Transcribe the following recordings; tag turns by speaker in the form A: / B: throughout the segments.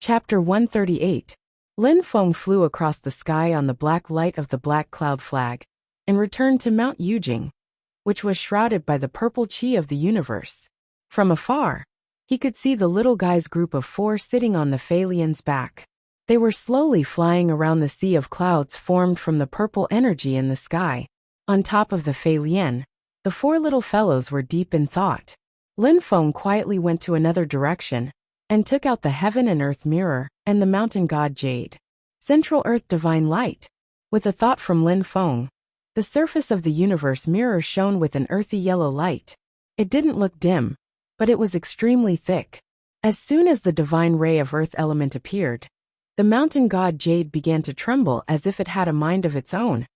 A: Chapter 138. Lin Feng flew across the sky on the black light of the black cloud flag, and returned to Mount Yujing, which was shrouded by the purple qi of the universe. From afar, he could see the little guy's group of 4 sitting on the Fei Lian's back. They were slowly flying around the sea of clouds formed from the purple energy in the sky. On top of the Fei Lian, the 4 little fellows were deep in thought. Lin Feng quietly went to another direction, and took out the heaven and earth mirror, and the mountain god jade. Central earth divine light. With a thought from Lin Feng, the surface of the universe mirror shone with an earthy yellow light. It didn't look dim, but it was extremely thick. As soon as the divine ray of earth element appeared, the mountain god jade began to tremble as if it had a mind of its own,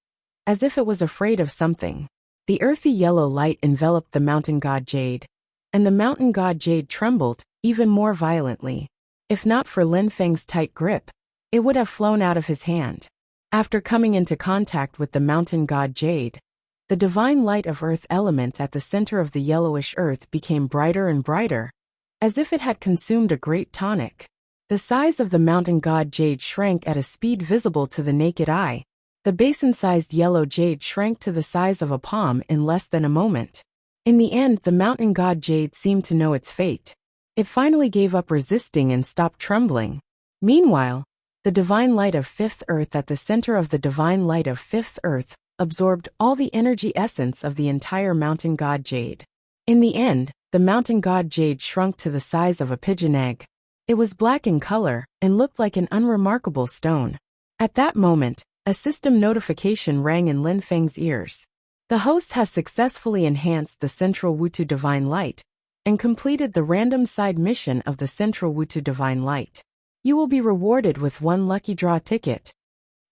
A: as if it was afraid of something. The earthy yellow light enveloped the mountain god jade, and the mountain god jade trembled even more violently. If not for Lin Feng's tight grip, it would have flown out of his hand. After coming into contact with the mountain god jade, the divine light of earth element at the center of the yellowish earth became brighter and brighter, as if it had consumed a great tonic. The size of the mountain god jade shrank at a speed visible to the naked eye. The basin-sized yellow jade shrank to the size of a palm in less than a moment. In the end, the mountain god jade seemed to know its fate. It finally gave up resisting and stopped trembling. Meanwhile, the divine light of fifth earth at the center of the divine light of fifth earth absorbed all the energy essence of the entire mountain god jade. In the end, the mountain god jade shrunk to the size of a pigeon egg. It was black in color and looked like an unremarkable stone. At that moment, a system notification rang in Lin Feng's ears. The host has successfully enhanced the Central Wutu Divine Light and completed the random side mission of the Central Wutu Divine Light. You will be rewarded with 1 lucky draw ticket.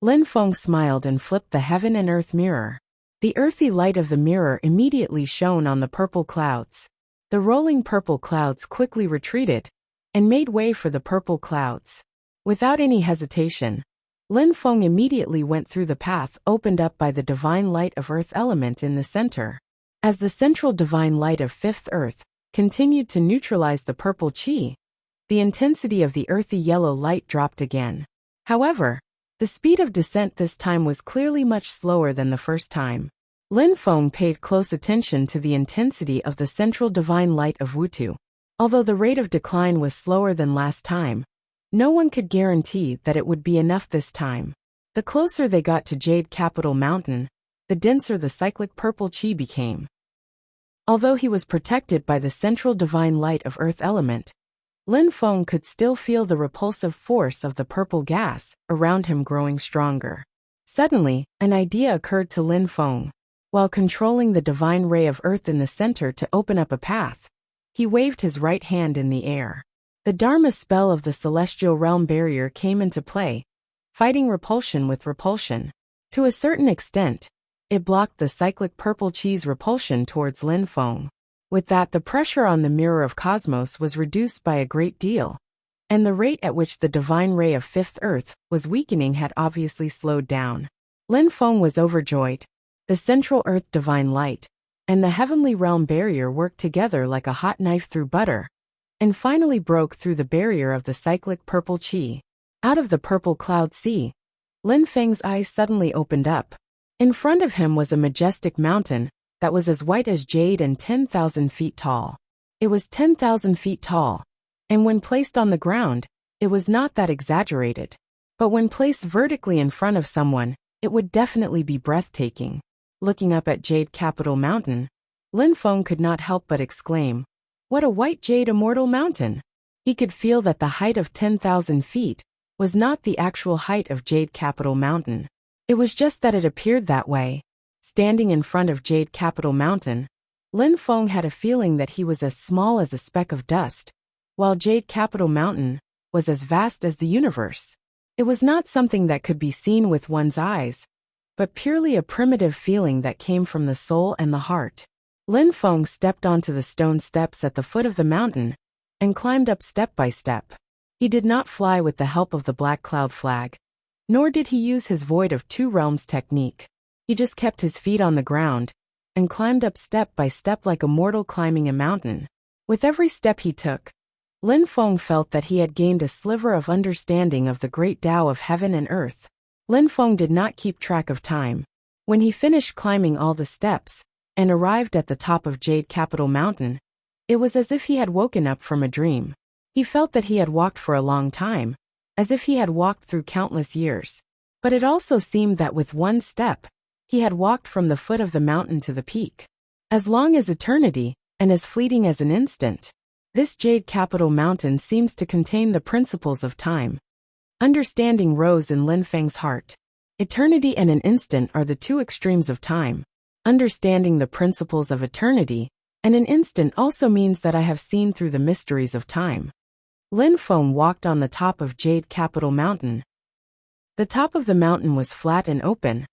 A: Lin Feng smiled and flipped the heaven and earth mirror. The earthy light of the mirror immediately shone on the purple clouds. The rolling purple clouds quickly retreated and made way for the purple clouds. Without any hesitation, Lin Feng immediately went through the path opened up by the divine light of earth element in the center. As the central divine light of fifth earth continued to neutralize the purple qi, the intensity of the earthy yellow light dropped again. However, the speed of descent this time was clearly much slower than the first time. Lin Feng paid close attention to the intensity of the central divine light of Wutu. Although the rate of decline was slower than last time, no one could guarantee that it would be enough this time. The closer they got to Jade Capital Mountain, the denser the cyclic purple qi became. Although he was protected by the central divine light of earth element, Lin Feng could still feel the repulsive force of the purple gas around him growing stronger. Suddenly, an idea occurred to Lin Feng. While controlling the divine ray of earth in the center to open up a path, he waved his right hand in the air. The Dharma spell of the celestial realm barrier came into play, fighting repulsion with repulsion. To a certain extent, it blocked the cyclic purple qi's repulsion towards Lin Feng. With that, the pressure on the mirror of cosmos was reduced by a great deal, and the rate at which the divine ray of fifth earth was weakening had obviously slowed down. Lin Feng was overjoyed. The central earth divine light and the heavenly realm barrier worked together like a hot knife through butter, and finally broke through the barrier of the cyclic purple qi. Out of the purple cloud sea, Lin Feng's eyes suddenly opened up. In front of him was a majestic mountain that was as white as jade and 10,000 feet tall. It was 10,000 feet tall, and when placed on the ground, it was not that exaggerated. But when placed vertically in front of someone, it would definitely be breathtaking. Looking up at Jade Capital Mountain, Lin Feng could not help but exclaim, "What a white jade immortal mountain!" He could feel that the height of 10,000 feet was not the actual height of Jade Capital Mountain. It was just that it appeared that way. Standing in front of Jade Capital Mountain, Lin Feng had a feeling that he was as small as a speck of dust, while Jade Capital Mountain was as vast as the universe. It was not something that could be seen with one's eyes, but purely a primitive feeling that came from the soul and the heart. Lin Feng stepped onto the stone steps at the foot of the mountain and climbed up step by step. He did not fly with the help of the black cloud flag, nor did he use his Void of Two Realms technique. He just kept his feet on the ground and climbed up step by step like a mortal climbing a mountain. With every step he took, Lin Feng felt that he had gained a sliver of understanding of the great Tao of heaven and earth. Lin Feng did not keep track of time. When he finished climbing all the steps and arrived at the top of Jade Capital Mountain, it was as if he had woken up from a dream. He felt that he had walked for a long time, as if he had walked through countless years. But it also seemed that with one step, he had walked from the foot of the mountain to the peak. As long as eternity, and as fleeting as an instant, this Jade Capital Mountain seems to contain the principles of time. Understanding rose in Lin Feng's heart. Eternity and an instant are the two extremes of time. Understanding the principles of eternity and an instant also means that I have seen through the mysteries of time. Lin Feng walked on the top of Jade Capital Mountain. The top of the mountain was flat and open,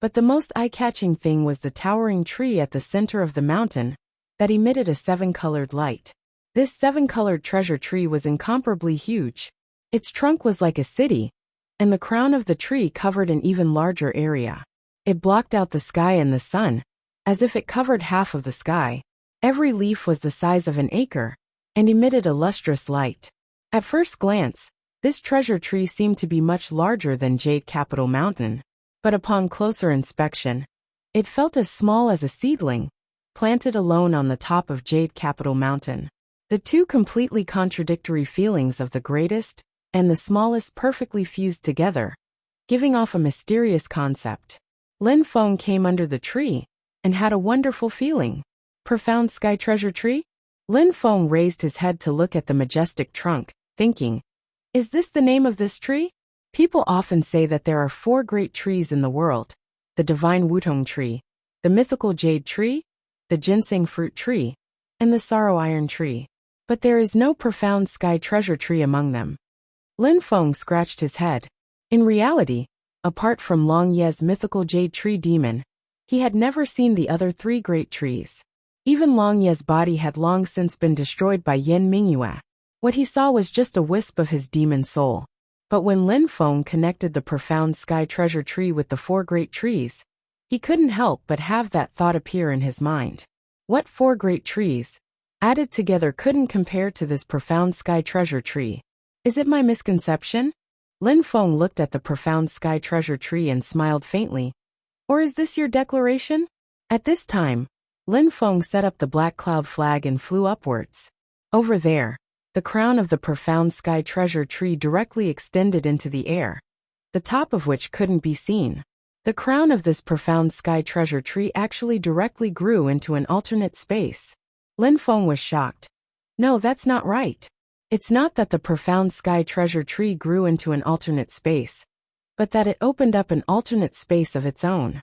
A: but the most eye-catching thing was the towering tree at the center of the mountain that emitted a seven-colored light. This seven-colored treasure tree was incomparably huge. Its trunk was like a city, and the crown of the tree covered an even larger area. It blocked out the sky and the sun, as if it covered half of the sky. Every leaf was the size of an acre, and emitted a lustrous light. At first glance, this treasure tree seemed to be much larger than Jade Capital Mountain, but upon closer inspection, it felt as small as a seedling, planted alone on the top of Jade Capital Mountain. The two completely contradictory feelings of the greatest and the smallest perfectly fused together, giving off a mysterious concept. Lin Feng came under the tree and had a wonderful feeling. Profound Sky Treasure Tree? Lin Feng raised his head to look at the majestic trunk, thinking, is this the name of this tree? People often say that there are 4 great trees in the world: the divine Wutong tree, the mythical jade tree, the ginseng fruit tree, and the sorrow iron tree. But there is no profound sky treasure tree among them. Lin Feng scratched his head. In reality, apart from Long Ye's mythical jade tree demon, he had never seen the other 3 great trees. Even Long Ye's body had long since been destroyed by Yin Mingyue. What he saw was just a wisp of his demon soul. But when Lin Feng connected the profound sky treasure tree with the 4 great trees, he couldn't help but have that thought appear in his mind. What 4 great trees, added together, couldn't compare to this profound sky treasure tree? Is it my misconception? Lin Feng looked at the profound sky treasure tree and smiled faintly. Or is this your declaration? At this time, Lin Feng set up the black cloud flag and flew upwards. Over there, the crown of the profound sky treasure tree directly extended into the air, the top of which couldn't be seen. The crown of this profound sky treasure tree actually directly grew into an alternate space. Lin Feng was shocked. No, that's not right. It's not that the profound sky treasure tree grew into an alternate space, but that it opened up an alternate space of its own.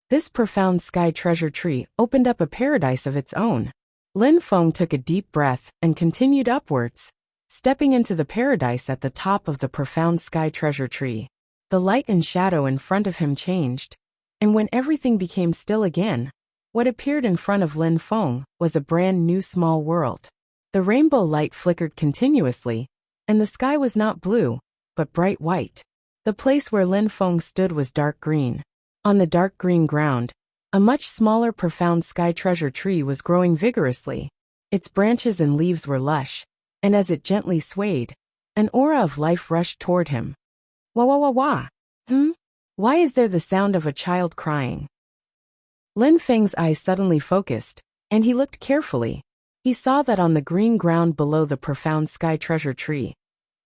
A: This profound sky treasure tree opened up a paradise of its own. Lin Feng took a deep breath and continued upwards, stepping into the paradise at the top of the profound sky treasure tree. The light and shadow in front of him changed, and when everything became still again, what appeared in front of Lin Feng was a brand new small world. The rainbow light flickered continuously, and the sky was not blue, but bright white. The place where Lin Feng stood was dark green. On the dark green ground, a much smaller profound sky treasure tree was growing vigorously. Its branches and leaves were lush, and as it gently swayed, an aura of life rushed toward him. Wah wah wah wah. Why is there the sound of a child crying? Lin Feng's eyes suddenly focused, and he looked carefully. He saw that on the green ground below the profound sky treasure tree,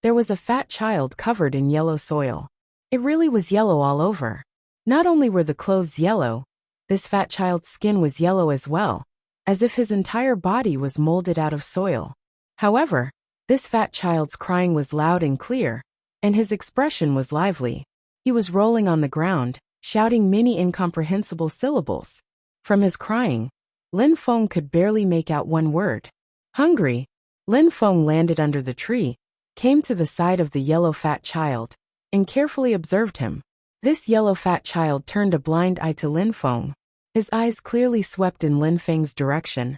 A: there was a fat child covered in yellow soil. It really was yellow all over. Not only were the clothes yellow, this fat child's skin was yellow as well, as if his entire body was molded out of soil. However, this fat child's crying was loud and clear, and his expression was lively. He was rolling on the ground, shouting many incomprehensible syllables. From his crying, Lin Feng could barely make out one word. Hungry. Lin Feng landed under the tree, came to the side of the yellow fat child, and carefully observed him. This yellow fat child turned a blind eye to Lin Feng. His eyes clearly swept in Lin Feng's direction,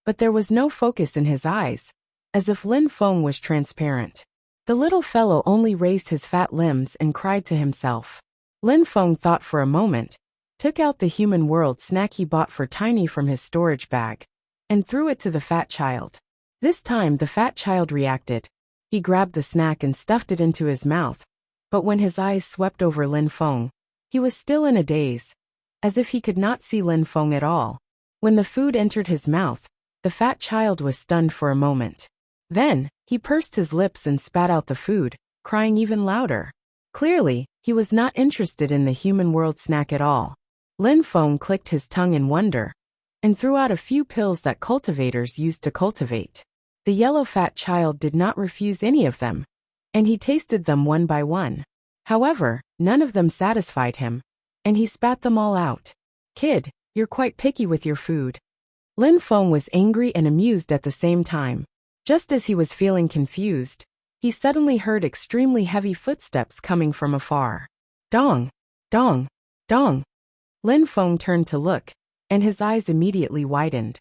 A: but there was no focus in his eyes, as if Lin Feng was transparent. The little fellow only raised his fat limbs and cried to himself. Lin Feng thought for a moment, took out the human world snack he bought for Tiny from his storage bag, and threw it to the fat child. This time the fat child reacted. He grabbed the snack and stuffed it into his mouth, but when his eyes swept over Lin Feng, he was still in a daze, as if he could not see Lin Feng at all. When the food entered his mouth, the fat child was stunned for a moment. Then, he pursed his lips and spat out the food, crying even louder. Clearly, he was not interested in the human world snack at all. Lin Feng clicked his tongue in wonder, and threw out a few pills that cultivators used to cultivate. The yellow fat child did not refuse any of them, and he tasted them one by one. However, none of them satisfied him, and he spat them all out. "Kid, you're quite picky with your food." Lin Feng was angry and amused at the same time. Just as he was feeling confused, he suddenly heard extremely heavy footsteps coming from afar. Dong! Dong! Dong! Lin Feng turned to look, and his eyes immediately widened.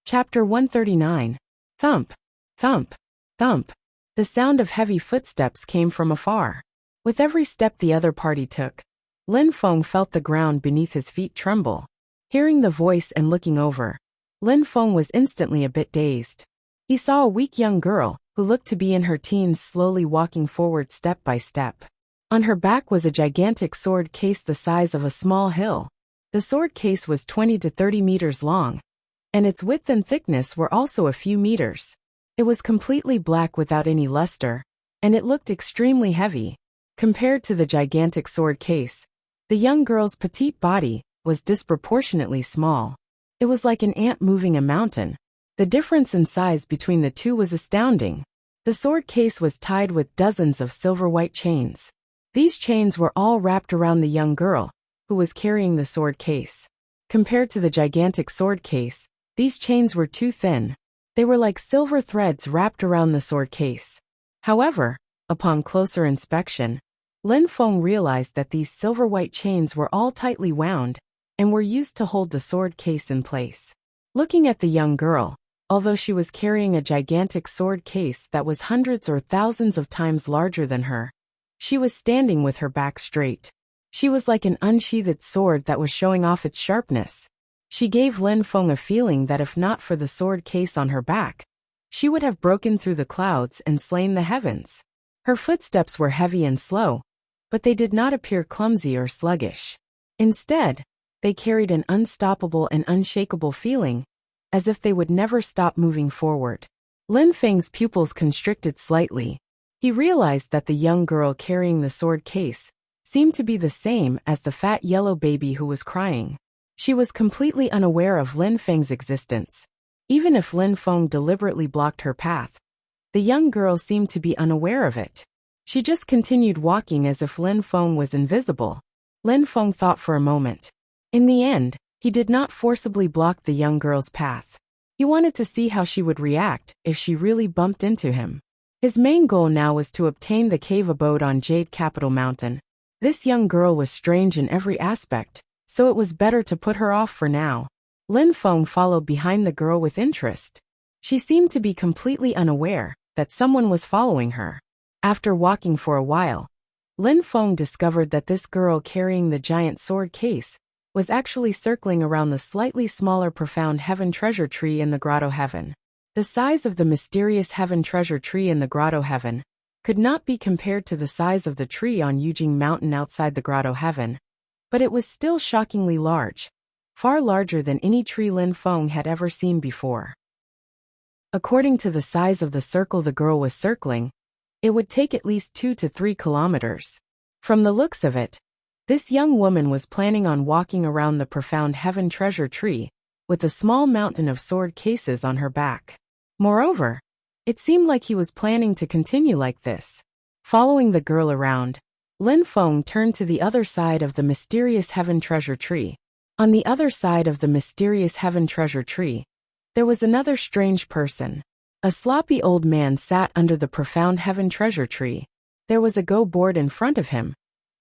A: Chapter 139. Thump! Thump! Thump! The sound of heavy footsteps came from afar. With every step the other party took, Lin Feng felt the ground beneath his feet tremble. Hearing the voice and looking over, Lin Feng was instantly a bit dazed. He saw a weak young girl, who looked to be in her teens, slowly walking forward step by step. On her back was a gigantic sword case the size of a small hill. The sword case was 20 to 30 meters long, and its width and thickness were also a few meters. It was completely black without any luster, and it looked extremely heavy. Compared to the gigantic sword case, the young girl's petite body was disproportionately small. It was like an ant moving a mountain. The difference in size between the two was astounding. The sword case was tied with dozens of silver-white chains. These chains were all wrapped around the young girl, who was carrying the sword case. Compared to the gigantic sword case, these chains were too thin. They were like silver threads wrapped around the sword case. However, upon closer inspection, Lin Feng realized that these silver-white chains were all tightly wound and were used to hold the sword case in place. Looking at the young girl, although she was carrying a gigantic sword case that was hundreds or thousands of times larger than her, she was standing with her back straight. She was like an unsheathed sword that was showing off its sharpness. She gave Lin Feng a feeling that if not for the sword case on her back, she would have broken through the clouds and slain the heavens. Her footsteps were heavy and slow, but they did not appear clumsy or sluggish. Instead, they carried an unstoppable and unshakable feeling, as if they would never stop moving forward. Lin Feng's pupils constricted slightly. He realized that the young girl carrying the sword case seemed to be the same as the fat yellow baby who was crying. She was completely unaware of Lin Feng's existence. Even if Lin Feng deliberately blocked her path, the young girl seemed to be unaware of it. She just continued walking as if Lin Feng was invisible. Lin Feng thought for a moment. In the end, he did not forcibly block the young girl's path. He wanted to see how she would react if she really bumped into him. His main goal now was to obtain the cave abode on Jade Capital Mountain. This young girl was strange in every aspect, so it was better to put her off for now. Lin Feng followed behind the girl with interest. She seemed to be completely unaware that someone was following her. After walking for a while, Lin Feng discovered that this girl carrying the giant sword case was actually circling around the slightly smaller Profound Heaven treasure tree in the Grotto Heaven. The size of the mysterious Heaven treasure tree in the Grotto Heaven could not be compared to the size of the tree on Yujing Mountain outside the Grotto Heaven, but it was still shockingly large, far larger than any tree Lin Feng had ever seen before. According to the size of the circle the girl was circling, it would take at least 2 to 3 kilometers. From the looks of it, this young woman was planning on walking around the Profound Heaven treasure tree with a small mountain of sword cases on her back. Moreover, it seemed like he was planning to continue like this. Following the girl around, Lin Feng turned to the other side of the mysterious Heaven treasure tree. On the other side of the mysterious Heaven treasure tree, there was another strange person. A sloppy old man sat under the Profound Heaven treasure tree. There was a Go board in front of him,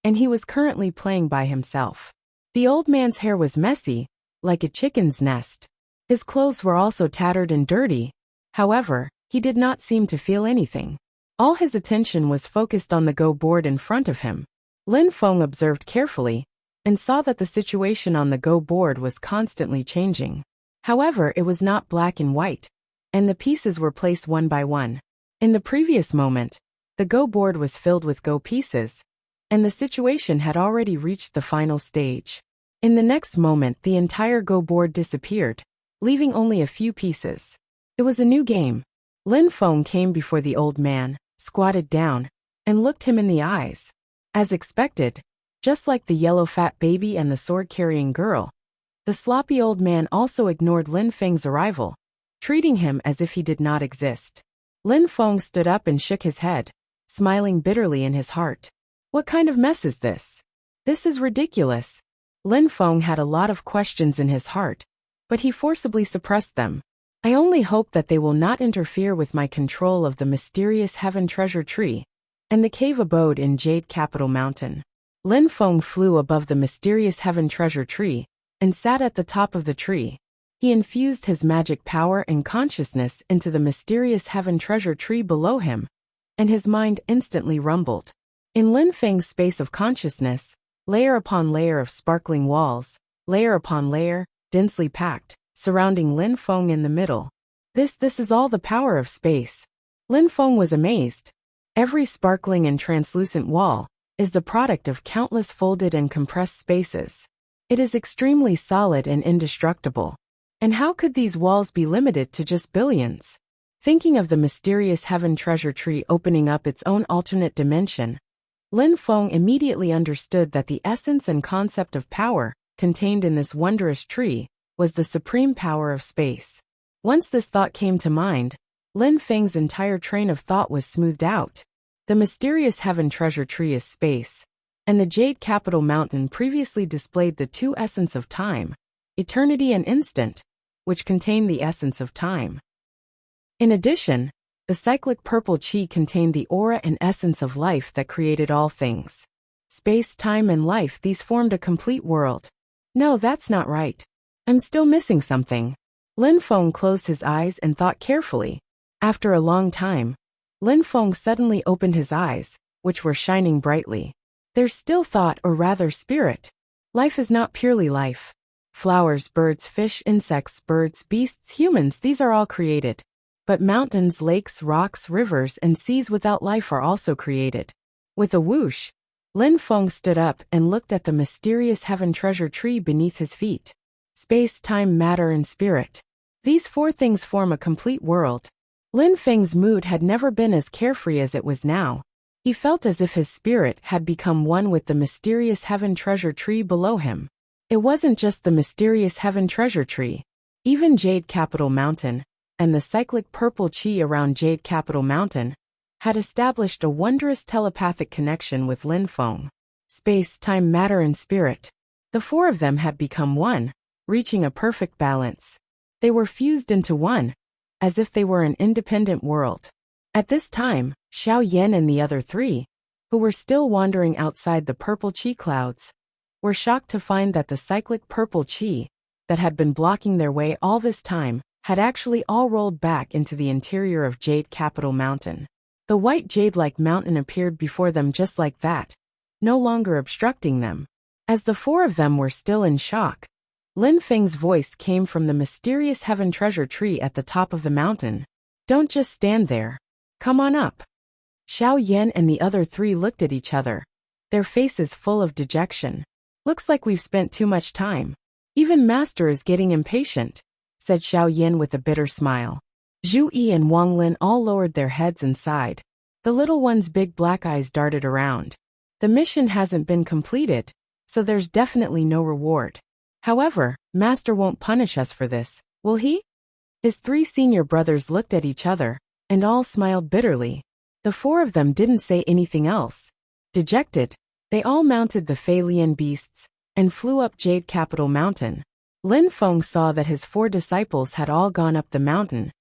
A: and he was currently playing by himself. The old man's hair was messy, like a chicken's nest. His clothes were also tattered and dirty. However, he did not seem to feel anything. All his attention was focused on the Go board in front of him. Lin Feng observed carefully and saw that the situation on the Go board was constantly changing. However, it was not black and white, and the pieces were placed one by one. In the previous moment, the Go board was filled with Go pieces, and the situation had already reached the final stage. In the next moment, the entire Go board disappeared, leaving only a few pieces. It was a new game. Lin Feng came before the old man, squatted down, and looked him in the eyes. As expected, just like the yellow fat baby and the sword-carrying girl, the sloppy old man also ignored Lin Feng's arrival, treating him as if he did not exist. Lin Feng stood up and shook his head, smiling bitterly in his heart. What kind of mess is this? This is ridiculous. Lin Feng had a lot of questions in his heart, but he forcibly suppressed them. I only hope that they will not interfere with my control of the mysterious Heaven Treasure Tree and the cave abode in Jade Capital Mountain. Lin Feng flew above the mysterious Heaven Treasure Tree and sat at the top of the tree. He infused his magic power and consciousness into the mysterious Heaven Treasure Tree below him, and his mind instantly rumbled. In Lin Feng's space of consciousness, layer upon layer of sparkling walls, layer upon layer, densely packed, surrounding Lin Feng in the middle. This is all the power of space. Lin Feng was amazed. Every sparkling and translucent wall is the product of countless folded and compressed spaces. It is extremely solid and indestructible. And how could these walls be limited to just billions? Thinking of the mysterious Heaven Treasure Tree opening up its own alternate dimension, Lin Feng immediately understood that the essence and concept of power contained in this wondrous tree was the supreme power of space. Once this thought came to mind, Lin Feng's entire train of thought was smoothed out. The mysterious Heaven Treasure Tree is space, and the Jade Capital Mountain previously displayed the two essence of time, eternity and instant, which contain the essence of time. In addition, the cyclic purple chi contained the aura and essence of life that created all things. Space, time, and life, these formed a complete world. No, that's not right. I'm still missing something. Lin Feng closed his eyes and thought carefully. After a long time, Lin Feng suddenly opened his eyes, which were shining brightly. There's still thought, or rather spirit. Life is not purely life. Flowers, birds, fish, insects, birds, beasts, humans, these are all created. But mountains, lakes, rocks, rivers, and seas without life are also created. With a whoosh, Lin Feng stood up and looked at the mysterious Heaven Treasure Tree beneath his feet. Space, time, matter, and spirit. These four things form a complete world. Lin Feng's mood had never been as carefree as it was now. He felt as if his spirit had become one with the mysterious Heaven Treasure Tree below him. It wasn't just the mysterious Heaven Treasure Tree. Even Jade Capital Mountain, and the cyclic purple chi around Jade Capital Mountain, had established a wondrous telepathic connection with Lin Feng. Space, time, matter, and spirit. The four of them had become one, reaching a perfect balance. They were fused into one, as if they were an independent world. At this time, Xiao Yan and the other three, who were still wandering outside the purple chi clouds, were shocked to find that the cyclic purple chi, that had been blocking their way all this time, had actually all rolled back into the interior of Jade Capital Mountain. The white jade-like mountain appeared before them just like that, no longer obstructing them. As the four of them were still in shock, Lin Feng's voice came from the mysterious Heaven Treasure Tree at the top of the mountain. Don't just stand there. Come on up. Xiao Yan and the other three looked at each other, their faces full of dejection. Looks like we've spent too much time. Even Master is getting impatient, said Xiao Yan with a bitter smile. Zhu Yi and Wang Lin all lowered their heads and sighed. The little one's big black eyes darted around. The mission hasn't been completed, so there's definitely no reward. However, Master won't punish us for this, will he? His three senior brothers looked at each other, and all smiled bitterly. The four of them didn't say anything else. Dejected, they all mounted the Fei Lian beasts, and flew up Jade Capital Mountain. Lin Feng saw that his four disciples had all gone up the mountain,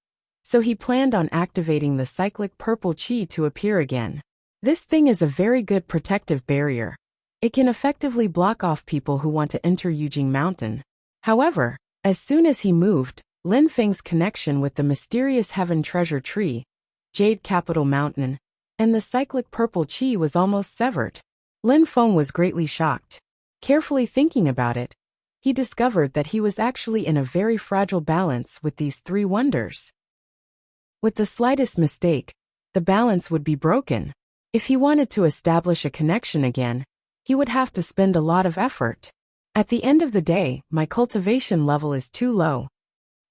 A: so he planned on activating the cyclic purple chi to appear again. This thing is a very good protective barrier. It can effectively block off people who want to enter Yujing Mountain. However, as soon as he moved, Lin Feng's connection with the mysterious Heaven Treasure Tree, Jade Capital Mountain, and the cyclic purple chi was almost severed. Lin Feng was greatly shocked. Carefully thinking about it, he discovered that he was actually in a very fragile balance with these three wonders. With the slightest mistake, the balance would be broken. If he wanted to establish a connection again, he would have to spend a lot of effort. At the end of the day, my cultivation level is too low.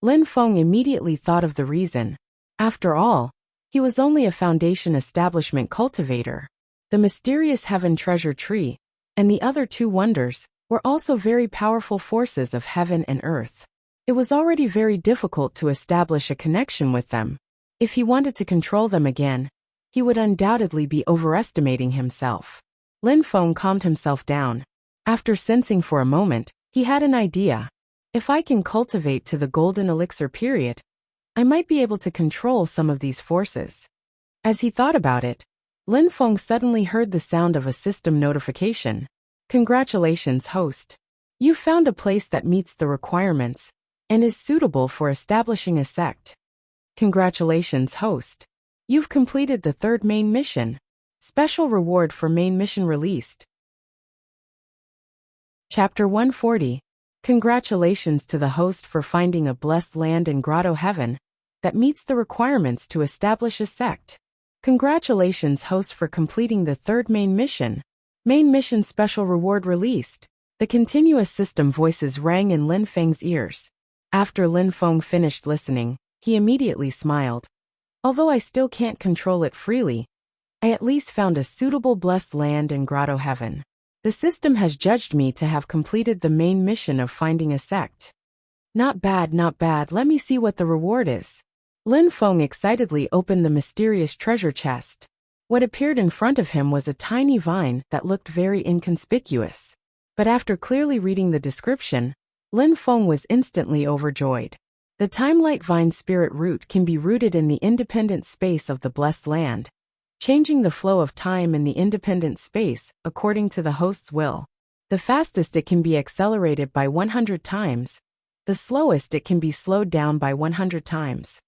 A: Lin Feng immediately thought of the reason. After all, he was only a foundation establishment cultivator. The mysterious heaven treasure tree, and the other two wonders, were also very powerful forces of heaven and earth. It was already very difficult to establish a connection with them. If he wanted to control them again, he would undoubtedly be overestimating himself. Lin Feng calmed himself down. After sensing for a moment, he had an idea. If I can cultivate to the golden elixir period, I might be able to control some of these forces. As he thought about it, Lin Feng suddenly heard the sound of a system notification. Congratulations, host. You found a place that meets the requirements and is suitable for establishing a sect. Congratulations, host. You've completed the third main mission. Special reward for main mission released. Chapter 140. Congratulations to the host for finding a blessed land in Grotto Heaven that meets the requirements to establish a sect. Congratulations, host, for completing the third main mission. Main mission special reward released. The continuous system voices rang in Lin Feng's ears. After Lin Feng finished listening, he immediately smiled. Although I still can't control it freely, I at least found a suitable blessed land in Grotto Heaven. The system has judged me to have completed the main mission of finding a sect. Not bad, not bad. Let me see what the reward is. Lin Feng excitedly opened the mysterious treasure chest. What appeared in front of him was a tiny vine that looked very inconspicuous. But after clearly reading the description, Lin Feng was instantly overjoyed. The Timelight Vine spirit root can be rooted in the independent space of the blessed land, changing the flow of time in the independent space according to the host's will. The fastest it can be accelerated by 100 times, the slowest it can be slowed down by 100 times.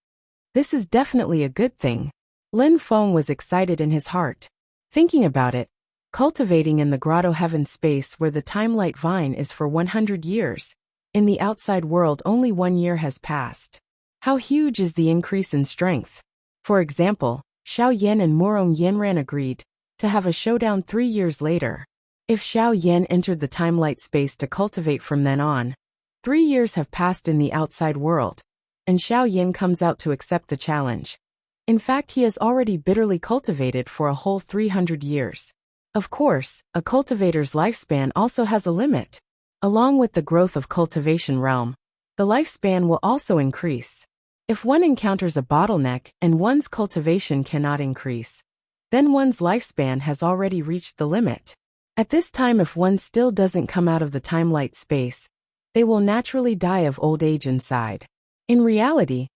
A: This is definitely a good thing. Lin Feng was excited in his heart. Thinking about it, cultivating in the Grotto Heaven space where the Timelight Vine is for 100 years, in the outside world only 1 year has passed. How huge is the increase in strength? For example, Xiao Yan and Morong Yanran agreed to have a showdown 3 years later. If Xiao Yan entered the Timelight space to cultivate from then on, 3 years have passed in the outside world, and Xiao Yan comes out to accept the challenge. In fact, he has already bitterly cultivated for a whole 300 years. Of course, a cultivator's lifespan also has a limit. Along with the growth of cultivation realm, the lifespan will also increase. If one encounters a bottleneck and one's cultivation cannot increase, then one's lifespan has already reached the limit. At this time, if one still doesn't come out of the Timelight space, they will naturally die of old age inside. In reality,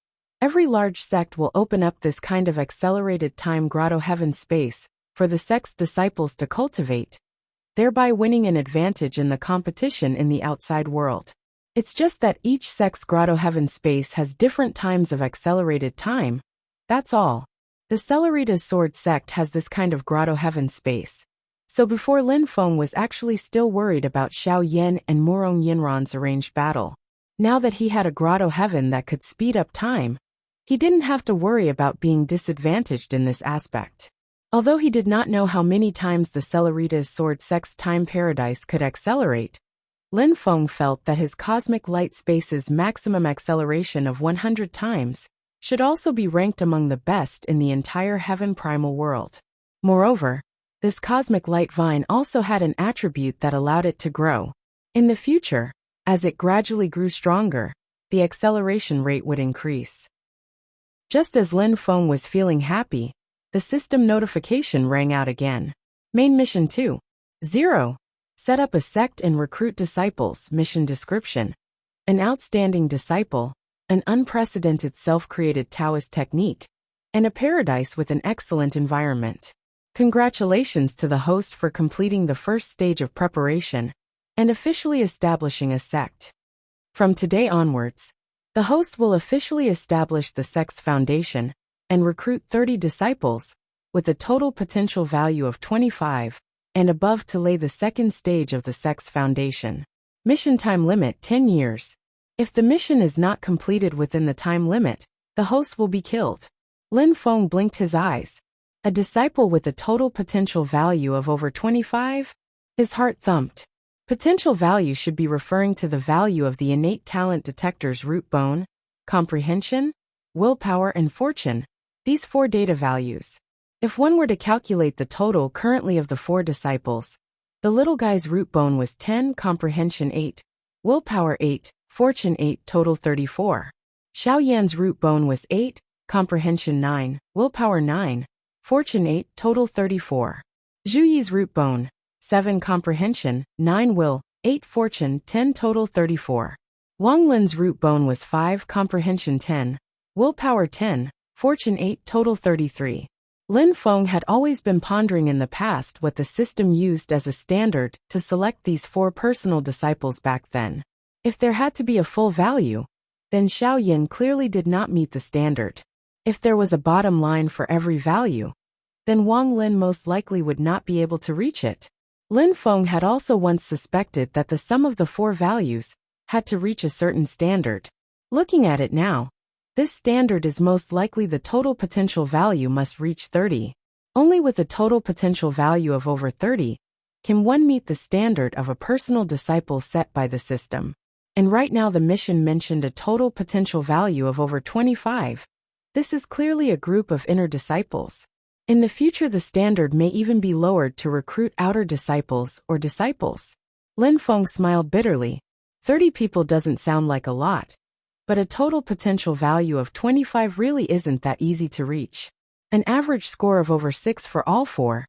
A: every large sect will open up this kind of accelerated time Grotto Heaven space for the sect's disciples to cultivate, thereby winning an advantage in the competition in the outside world. It's just that each sect's Grotto Heaven space has different times of accelerated time. That's all. The Cellerita's Sword sect has this kind of Grotto Heaven space. So before Lin Feng was actually still worried about Xiao Yan and Morong Yinran's arranged battle. Now that he had a Grotto Heaven that could speed up time, he didn't have to worry about being disadvantaged in this aspect. Although he did not know how many times the Cellerita's Sword sect's time paradise could accelerate, Lin Feng felt that his cosmic light space's maximum acceleration of 100 times should also be ranked among the best in the entire Heaven Primal world. Moreover, this cosmic light vine also had an attribute that allowed it to grow. In the future, as it gradually grew stronger, the acceleration rate would increase. Just as Lin Feng was feeling happy, the system notification rang out again. Main Mission 2.0. Set up a sect and recruit disciples. Mission description. An outstanding disciple, an unprecedented self-created Taoist technique, and a paradise with an excellent environment. Congratulations to the host for completing the first stage of preparation and officially establishing a sect. From today onwards, the host will officially establish the sect's foundation and recruit 30 disciples, with a total potential value of 25 and above to lay the second stage of the sect's foundation. Mission time limit 10 years. If the mission is not completed within the time limit, the host will be killed. Lin Feng blinked his eyes. A disciple with a total potential value of over 25? His heart thumped. Potential value should be referring to the value of the innate talent detector's root bone, comprehension, willpower and fortune, these 4 data values. If one were to calculate the total currently of the 4 disciples, the little guy's root bone was 10, comprehension 8, willpower 8, fortune 8, total 34. Xiao Yan's root bone was 8, comprehension 9, willpower 9, fortune 8, total 34. Zhu Yi's root bone, 7 comprehension, 9 will, 8 fortune, 10 total 34. Wang Lin's root bone was 5 comprehension 10, willpower 10, fortune 8 total 33. Lin Feng had always been pondering in the past what the system used as a standard to select these 4 personal disciples back then. If there had to be a full value, then Xiao Yan clearly did not meet the standard. If there was a bottom line for every value, then Wang Lin most likely would not be able to reach it. Lin Feng had also once suspected that the sum of the 4 values had to reach a certain standard. Looking at it now, this standard is most likely the total potential value must reach 30. Only with a total potential value of over 30 can one meet the standard of a personal disciple set by the system. And right now the mission mentioned a total potential value of over 25. This is clearly a group of inner disciples. In the future the standard may even be lowered to recruit outer disciples or disciples. Lin Feng smiled bitterly. 30 people doesn't sound like a lot, but a total potential value of 25 really isn't that easy to reach. An average score of over 6 for all 4.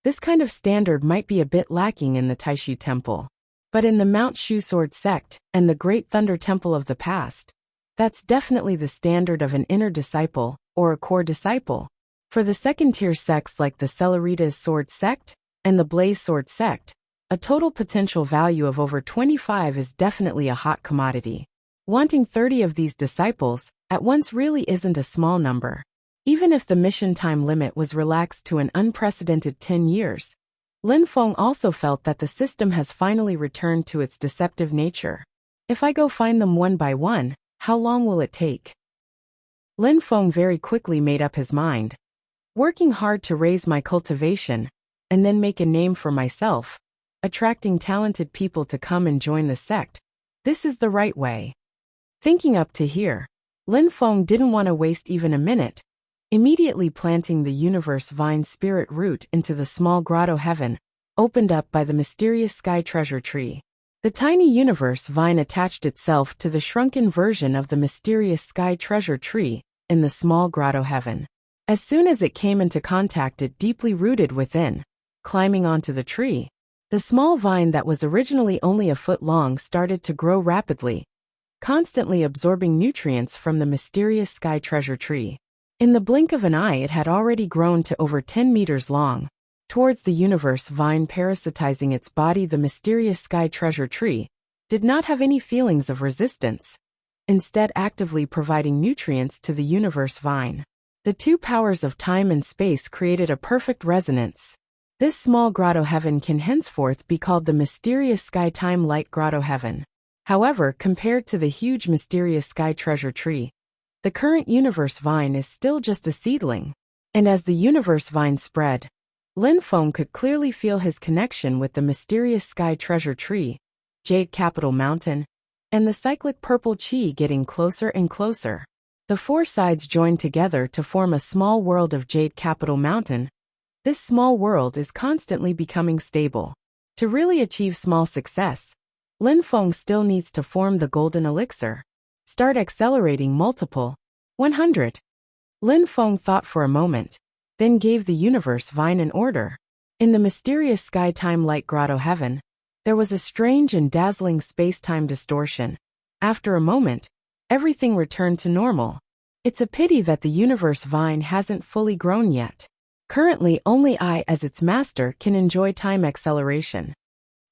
A: This kind of standard might be a bit lacking in the Taishi Temple. But in the Mount Shu Sword sect and the Great Thunder Temple of the past, that's definitely the standard of an inner disciple or a core disciple. For the second-tier sects like the Celeritas Sword sect and the Blaze Sword sect, a total potential value of over 25 is definitely a hot commodity. Wanting 30 of these disciples at once really isn't a small number. Even if the mission time limit was relaxed to an unprecedented 10 years, Lin Feng also felt that the system has finally returned to its deceptive nature. If I go find them one by one, how long will it take? Lin Feng very quickly made up his mind. Working hard to raise my cultivation, and then make a name for myself, attracting talented people to come and join the sect, this is the right way. Thinking up to here, Lin Feng didn't want to waste even a minute, immediately planting the universe vine spirit root into the small grotto heaven, opened up by the mysterious sky treasure tree. The tiny universe vine attached itself to the shrunken version of the mysterious sky treasure tree in the small grotto heaven. As soon as it came into contact, it deeply rooted within, climbing onto the tree. The small vine that was originally only a foot long started to grow rapidly, constantly absorbing nutrients from the mysterious sky treasure tree. In the blink of an eye it had already grown to over 10 meters long. Towards the universe vine parasitizing its body, the mysterious sky treasure tree did not have any feelings of resistance, instead actively providing nutrients to the universe vine. The 2 powers of time and space created a perfect resonance. This small grotto heaven can henceforth be called the mysterious sky time light grotto heaven. However, compared to the huge mysterious sky treasure tree, the current universe vine is still just a seedling. And as the universe vine spread, Lin Feng could clearly feel his connection with the mysterious sky treasure tree, Jade Capital Mountain, and the cyclic purple chi getting closer and closer. The 4 sides joined together to form a small world of Jade Capital Mountain. This small world is constantly becoming stable. To really achieve small success, Lin Feng still needs to form the golden elixir. Start accelerating multiple. 100. Lin Feng thought for a moment, then gave the universe vine an order. In the mysterious sky time light grotto heaven, there was a strange and dazzling space-time distortion. After a moment, everything returned to normal. It's a pity that the universe vine hasn't fully grown yet. Currently, only I as its master can enjoy time acceleration.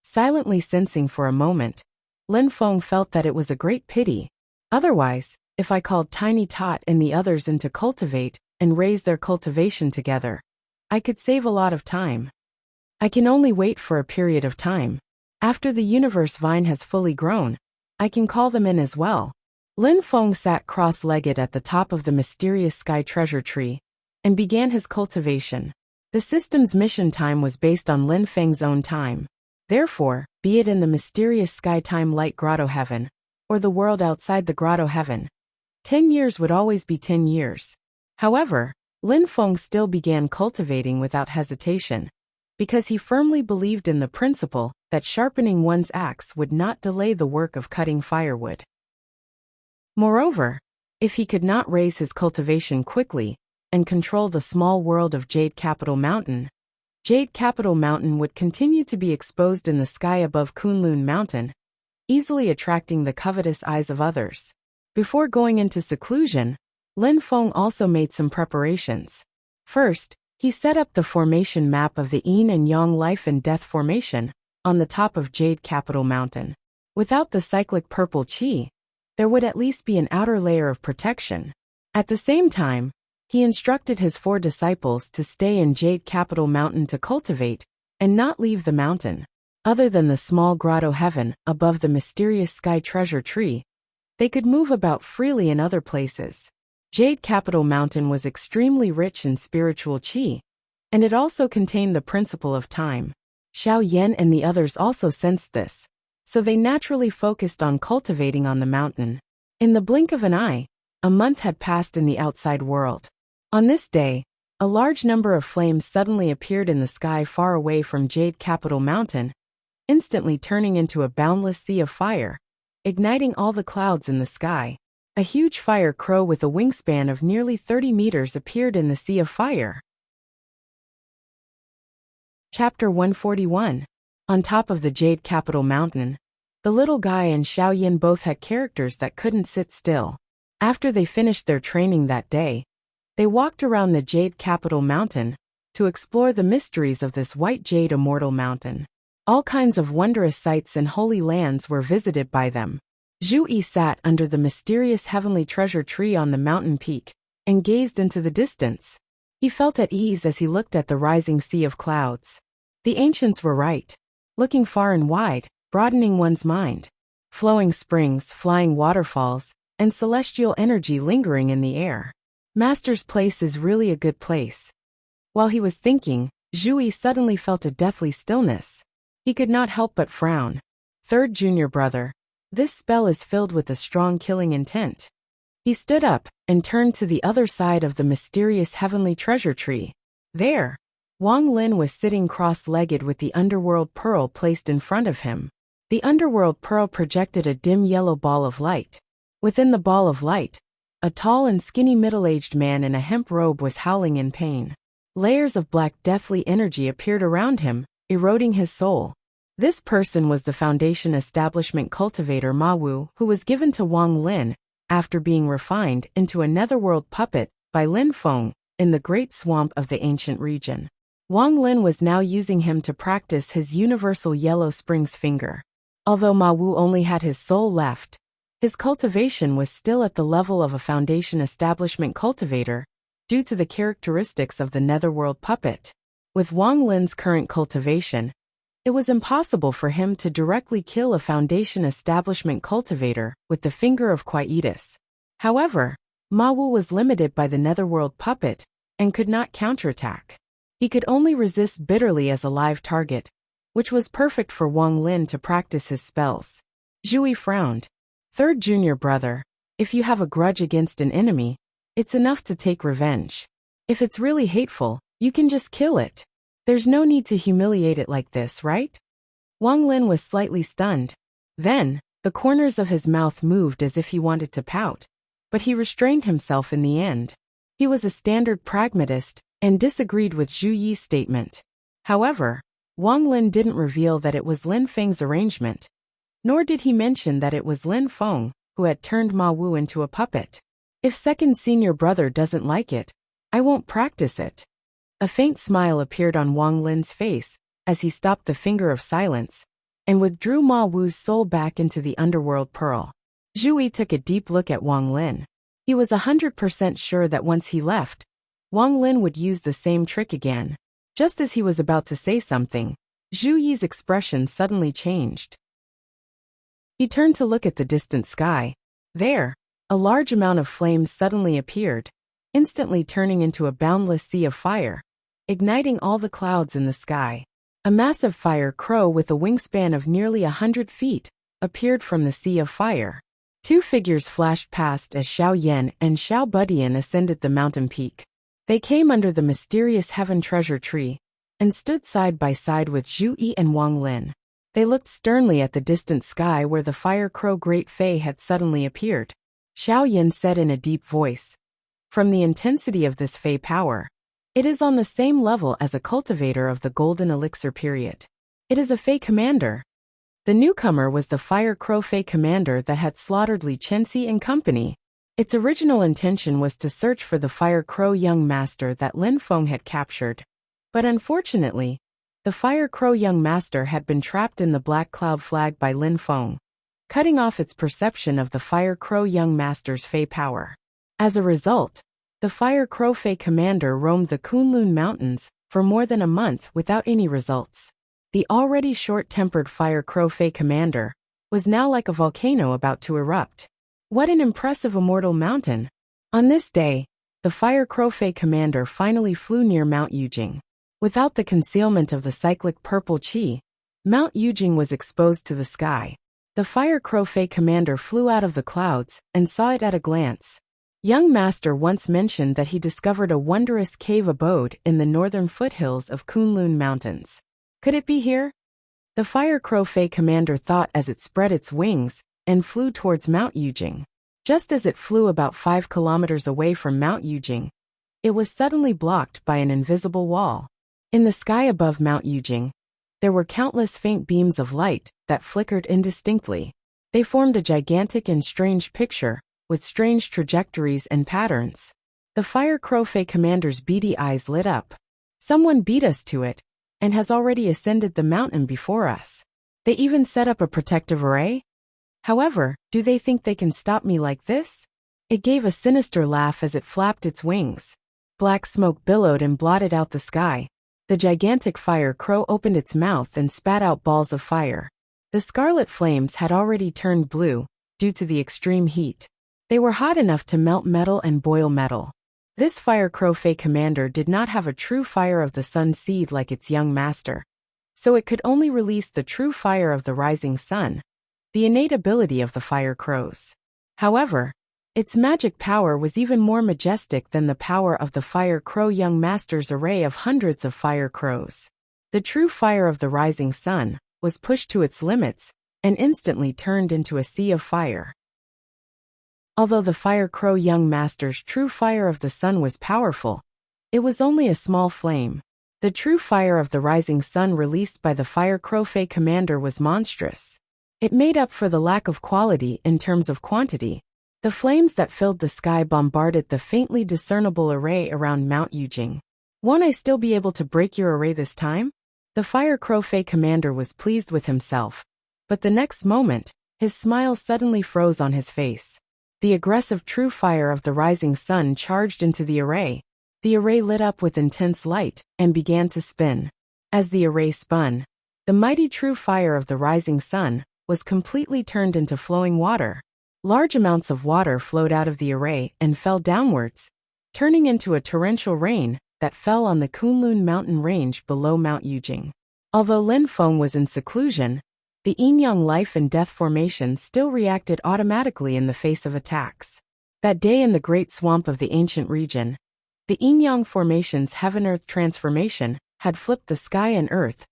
A: Silently sensing for a moment, Lin Feng felt that it was a great pity. Otherwise, if I called Tiny Tot and the others in to cultivate and raise their cultivation together, I could save a lot of time. I can only wait for a period of time. After the universe vine has fully grown, I can call them in as well. Lin Feng sat cross-legged at the top of the mysterious sky treasure tree and began his cultivation. The system's mission time was based on Lin Feng's own time. Therefore, be it in the mysterious sky time light grotto heaven, or the world outside the grotto heaven, 10 years would always be 10 years. However, Lin Feng still began cultivating without hesitation, because he firmly believed in the principle that sharpening one's axe would not delay the work of cutting firewood. Moreover, if he could not raise his cultivation quickly and control the small world of Jade Capital Mountain would continue to be exposed in the sky above Kunlun Mountain, easily attracting the covetous eyes of others. Before going into seclusion, Lin Feng also made some preparations. First, he set up the formation map of the Yin and Yang life and death formation on the top of Jade Capital Mountain. Without the cyclic purple qi, there would at least be an outer layer of protection. At the same time, he instructed his 4 disciples to stay in Jade Capital Mountain to cultivate and not leave the mountain. Other than the small grotto heaven above the mysterious sky treasure tree, they could move about freely in other places. Jade Capital Mountain was extremely rich in spiritual qi, and it also contained the principle of time. Xiao Yan and the others also sensed this, so they naturally focused on cultivating on the mountain. In the blink of an eye, a month had passed in the outside world. On this day, a large number of flames suddenly appeared in the sky far away from Jade Capital Mountain, instantly turning into a boundless sea of fire, igniting all the clouds in the sky. A huge fire crow with a wingspan of nearly 30 meters appeared in the sea of fire. Chapter 141. On top of the Jade Capital Mountain, the little guy and Xiao Yin both had characters that couldn't sit still. After they finished their training that day, they walked around the Jade Capital Mountain to explore the mysteries of this white jade immortal mountain. All kinds of wondrous sights and holy lands were visited by them. Zhu Yi sat under the mysterious heavenly treasure tree on the mountain peak and gazed into the distance. He felt at ease as he looked at the rising sea of clouds. The ancients were right. Looking far and wide, broadening one's mind. Flowing springs, flying waterfalls, and celestial energy lingering in the air. Master's place is really a good place. While he was thinking, Zhu Yi suddenly felt a deathly stillness. He could not help but frown. Third junior brother, this spell is filled with a strong killing intent. He stood up and turned to the other side of the mysterious heavenly treasure tree. There, Wang Lin was sitting cross-legged with the underworld pearl placed in front of him. The underworld pearl projected a dim yellow ball of light. Within the ball of light, a tall and skinny middle-aged man in a hemp robe was howling in pain. Layers of black deathly energy appeared around him, eroding his soul. This person was the Foundation Establishment cultivator Ma Wu, who was given to Wang Lin after being refined into a netherworld puppet by Lin Feng in the Great Swamp of the ancient region. Wang Lin was now using him to practice his universal Yellow Springs finger. Although Ma Wu only had his soul left, his cultivation was still at the level of a Foundation Establishment cultivator, due to the characteristics of the netherworld puppet. With Wang Lin's current cultivation, it was impossible for him to directly kill a Foundation Establishment cultivator with the finger of Quietus. However, Ma Wu was limited by the netherworld puppet and could not counterattack. He could only resist bitterly as a live target, which was perfect for Wang Lin to practice his spells. Zhu Yi frowned. Third junior brother, if you have a grudge against an enemy, it's enough to take revenge. If it's really hateful, you can just kill it. There's no need to humiliate it like this, right? Wang Lin was slightly stunned. Then, the corners of his mouth moved as if he wanted to pout, but he restrained himself in the end. He was a standard pragmatist and disagreed with Zhu Yi's statement. However, Wang Lin didn't reveal that it was Lin Feng's arrangement, nor did he mention that it was Lin Feng who had turned Ma Wu into a puppet. If second senior brother doesn't like it, I won't practice it. A faint smile appeared on Wang Lin's face as he stopped the finger of silence and withdrew Ma Wu's soul back into the underworld pearl. Zhu Yi took a deep look at Wang Lin. He was 100% sure that once he left, Wang Lin would use the same trick again. Just as he was about to say something, Zhu Yi's expression suddenly changed. He turned to look at the distant sky. There, a large amount of flames suddenly appeared, instantly turning into a boundless sea of fire, igniting all the clouds in the sky. A massive fire crow with a wingspan of nearly 100 feet appeared from the sea of fire. Two figures flashed past as Xiao Yan and Xiao Budian ascended the mountain peak. They came under the mysterious heaven treasure tree and stood side by side with Zhu Yi and Wang Lin. They looked sternly at the distant sky where the fire crow Great Fei had suddenly appeared. Xiao Yan said in a deep voice, "From the intensity of this Fei power, it is on the same level as a cultivator of the golden elixir period. It is a Fei commander." The newcomer was the fire crow Fei commander that had slaughtered Li Chenxi and company. Its original intention was to search for the fire crow young master that Lin Feng had captured. But unfortunately, the fire crow young master had been trapped in the black cloud flag by Lin Feng, cutting off its perception of the fire crow young master's Fei power. As a result, the fire crow Fei commander roamed the Kunlun Mountains for more than a month without any results. The already short-tempered fire crow Fei commander was now like a volcano about to erupt. What an impressive immortal mountain! On this day, the fire crow Fei commander finally flew near Mount Yujing. Without the concealment of the cyclic purple qi, Mount Yujing was exposed to the sky. The fire crow Fei commander flew out of the clouds and saw it at a glance. Young master once mentioned that he discovered a wondrous cave abode in the northern foothills of Kunlun Mountains. Could it be here? The fire crow Fei commander thought as it spread its wings and flew towards Mount Yujing. Just as it flew about 5 kilometers away from Mount Yujing, it was suddenly blocked by an invisible wall. In the sky above Mount Yujing, there were countless faint beams of light that flickered indistinctly. They formed a gigantic and strange picture, with strange trajectories and patterns. The fire crow Fei commander's beady eyes lit up. Someone beat us to it, and has already ascended the mountain before us. They even set up a protective array? However, do they think they can stop me like this? It gave a sinister laugh as it flapped its wings. Black smoke billowed and blotted out the sky. The gigantic fire crow opened its mouth and spat out balls of fire. The scarlet flames had already turned blue, due to the extreme heat. They were hot enough to melt metal and boil metal. This fire crow Fei commander did not have a true fire of the sun seed like its young master, so it could only release the true fire of the rising sun, the innate ability of the fire crows. However, its magic power was even more majestic than the power of the fire crow young master's array of hundreds of fire crows. The true fire of the rising sun was pushed to its limits and instantly turned into a sea of fire. Although the fire crow young master's true fire of the sun was powerful, it was only a small flame. The true fire of the rising sun released by the fire crow Fei commander was monstrous. It made up for the lack of quality in terms of quantity. The flames that filled the sky bombarded the faintly discernible array around Mount Yujing. Won't I still be able to break your array this time? The fire crow Fei commander was pleased with himself, but the next moment, his smile suddenly froze on his face. The aggressive true fire of the rising sun charged into the array. The array lit up with intense light and began to spin. As the array spun, the mighty true fire of the rising sun was completely turned into flowing water. Large amounts of water flowed out of the array and fell downwards, turning into a torrential rain that fell on the Kunlun mountain range below Mount Yujing. Although Lin Feng was in seclusion, the yin-yang life and death formation still reacted automatically in the face of attacks. That day in the great swamp of the ancient region, the yin-yang formation's heaven-earth transformation had flipped the sky and earth,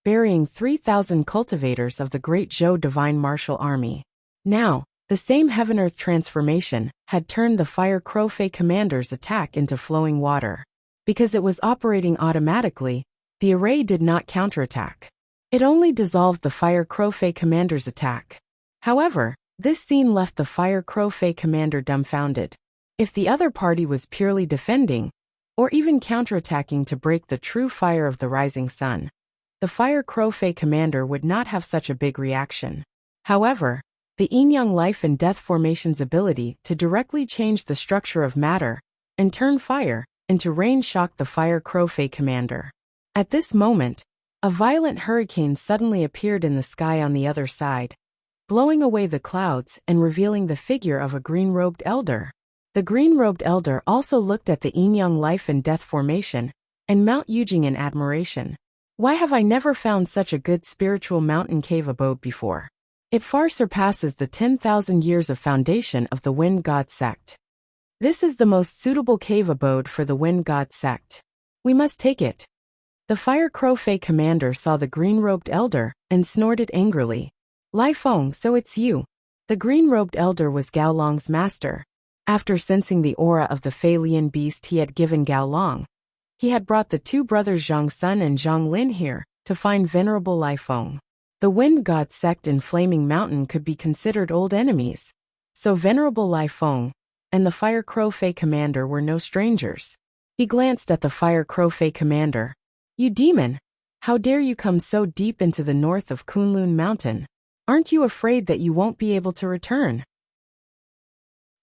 A: burying 3,000 cultivators of the great Zhou divine martial army. Now, the same heaven-earth transformation had turned the fire crow Fei commander's attack into flowing water. Because it was operating automatically, the array did not counterattack. It only dissolved the fire crow Fei commander's attack. However, this scene left the fire crow Fei commander dumbfounded. If the other party was purely defending, or even counterattacking to break the true fire of the rising sun, the fire crow Fei commander would not have such a big reaction. However, the yin-yang life and death formation's ability to directly change the structure of matter and turn fire into rain shocked the fire crow Fei commander. At this moment, A violent hurricane suddenly appeared in the sky on the other side, blowing away the clouds and revealing the figure of a green-robed elder. The green-robed elder also looked at the yin-yang life and death formation and Mount Yujing in admiration. Why have I never found such a good spiritual mountain cave abode before? It far surpasses the 10,000 years of foundation of the Wind God sect. This is the most suitable cave abode for the Wind God sect. We must take it. The Fire Crow Fey commander saw the green-robed elder and snorted angrily. Lai Feng, so it's you. The green-robed elder was Gao Long's master. After sensing the aura of the Fei Lian beast he had given Gao Long, he had brought the two brothers Zhang Sun and Zhang Lin here to find Venerable Lai Feng. The Wind God sect and Flaming Mountain could be considered old enemies, so Venerable Lai Feng and the Fire Crow Fey commander were no strangers. He glanced at the Fire Crow Fey commander. You demon! How dare you come so deep into the north of Kunlun Mountain? Aren't you afraid that you won't be able to return?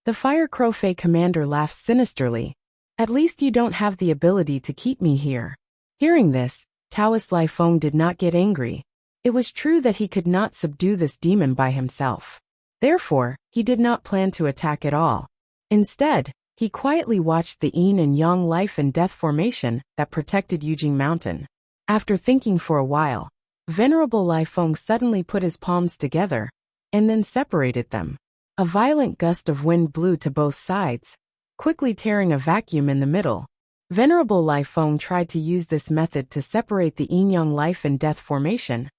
A: The Fire Crow Fey commander laughed sinisterly. At least you don't have the ability to keep me here. Hearing this, Taoist Lai Feng did not get angry. It was true that he could not subdue this demon by himself. Therefore, he did not plan to attack at all. Instead, he quietly watched the yin and yang life and death formation that protected Yujing Mountain. After thinking for a while, Venerable Lai Feng suddenly put his palms together and then separated them. A violent gust of wind blew to both sides, quickly tearing a vacuum in the middle. Venerable Lai Feng tried to use this method to separate the yin-yang life and death formation,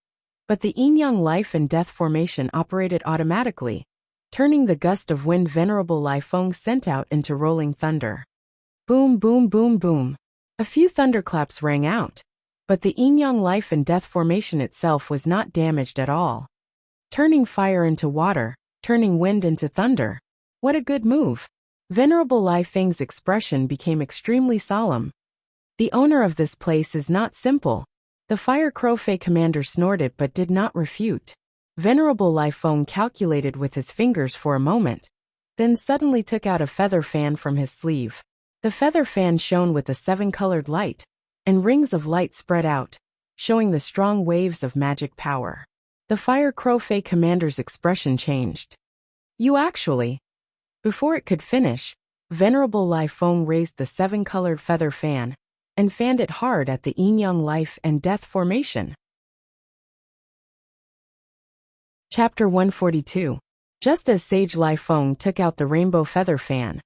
A: but the yin-yang life and death formation operated automatically, turning the gust of wind Venerable Lai Feng sent out into rolling thunder. Boom, boom, boom, boom. A few thunderclaps rang out, but the yin-yang life and death formation itself was not damaged at all. Turning fire into water, turning wind into thunder. What a good move. Venerable Lai Feng's expression became extremely solemn. The owner of this place is not simple. The Fire Crow Fey commander snorted but did not refute. Venerable Lai Feng calculated with his fingers for a moment, then suddenly took out a feather fan from his sleeve. The feather fan shone with a 7-colored light, and rings of light spread out, showing the strong waves of magic power. The Fire Crow Fey commander's expression changed. You actually... Before it could finish, Venerable Lai Feng raised the 7-colored feather fan and fanned it hard at the yin-yang life and death formation. Chapter 142. Just as Sage Lai Feng took out the rainbow feather fan,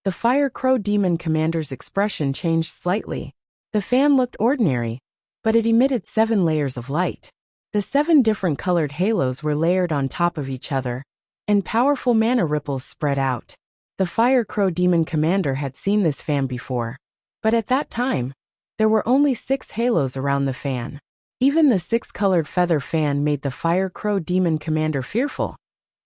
A: the Fire Crow Demon Commander's expression changed slightly. The fan looked ordinary, but it emitted 7 layers of light. The 7 different colored halos were layered on top of each other, and powerful mana ripples spread out. The Fire Crow Demon Commander had seen this fan before, but at that time, there were only 6 halos around the fan. Even the 6-colored feather fan made the Fire Crow Demon Commander fearful,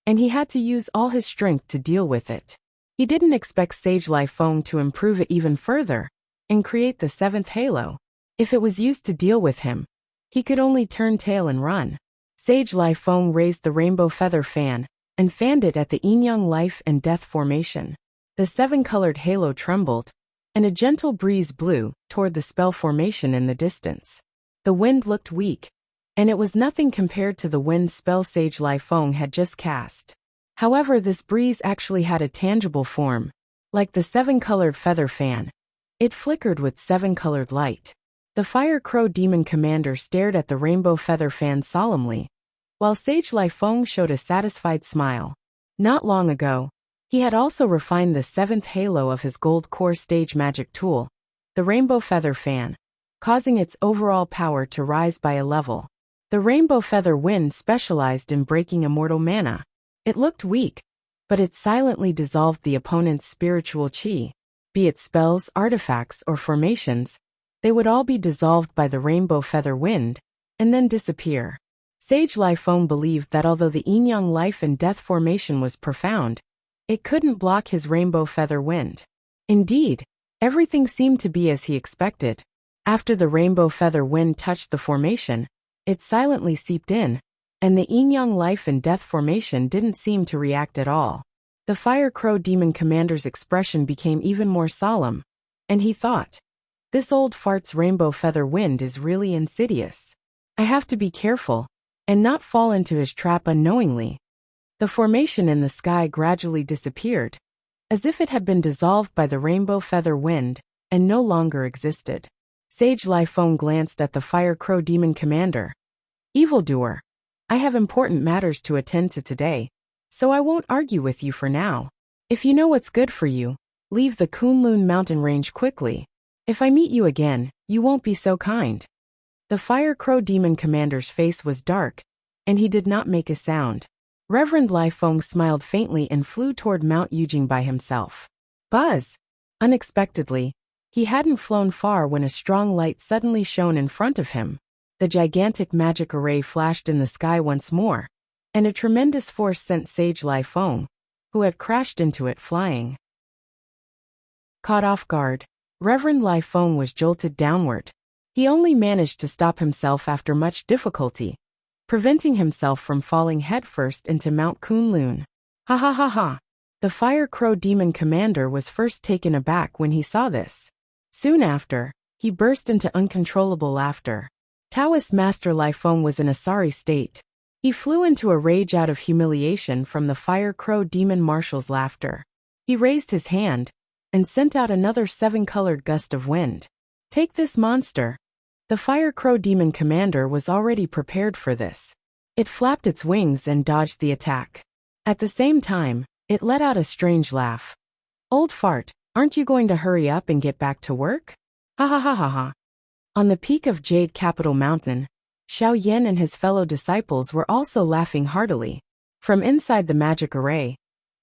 A: and he had to use all his strength to deal with it. He didn't expect Sage Lai Feng to improve it even further and create the 7th halo. If it was used to deal with him, he could only turn tail and run. Sage Lai Feng raised the rainbow feather fan and fanned it at the yin-yang life and death formation. The 7-colored halo trembled, and a gentle breeze blew toward the spell formation in the distance. The wind looked weak, and it was nothing compared to the wind spell Sage Lai Feng had just cast. However, this breeze actually had a tangible form. Like the 7-colored feather fan, it flickered with 7-colored light. The Fire Crow Demon Commander stared at the rainbow feather fan solemnly, while Sage Lai Feng showed a satisfied smile. Not long ago, he had also refined the 7th halo of his gold core stage magic tool, the Rainbow Feather Fan, causing its overall power to rise by a level. The Rainbow Feather Wind specialized in breaking immortal mana. It looked weak, but it silently dissolved the opponent's spiritual chi. Be it spells, artifacts, or formations, they would all be dissolved by the Rainbow Feather Wind, and then disappear. Sage Lai Feng believed that although the yin-yang life and death formation was profound, it couldn't block his Rainbow Feather Wind. Indeed, everything seemed to be as he expected. After the Rainbow Feather Wind touched the formation, it silently seeped in, and the yin-yang life and death formation didn't seem to react at all. The Fire Crow Demon Commander's expression became even more solemn, and he thought, this old fart's Rainbow Feather Wind is really insidious. I have to be careful and not fall into his trap unknowingly. The formation in the sky gradually disappeared, as if it had been dissolved by the rainbow feather wind and no longer existed. Sage Lai Feng glanced at the Fire Crow Demon Commander. Evildoer, I have important matters to attend to today, so I won't argue with you for now. If you know what's good for you, leave the Kunlun mountain range quickly. If I meet you again, you won't be so kind. The Fire Crow Demon Commander's face was dark, and he did not make a sound. Reverend Lai Feng smiled faintly and flew toward Mount Yujing by himself. Buzz! Unexpectedly, he hadn't flown far when a strong light suddenly shone in front of him. The gigantic magic array flashed in the sky once more, and a tremendous force sent Sage Lai Feng, who had crashed into it flying. Caught off guard, Reverend Lai Feng was jolted downward. He only managed to stop himself after much difficulty, preventing himself from falling headfirst into Mount Kunlun. Ha ha ha ha! The Fire Crow Demon Commander was first taken aback when he saw this. Soon after, he burst into uncontrollable laughter. Taoist Master Lai Feng was in a sorry state. He flew into a rage out of humiliation from the Fire Crow Demon Marshal's laughter. He raised his hand and sent out another 7-colored gust of wind. Take this monster! The Fire Crow Demon Commander was already prepared for this. It flapped its wings and dodged the attack. At the same time, it let out a strange laugh. Old fart, aren't you going to hurry up and get back to work? Ha ha ha ha ha. On the peak of Jade Capital Mountain, Xiao Yan and his fellow disciples were also laughing heartily. From inside the magic array,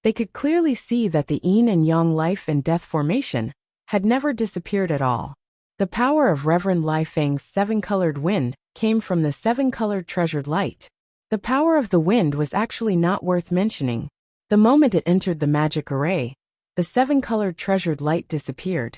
A: they could clearly see that the yin and yang life and death formation had never disappeared at all. The power of Reverend Lai Feng's 7-colored wind came from the 7-colored treasured light. The power of the wind was actually not worth mentioning. The moment it entered the magic array, the 7-colored treasured light disappeared,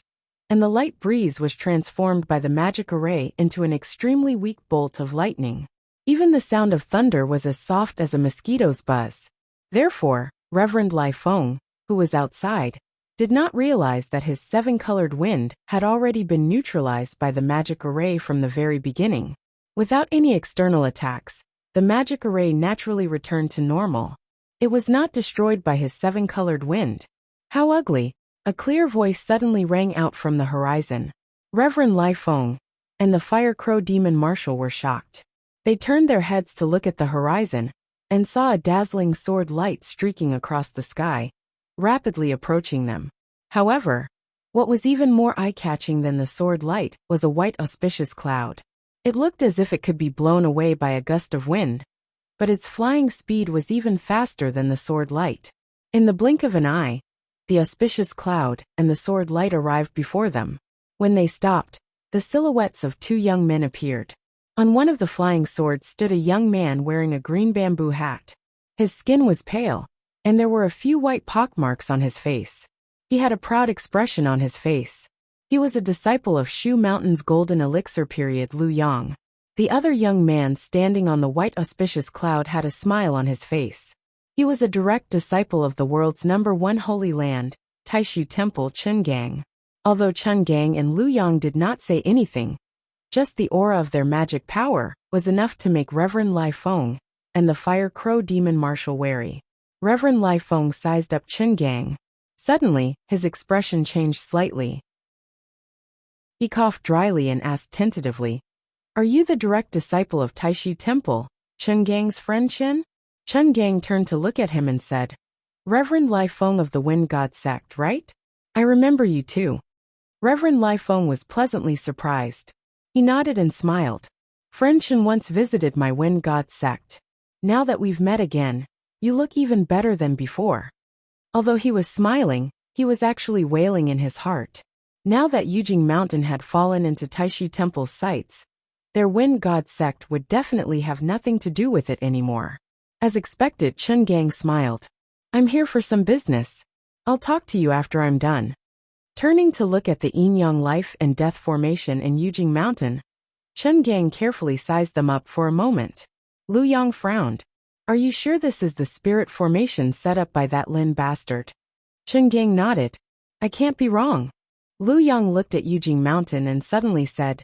A: and the light breeze was transformed by the magic array into an extremely weak bolt of lightning. Even the sound of thunder was as soft as a mosquito's buzz. Therefore, Reverend Lai Feng, who was outside, did not realize that his 7-colored wind had already been neutralized by the magic array from the very beginning. Without any external attacks, the magic array naturally returned to normal. It was not destroyed by his 7-colored wind. How ugly! A clear voice suddenly rang out from the horizon. Reverend Lai Feng and the Fire Crow Demon Marshal were shocked. They turned their heads to look at the horizon and saw a dazzling sword light streaking across the sky, rapidly approaching them. However, what was even more eye-catching than the sword light was a white auspicious cloud. It looked as if it could be blown away by a gust of wind, but its flying speed was even faster than the sword light. In the blink of an eye, the auspicious cloud and the sword light arrived before them. When they stopped, the silhouettes of 2 young men appeared. On one of the flying swords stood a young man wearing a green bamboo hat. His skin was pale, and there were a few white pockmarks on his face. He had a proud expression on his face. He was a disciple of Shu Mountain's golden elixir period Lu Yang. The other young man standing on the white auspicious cloud had a smile on his face. He was a direct disciple of the world's #1 holy land, Taishu Temple Chungang. Although Chungang and Lu Yang did not say anything, just the aura of their magic power was enough to make Reverend Lai Feng and the Fire Crow Demon Marshal wary. Reverend Lai Feng sized up Chungang. Suddenly, his expression changed slightly. He coughed dryly and asked tentatively, "Are you the direct disciple of Taishu Temple, Chungang's friend Chen?" Chungang turned to look at him and said, "Reverend Lai Feng of the Wind God sect, right? I remember you too." Reverend Lai Feng was pleasantly surprised. He nodded and smiled. "Friend Chen once visited my Wind God sect. Now that we've met again, you look even better than before." Although he was smiling, he was actually wailing in his heart. Now that Yujing Mountain had fallen into Taishu Temple's sights, their Wind God sect would definitely have nothing to do with it anymore. As expected, Chungang smiled. "I'm here for some business. I'll talk to you after I'm done." Turning to look at the yin-yang life and death formation in Yujing Mountain, Chungang carefully sized them up for a moment. Lu Yang frowned. "Are you sure this is the spirit formation set up by that Lin bastard?" Chungang nodded. "I can't be wrong." Lu Yang looked at Yujing Mountain and suddenly said,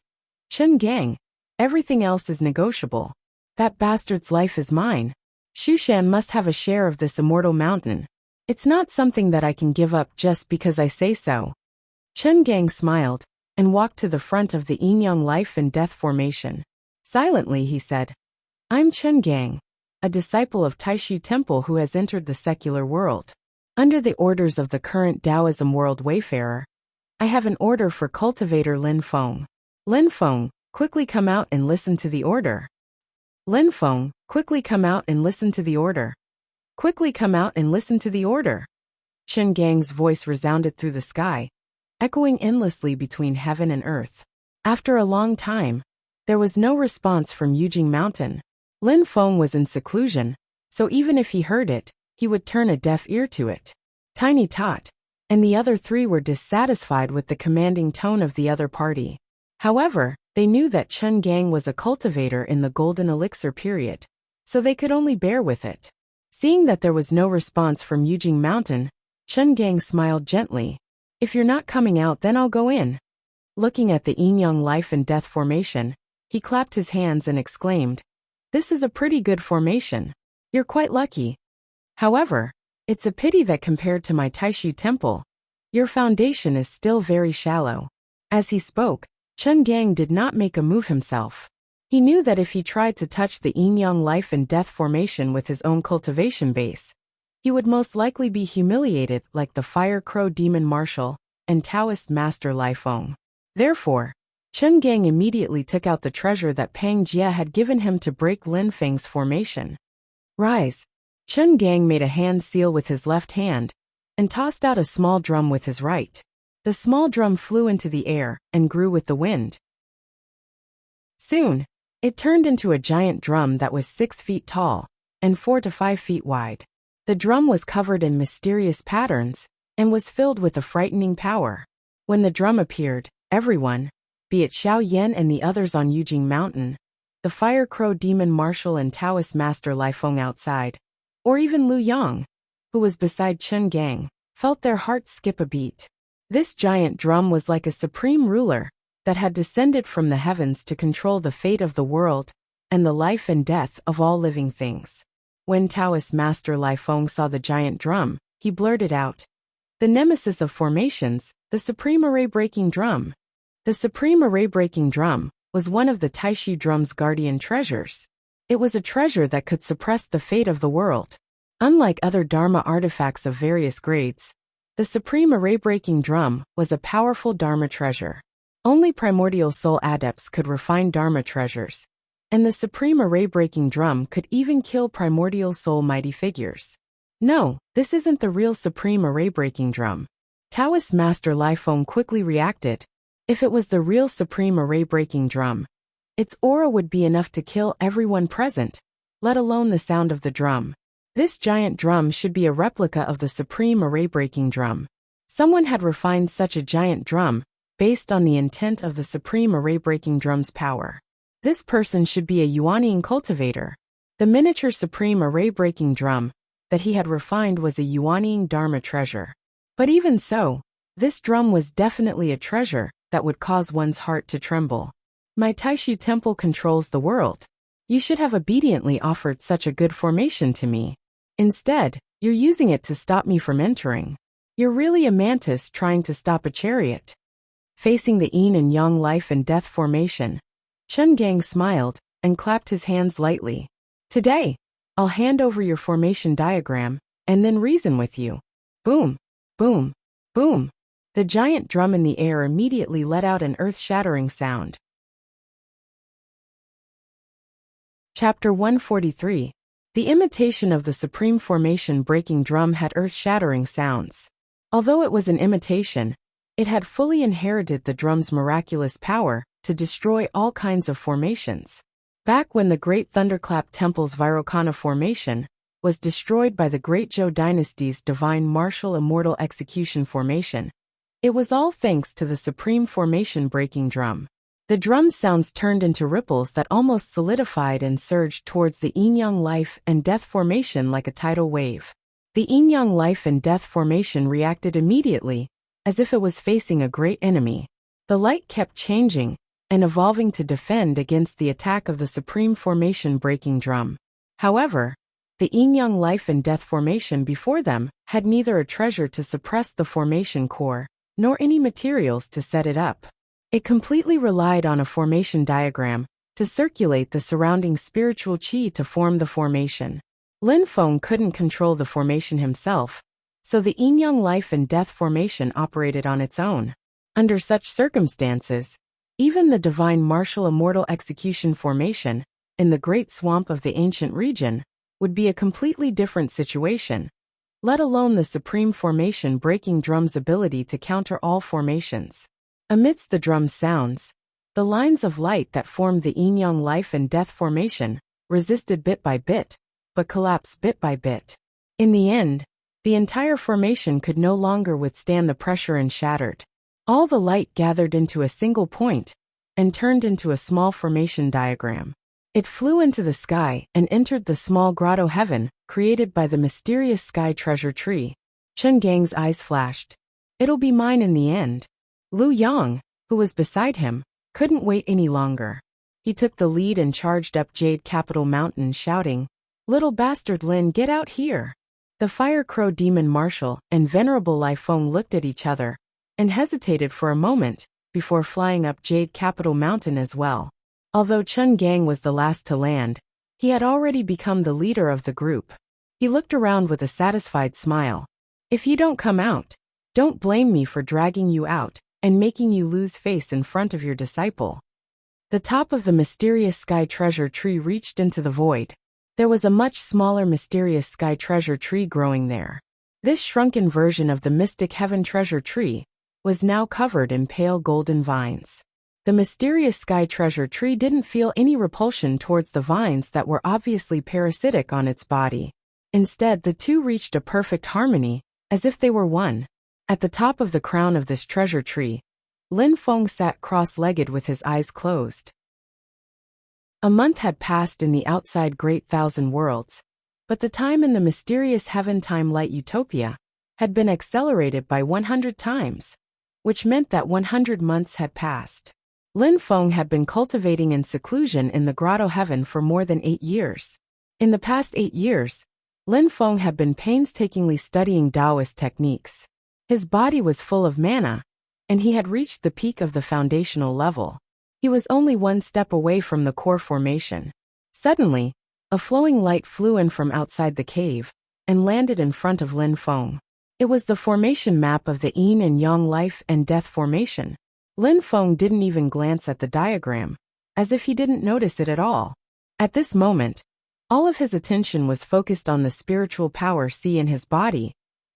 A: "Chungang, Everything else is negotiable. That bastard's life is mine. Shushan must have a share of this immortal mountain. It's not something that I can give up just because I say so. Chen Gang smiled and walked to the front of the Yin-Yang Life and Death Formation. Silently he said, I'm Chen Gang, a disciple of Taishu Temple who has entered the secular world. Under the orders of the current Taoism world wayfarer, I have an order for cultivator Lin Feng. Lin Feng, quickly come out and listen to the order. Lin Feng, quickly come out and listen to the order. Quickly come out and listen to the order. Chen Gang's voice resounded through the sky, echoing endlessly between heaven and earth. After a long time, there was no response from Yujing Mountain. Lin Feng was in seclusion, so even if he heard it, he would turn a deaf ear to it. Tiny Tot and the other three were dissatisfied with the commanding tone of the other party. However, they knew that Chen Gang was a cultivator in the Golden Elixir period, so they could only bear with it. Seeing that there was no response from Yujing Mountain, Chen Gang smiled gently. If you're not coming out, then I'll go in. Looking at the Yin-Yang Life and Death Formation, he clapped his hands and exclaimed, This is a pretty good formation. You're quite lucky. However, it's a pity that compared to my Taishu Temple, your foundation is still very shallow. As he spoke, Chen Gang did not make a move himself. He knew that if he tried to touch the Yin-Yang Life and Death Formation with his own cultivation base, he would most likely be humiliated like the Fire Crow Demon Marshal and Taoist Master Lai Feng. Therefore, Chen Gang immediately took out the treasure that Pang Jie had given him to break Lin Feng's formation. Rise. Chen Gang made a hand seal with his left hand and tossed out a small drum with his right. The small drum flew into the air and grew with the wind. Soon, it turned into a giant drum that was 6 feet tall and 4 to 5 feet wide. The drum was covered in mysterious patterns and was filled with a frightening power. When the drum appeared, everyone, be it Xiao Yan and the others on Yujing Mountain, the Fire Crow Demon Marshal and Taoist Master Lai Feng outside, or even Lu Yang, who was beside Chen Gang, felt their hearts skip a beat. This giant drum was like a supreme ruler that had descended from the heavens to control the fate of the world and the life and death of all living things. When Taoist Master Lai Feng saw the giant drum, he blurted out, The nemesis of formations, the supreme array-breaking drum. The supreme array-breaking drum was one of the Taishu drum's guardian treasures. It was a treasure that could suppress the fate of the world. Unlike other Dharma artifacts of various grades, the supreme array-breaking drum was a powerful Dharma treasure. Only primordial soul adepts could refine Dharma treasures, and the supreme array-breaking drum could even kill primordial soul mighty figures. No, this isn't the real supreme array-breaking drum. Taoist Master Lai Feng quickly reacted. If it was the real supreme array-breaking drum, its aura would be enough to kill everyone present, let alone the sound of the drum. This giant drum should be a replica of the supreme array-breaking drum. Someone had refined such a giant drum based on the intent of the supreme array-breaking drum's power. This person should be a Yuaniing cultivator. The miniature supreme array-breaking drum that he had refined was a Yuaniing Dharma treasure. But even so, this drum was definitely a treasure that would cause one's heart to tremble. My Taishu Temple controls the world. You should have obediently offered such a good formation to me. Instead, you're using it to stop me from entering. You're really a mantis trying to stop a chariot. Facing the Yin and Yang Life and Death Formation, Chen Gang smiled and clapped his hands lightly. Today, I'll hand over your formation diagram and then reason with you. Boom, boom, boom. The giant drum in the air immediately let out an earth-shattering sound. Chapter 143. The imitation of the supreme formation breaking drum had earth-shattering sounds. Although it was an imitation, it had fully inherited the drum's miraculous power to destroy all kinds of formations. Back when the Great Thunderclap Temple's Vairocana formation was destroyed by the Great Zhou Dynasty's Divine Martial Immortal Execution formation, it was all thanks to the supreme formation breaking drum. The drum's sounds turned into ripples that almost solidified and surged towards the Yin-Yang Life and Death formation like a tidal wave. The Yin-Yang Life and Death formation reacted immediately, as if it was facing a great enemy. The light kept changing, and evolving to defend against the attack of the supreme formation breaking drum. However, the yin-yang life and death formation before them had neither a treasure to suppress the formation core, nor any materials to set it up. It completely relied on a formation diagram to circulate the surrounding spiritual qi to form the formation. Lin Feng couldn't control the formation himself, so the yin-yang life and death formation operated on its own. Under such circumstances, even the divine martial immortal execution formation, in the great swamp of the ancient region, would be a completely different situation, let alone the supreme formation breaking drum's ability to counter all formations. Amidst the drum's sounds, the lines of light that formed the yin-yang life and death formation resisted bit by bit, but collapsed bit by bit. In the end, the entire formation could no longer withstand the pressure and shattered. All the light gathered into a single point and turned into a small formation diagram. It flew into the sky and entered the small grotto heaven created by the mysterious sky treasure tree. Chen Gang's eyes flashed. It'll be mine in the end. Lu Yang, who was beside him, couldn't wait any longer. He took the lead and charged up Jade Capital Mountain shouting, "Little bastard Lin, get out here!" The Fire Crow Demon Marshal and Venerable Lai Feng looked at each other and hesitated for a moment before flying up Jade Capital Mountain as well. Although Chen Gang was the last to land, he had already become the leader of the group. He looked around with a satisfied smile. "If you don't come out, don't blame me for dragging you out and making you lose face in front of your disciple." The top of the mysterious sky treasure tree reached into the void. There was a much smaller mysterious sky treasure tree growing there. This shrunken version of the mystic heaven treasure tree was now covered in pale golden vines. The mysterious sky treasure tree didn't feel any repulsion towards the vines that were obviously parasitic on its body. Instead, the two reached a perfect harmony, as if they were one. At the top of the crown of this treasure tree, Lin Feng sat cross-legged with his eyes closed. A month had passed in the outside Great Thousand Worlds, but the time in the mysterious heaven-time light utopia had been accelerated by 100 times, which meant that 100 months had passed. Lin Feng had been cultivating in seclusion in the grotto heaven for more than 8 years. In the past 8 years, Lin Feng had been painstakingly studying Taoist techniques. His body was full of mana, and he had reached the peak of the foundational level. He was only one step away from the core formation. Suddenly, a flowing light flew in from outside the cave and landed in front of Lin Feng. It was the formation map of the yin and yang life and death formation. Lin Feng didn't even glance at the diagram, as if he didn't notice it at all. At this moment, all of his attention was focused on the spiritual power in his body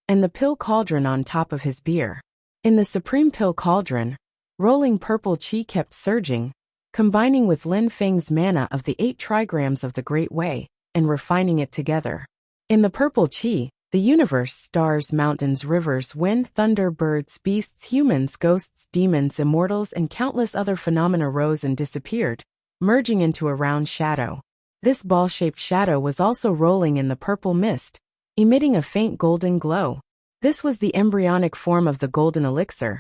A: and the pill cauldron on top of his beer. In the supreme pill cauldron, rolling purple qi kept surging, combining with Lin Feng's mana of the 8 trigrams of the Great Way, and refining it together. In the purple qi, the universe, stars, mountains, rivers, wind, thunder, birds, beasts, humans, ghosts, demons, immortals, and countless other phenomena rose and disappeared, merging into a round shadow. This ball-shaped shadow was also rolling in the purple mist, emitting a faint golden glow. This was the embryonic form of the golden elixir,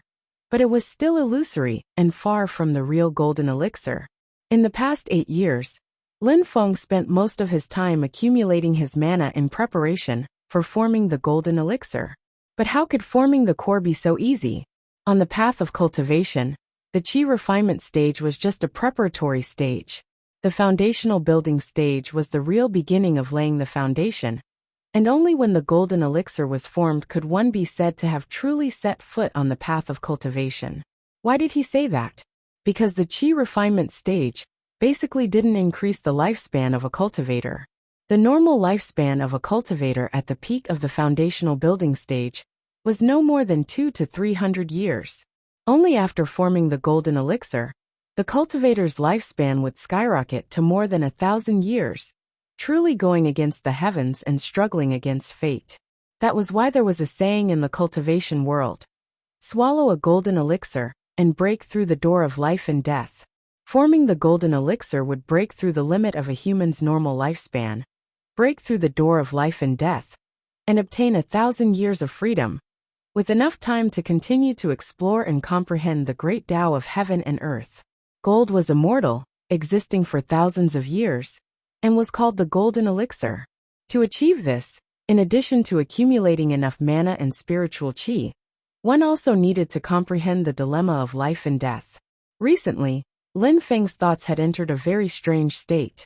A: but it was still illusory and far from the real golden elixir. In the past 8 years, Lin Feng spent most of his time accumulating his mana in preparation for forming the golden elixir. But how could forming the core be so easy? On the path of cultivation, the qi refinement stage was just a preparatory stage. The foundational building stage was the real beginning of laying the foundation, and only when the golden elixir was formed could one be said to have truly set foot on the path of cultivation. Why did he say that? Because the qi refinement stage basically didn't increase the lifespan of a cultivator. The normal lifespan of a cultivator at the peak of the foundational building stage was no more than 200 to 300 years. Only after forming the golden elixir, the cultivator's lifespan would skyrocket to more than 1,000 years, truly going against the heavens and struggling against fate. That was why there was a saying in the cultivation world: swallow a golden elixir and break through the door of life and death. Forming the golden elixir would break through the limit of a human's normal lifespan, break through the door of life and death, and obtain 1,000 years of freedom, with enough time to continue to explore and comprehend the great Tao of heaven and earth. Gold was immortal, existing for thousands of years, and was called the golden elixir. To achieve this, in addition to accumulating enough mana and spiritual qi, one also needed to comprehend the dilemma of life and death. Recently, Lin Feng's thoughts had entered a very strange state.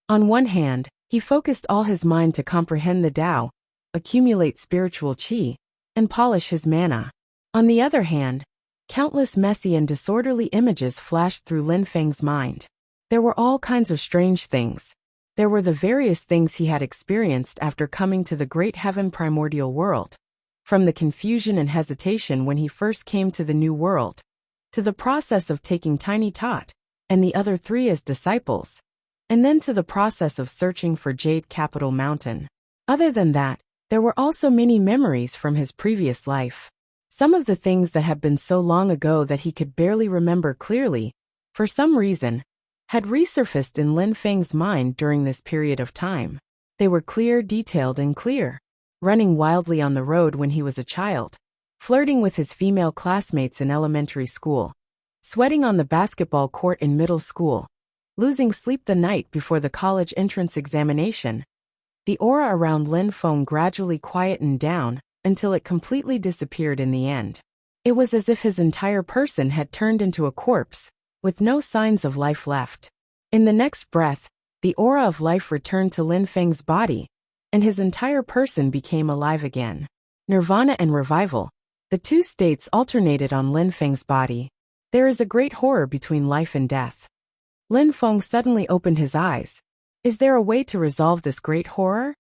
A: On one hand, he focused all his mind to comprehend the Tao, accumulate spiritual qi, and polish his mana. On the other hand, countless messy and disorderly images flashed through Lin Feng's mind. There were all kinds of strange things. There were the various things he had experienced after coming to the great heaven primordial world, from the confusion and hesitation when he first came to the new world, to the process of taking Tiny Tot and the other three as disciples, and then to the process of searching for Jade Capital Mountain. Other than that, there were also many memories from his previous life. Some of the things that had been so long ago that he could barely remember clearly, for some reason, had resurfaced in Lin Feng's mind during this period of time. They were clear, detailed, and clear. Running wildly on the road when he was a child, flirting with his female classmates in elementary school, sweating on the basketball court in middle school, losing sleep the night before the college entrance examination. The aura around Lin Feng gradually quietened down until it completely disappeared in the end. It was as if his entire person had turned into a corpse, with no signs of life left. In the next breath, the aura of life returned to Lin Feng's body, and his entire person became alive again. Nirvana and revival, the two states alternated on Lin Feng's body. There is a great horror between life and death. Lin Feng suddenly opened his eyes. Is there a way to resolve this great horror?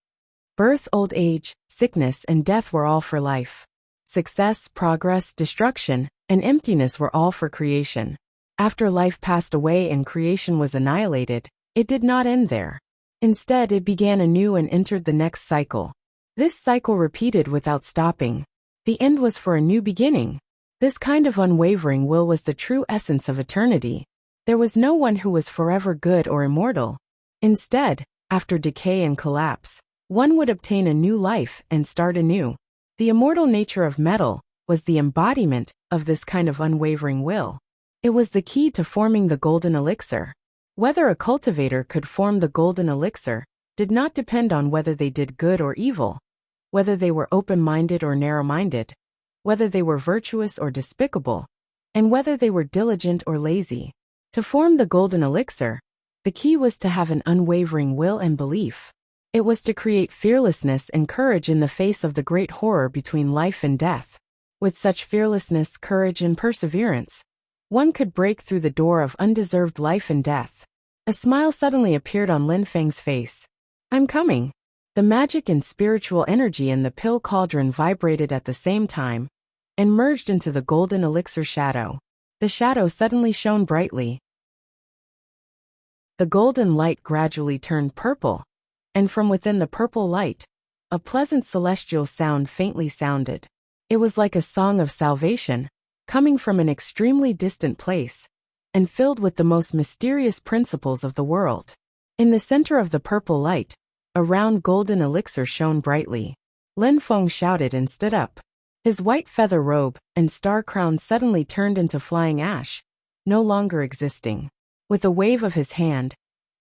A: Birth, old age, sickness, and death were all for life. Success, progress, destruction, and emptiness were all for creation. After life passed away and creation was annihilated, it did not end there. Instead, it began anew and entered the next cycle. This cycle repeated without stopping. The end was for a new beginning. This kind of unwavering will was the true essence of eternity. There was no one who was forever good or immortal. Instead, after decay and collapse, one would obtain a new life and start anew. The immortal nature of metal was the embodiment of this kind of unwavering will. It was the key to forming the golden elixir. Whether a cultivator could form the golden elixir did not depend on whether they did good or evil, whether they were open-minded or narrow-minded, whether they were virtuous or despicable, and whether they were diligent or lazy. To form the golden elixir, the key was to have an unwavering will and belief. It was to create fearlessness and courage in the face of the great horror between life and death. With such fearlessness, courage, and perseverance, one could break through the door of undeserved life and death. A smile suddenly appeared on Lin Feng's face. I'm coming. The magic and spiritual energy in the pill cauldron vibrated at the same time and merged into the golden elixir shadow. The shadow suddenly shone brightly. The golden light gradually turned purple, and from within the purple light, a pleasant celestial sound faintly sounded. It was like a song of salvation, coming from an extremely distant place, and filled with the most mysterious principles of the world. In the center of the purple light, a round golden elixir shone brightly. Lin Feng shouted and stood up. His white feather robe and star crown suddenly turned into flying ash, no longer existing. With a wave of his hand,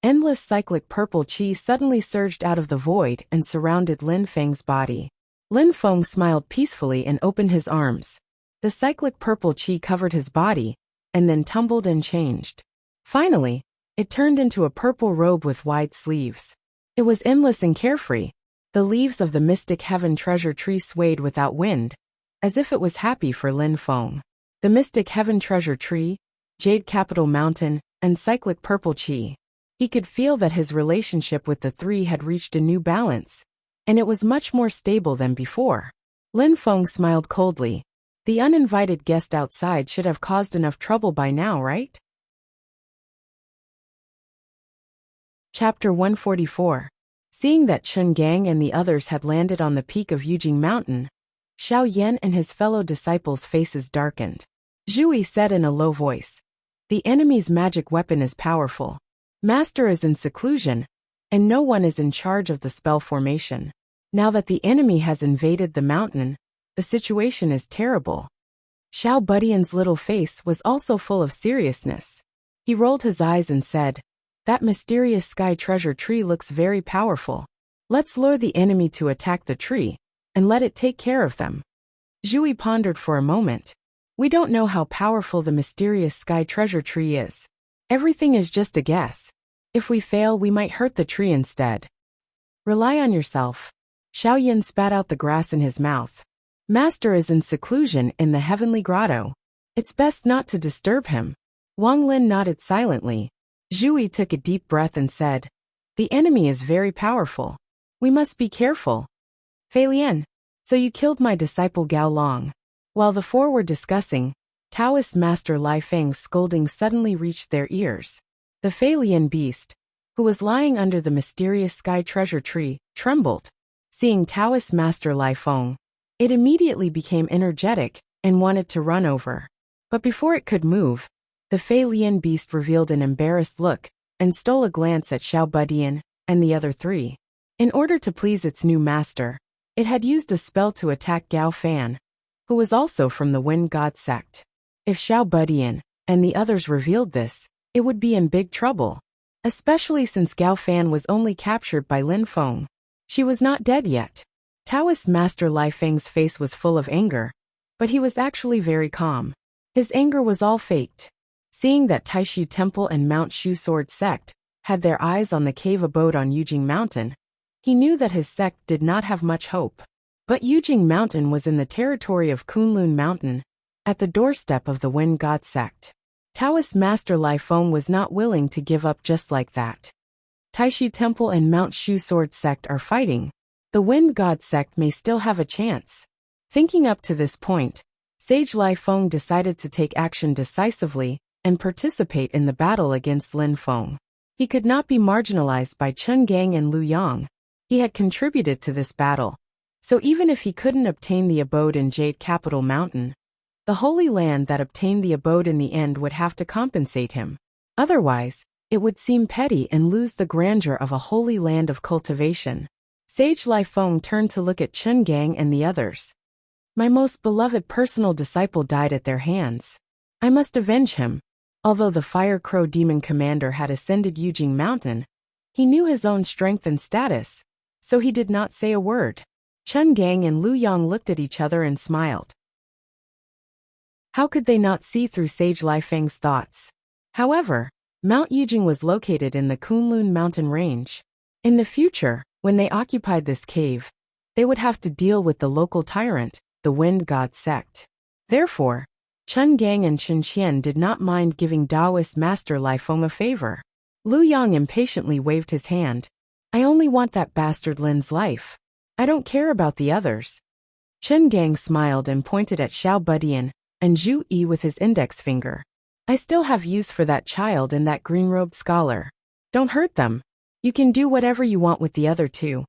A: endless cyclic purple qi suddenly surged out of the void and surrounded Lin Feng's body. Lin Feng smiled peacefully and opened his arms. The cyclic purple qi covered his body, and then tumbled and changed. Finally, it turned into a purple robe with wide sleeves. It was endless and carefree. The leaves of the mystic heaven treasure tree swayed without wind, as if it was happy for Lin Feng. The mystic heaven treasure tree, Jade Capital Mountain, and cyclic purple qi. He could feel that his relationship with the three had reached a new balance, and it was much more stable than before. Lin Feng smiled coldly. The uninvited guest outside should have caused enough trouble by now, right? Chapter 144. Seeing that Chun Gang and the others had landed on the peak of Yujing Mountain, Xiao Yan and his fellow disciples' faces darkened. Zhui said in a low voice, "The enemy's magic weapon is powerful. Master is in seclusion, and no one is in charge of the spell formation. Now that the enemy has invaded the mountain, the situation is terrible." Xiao Budian's little face was also full of seriousness. He rolled his eyes and said, "That mysterious sky treasure tree looks very powerful. Let's lure the enemy to attack the tree, and let it take care of them." Zhui pondered for a moment. "We don't know how powerful the mysterious sky treasure tree is. Everything is just a guess. If we fail, we might hurt the tree instead." "Rely on yourself." Xiao Yin spat out the grass in his mouth. "Master is in seclusion in the heavenly grotto. It's best not to disturb him." Wang Lin nodded silently. Zhui took a deep breath and said, "The enemy is very powerful. We must be careful." "Fei Lian, so you killed my disciple Gao Long." While the four were discussing, Taoist Master Lai Feng's scolding suddenly reached their ears. The Fei Lian beast, who was lying under the mysterious sky treasure tree, trembled. Seeing Taoist Master Lai Feng, it immediately became energetic and wanted to run over. But before it could move, the Fei Lian beast revealed an embarrassed look and stole a glance at Xiao Budian and the other three. In order to please its new master, it had used a spell to attack Gao Fan, who was also from the Wind God sect. If Xiao Budian and the others revealed this, it would be in big trouble, especially since Gao Fan was only captured by Lin Feng. She was not dead yet. Taoist Master Lai Feng's face was full of anger, but he was actually very calm. His anger was all faked. Seeing that Taishu Temple and Mount Shu Sword sect had their eyes on the cave abode on Yujing Mountain, he knew that his sect did not have much hope. But Yujing Mountain was in the territory of Kunlun Mountain, at the doorstep of the Wind God sect. Taoist Master Lai Feng was not willing to give up just like that. Taishu Temple and Mount Shu Sword sect are fighting. The Wind God sect may still have a chance. Thinking up to this point, Sage Lai Feng decided to take action decisively and participate in the battle against Lin Feng. He could not be marginalized by Chen Gang and Lu Yang. He had contributed to this battle. So even if he couldn't obtain the abode in Jade Capital Mountain, the Holy Land that obtained the abode in the end would have to compensate him. Otherwise, it would seem petty and lose the grandeur of a holy land of cultivation. Sage Lai Feng turned to look at Chen Gang and the others. "My most beloved personal disciple died at their hands. I must avenge him." Although the Fire Crow Demon Commander had ascended Yujing Mountain, he knew his own strength and status, so he did not say a word. Chen Gang and Lu Yang looked at each other and smiled. How could they not see through Sage Lai Feng's thoughts? However, Mount Yujing was located in the Kunlun mountain range. In the future, when they occupied this cave, they would have to deal with the local tyrant, the Wind God sect. Therefore, Chen Gang and Chen Qian did not mind giving Taoist Master Lai Feng a favor. Lu Yang impatiently waved his hand. "I only want that bastard Lin's life. I don't care about the others." Chen Gang smiled and pointed at Xiao Budian and Zhu Yi with his index finger. "I still have use for that child and that green-robed scholar. Don't hurt them. You can do whatever you want with the other two."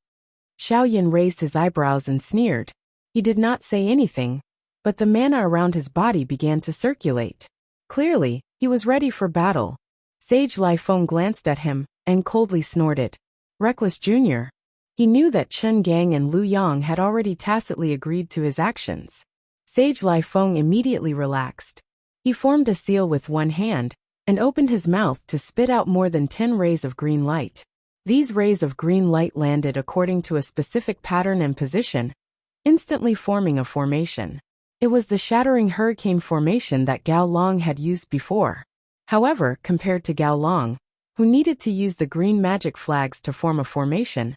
A: Xiao Yin raised his eyebrows and sneered. He did not say anything, but the mana around his body began to circulate. Clearly, he was ready for battle. Sage Lai Feng glanced at him and coldly snorted. Reckless Jr. He knew that Chen Gang and Lu Yang had already tacitly agreed to his actions. Sage Lai Feng immediately relaxed. He formed a seal with one hand and opened his mouth to spit out more than 10 rays of green light. These rays of green light landed according to a specific pattern and position, instantly forming a formation. It was the shattering hurricane formation that Gao Long had used before. However, compared to Gao Long, who needed to use the green magic flags to form a formation,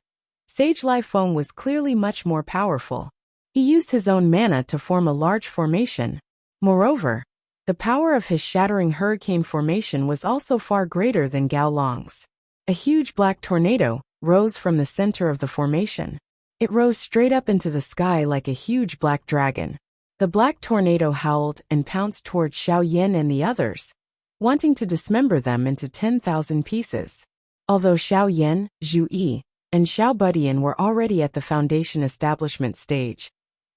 A: Sage Lai Feng was clearly much more powerful. He used his own mana to form a large formation. Moreover, the power of his shattering hurricane formation was also far greater than Gao Long's. A huge black tornado rose from the center of the formation. It rose straight up into the sky like a huge black dragon. The black tornado howled and pounced toward Xiao Yin and the others, wanting to dismember them into 10,000 pieces. Although Xiao Yin, Zhu Yi, and Xiao Budian were already at the foundation establishment stage,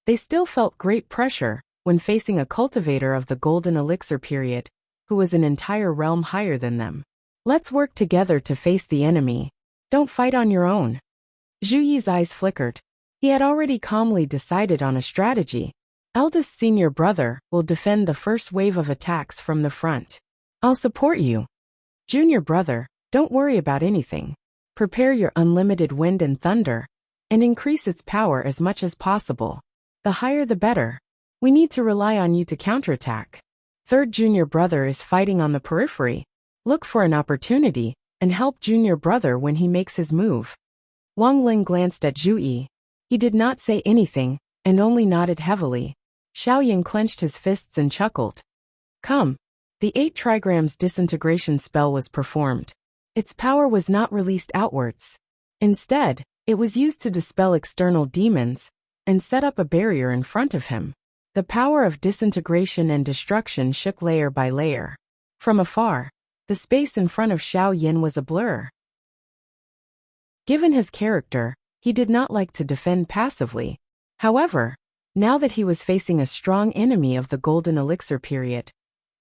A: they still felt great pressure when facing a cultivator of the Golden Elixir period, who was an entire realm higher than them. "Let's work together to face the enemy. Don't fight on your own." Zhu Yi's eyes flickered. He had already calmly decided on a strategy, Eldest senior brother will defend the first wave of attacks from the front. I'll support you. Junior brother, don't worry about anything. Prepare your unlimited wind and thunder, and increase its power as much as possible. The higher the better. We need to rely on you to counterattack. Third junior brother is fighting on the periphery. Look for an opportunity, and help junior brother when he makes his move. Wang Ling glanced at Zhu Yi. He did not say anything, and only nodded heavily. Xiaoyan clenched his fists and chuckled. Come. The 8 trigrams disintegration spell was performed. Its power was not released outwards. Instead, it was used to dispel external demons, and set up a barrier in front of him. The power of disintegration and destruction shook layer by layer. From afar, the space in front of Xiaoyan was a blur. Given his character, he did not like to defend passively. However, now that he was facing a strong enemy of the golden elixir period,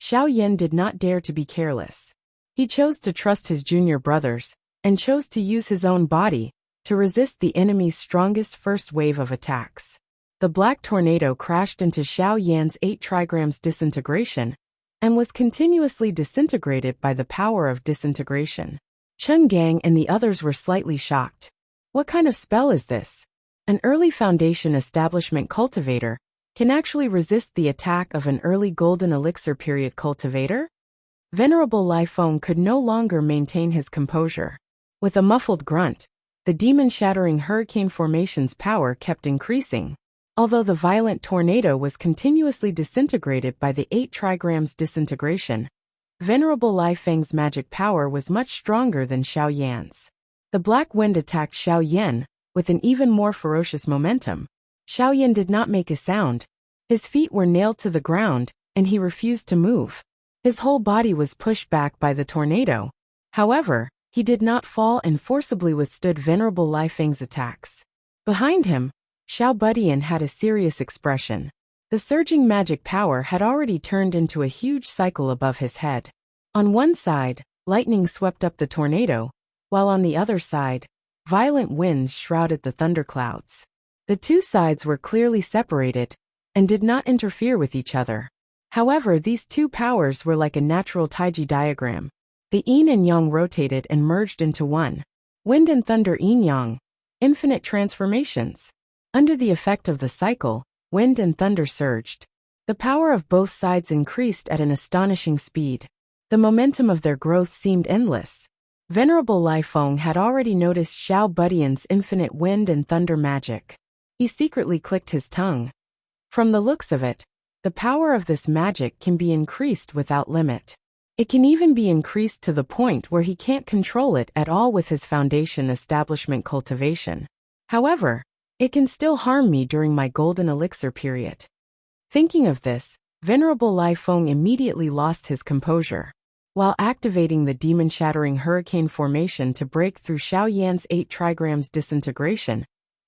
A: Xiaoyan did not dare to be careless. He chose to trust his junior brothers, and chose to use his own body to resist the enemy's strongest first wave of attacks. The black tornado crashed into Xiaoyan's 8 trigrams disintegration, and was continuously disintegrated by the power of disintegration. Chen Gang and the others were slightly shocked. What kind of spell is this? An early foundation establishment cultivator can actually resist the attack of an early golden elixir period cultivator? Venerable Lai Feng could no longer maintain his composure. With a muffled grunt, the demon-shattering hurricane formation's power kept increasing. Although the violent tornado was continuously disintegrated by the 8 trigrams disintegration, Venerable Lai Feng's magic power was much stronger than Xiaoyan's. The black wind attacked Xiaoyan with an even more ferocious momentum. Xiaoyan did not make a sound. His feet were nailed to the ground, and he refused to move. His whole body was pushed back by the tornado. However, he did not fall and forcibly withstood Venerable Lai Feng's attacks. Behind him, Xiao Budian had a serious expression. The surging magic power had already turned into a huge cycle above his head. On one side, lightning swept up the tornado, while on the other side, violent winds shrouded the thunderclouds. The two sides were clearly separated, and did not interfere with each other. However, these two powers were like a natural Taiji diagram. The yin and yang rotated and merged into one. Wind and thunder yin-yang. Infinite transformations. Under the effect of the cycle, wind and thunder surged. The power of both sides increased at an astonishing speed. The momentum of their growth seemed endless. Venerable Lai Feng had already noticed Xiao Budian's infinite wind and thunder magic. He secretly clicked his tongue. From the looks of it, the power of this magic can be increased without limit. It can even be increased to the point where he can't control it at all with his foundation establishment cultivation. However, it can still harm me during my golden elixir period. Thinking of this, Venerable Lai Feng immediately lost his composure. While activating the demon-shattering hurricane formation to break through Xiaoyan's 8 trigrams disintegration,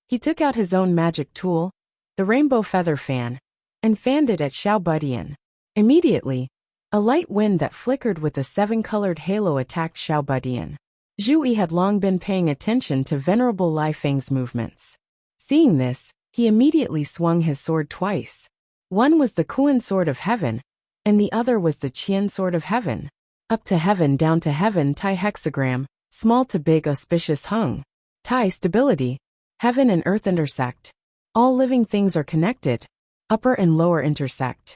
A: he took out his own magic tool, the rainbow feather fan, and fanned it at Xiao Budian. Immediately, a light wind that flickered with a 7-colored halo attacked Xiao Budian. Zhu Yi had long been paying attention to Venerable Lai Feng's movements. Seeing this, he immediately swung his sword twice. One was the Kuan Sword of Heaven, and the other was the Qian Sword of Heaven. Up to heaven, down to heaven, Tai hexagram, small to big auspicious hung. Tai stability. Heaven and earth intersect. All living things are connected. Upper and lower intersect.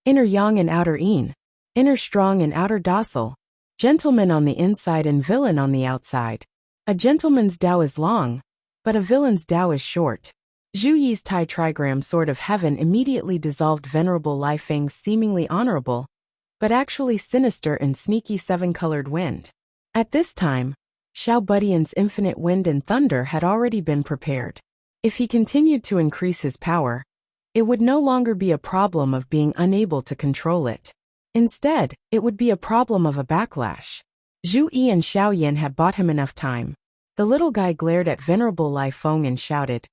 A: Inner yang and outer yin. Inner strong and outer docile. Gentleman on the inside and villain on the outside. A gentleman's Tao is long, but a villain's Tao is short. Zhu Yi's Tai trigram Sword of Heaven immediately dissolved Venerable Lai Feng's seemingly honorable, but actually sinister and sneaky 7-colored wind. At this time, Xiao Budian's infinite wind and thunder had already been prepared. If he continued to increase his power, it would no longer be a problem of being unable to control it. Instead, it would be a problem of a backlash. Zhu Yi and Xiaoyan had bought him enough time. The little guy glared at Venerable Lai Feng and shouted,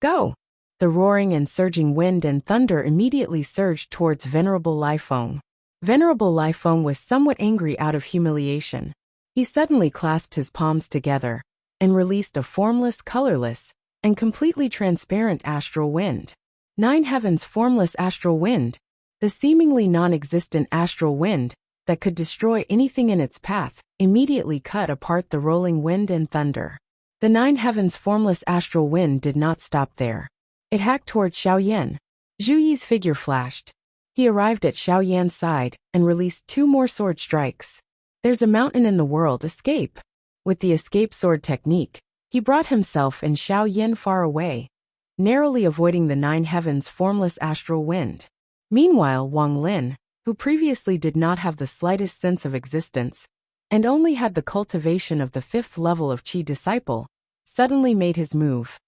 A: "Go!" The roaring and surging wind and thunder immediately surged towards Venerable Lai Feng. Venerable Lai Feng was somewhat angry out of humiliation. He suddenly clasped his palms together, and released a formless, colorless, and completely transparent astral wind. Nine Heavens formless astral wind. The seemingly non-existent astral wind that could destroy anything in its path immediately cut apart the rolling wind and thunder. The Nine Heavens formless astral wind did not stop there. It hacked toward Xiaoyan. Zhu Yi's figure flashed. He arrived at Xiaoyan's side and released 2 more sword strikes. There's a mountain in the world, escape. With the escape sword technique, he brought himself and Xiaoyan far away, narrowly avoiding the Nine Heavens formless astral wind. Meanwhile, Wang Lin, who previously did not have the slightest sense of existence, and only had the cultivation of the 5th level of Qi disciple, suddenly made his move.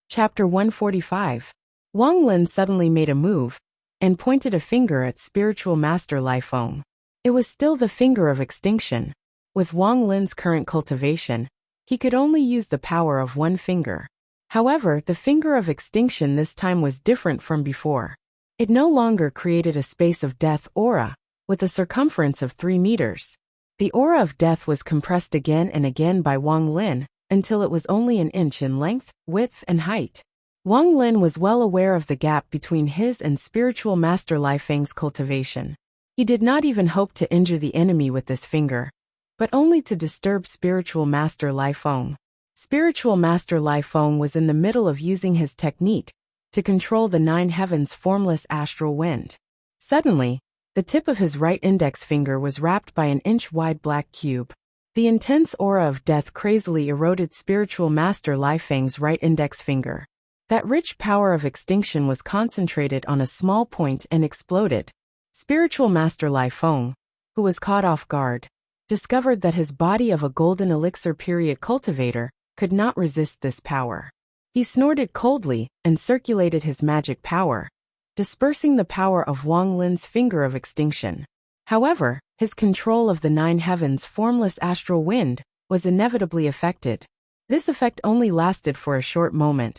A: Chapter 145. Wang Lin suddenly made a move, and pointed a finger at spiritual master Lai Feng. It was still the finger of extinction. With Wang Lin's current cultivation, he could only use the power of 1 finger. However, the finger of extinction this time was different from before. It no longer created a space of death aura, with a circumference of 3 meters. The aura of death was compressed again and again by Wang Lin, until it was only an inch in length, width, and height. Wang Lin was well aware of the gap between his and spiritual master Lai Feng's cultivation. He did not even hope to injure the enemy with this finger, but only to disturb spiritual master Lai Feng. Spiritual master Lai Feng was in the middle of using his technique to control the Nine Heavens formless astral wind. Suddenly, the tip of his right index finger was wrapped by an inch-wide black cube. The intense aura of death crazily eroded spiritual master Lai Feng's right index finger. That rich power of extinction was concentrated on a small point and exploded. Spiritual master Lai Feng, who was caught off guard, discovered that his body of a golden elixir period cultivator could not resist this power. He snorted coldly and circulated his magic power, dispersing the power of Wang Lin's finger of extinction. However, his control of the Nine Heavens formless astral wind was inevitably affected. This effect only lasted for a short moment,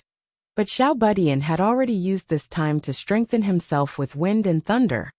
A: but Xiao Budian had already used this time to strengthen himself with wind and thunder,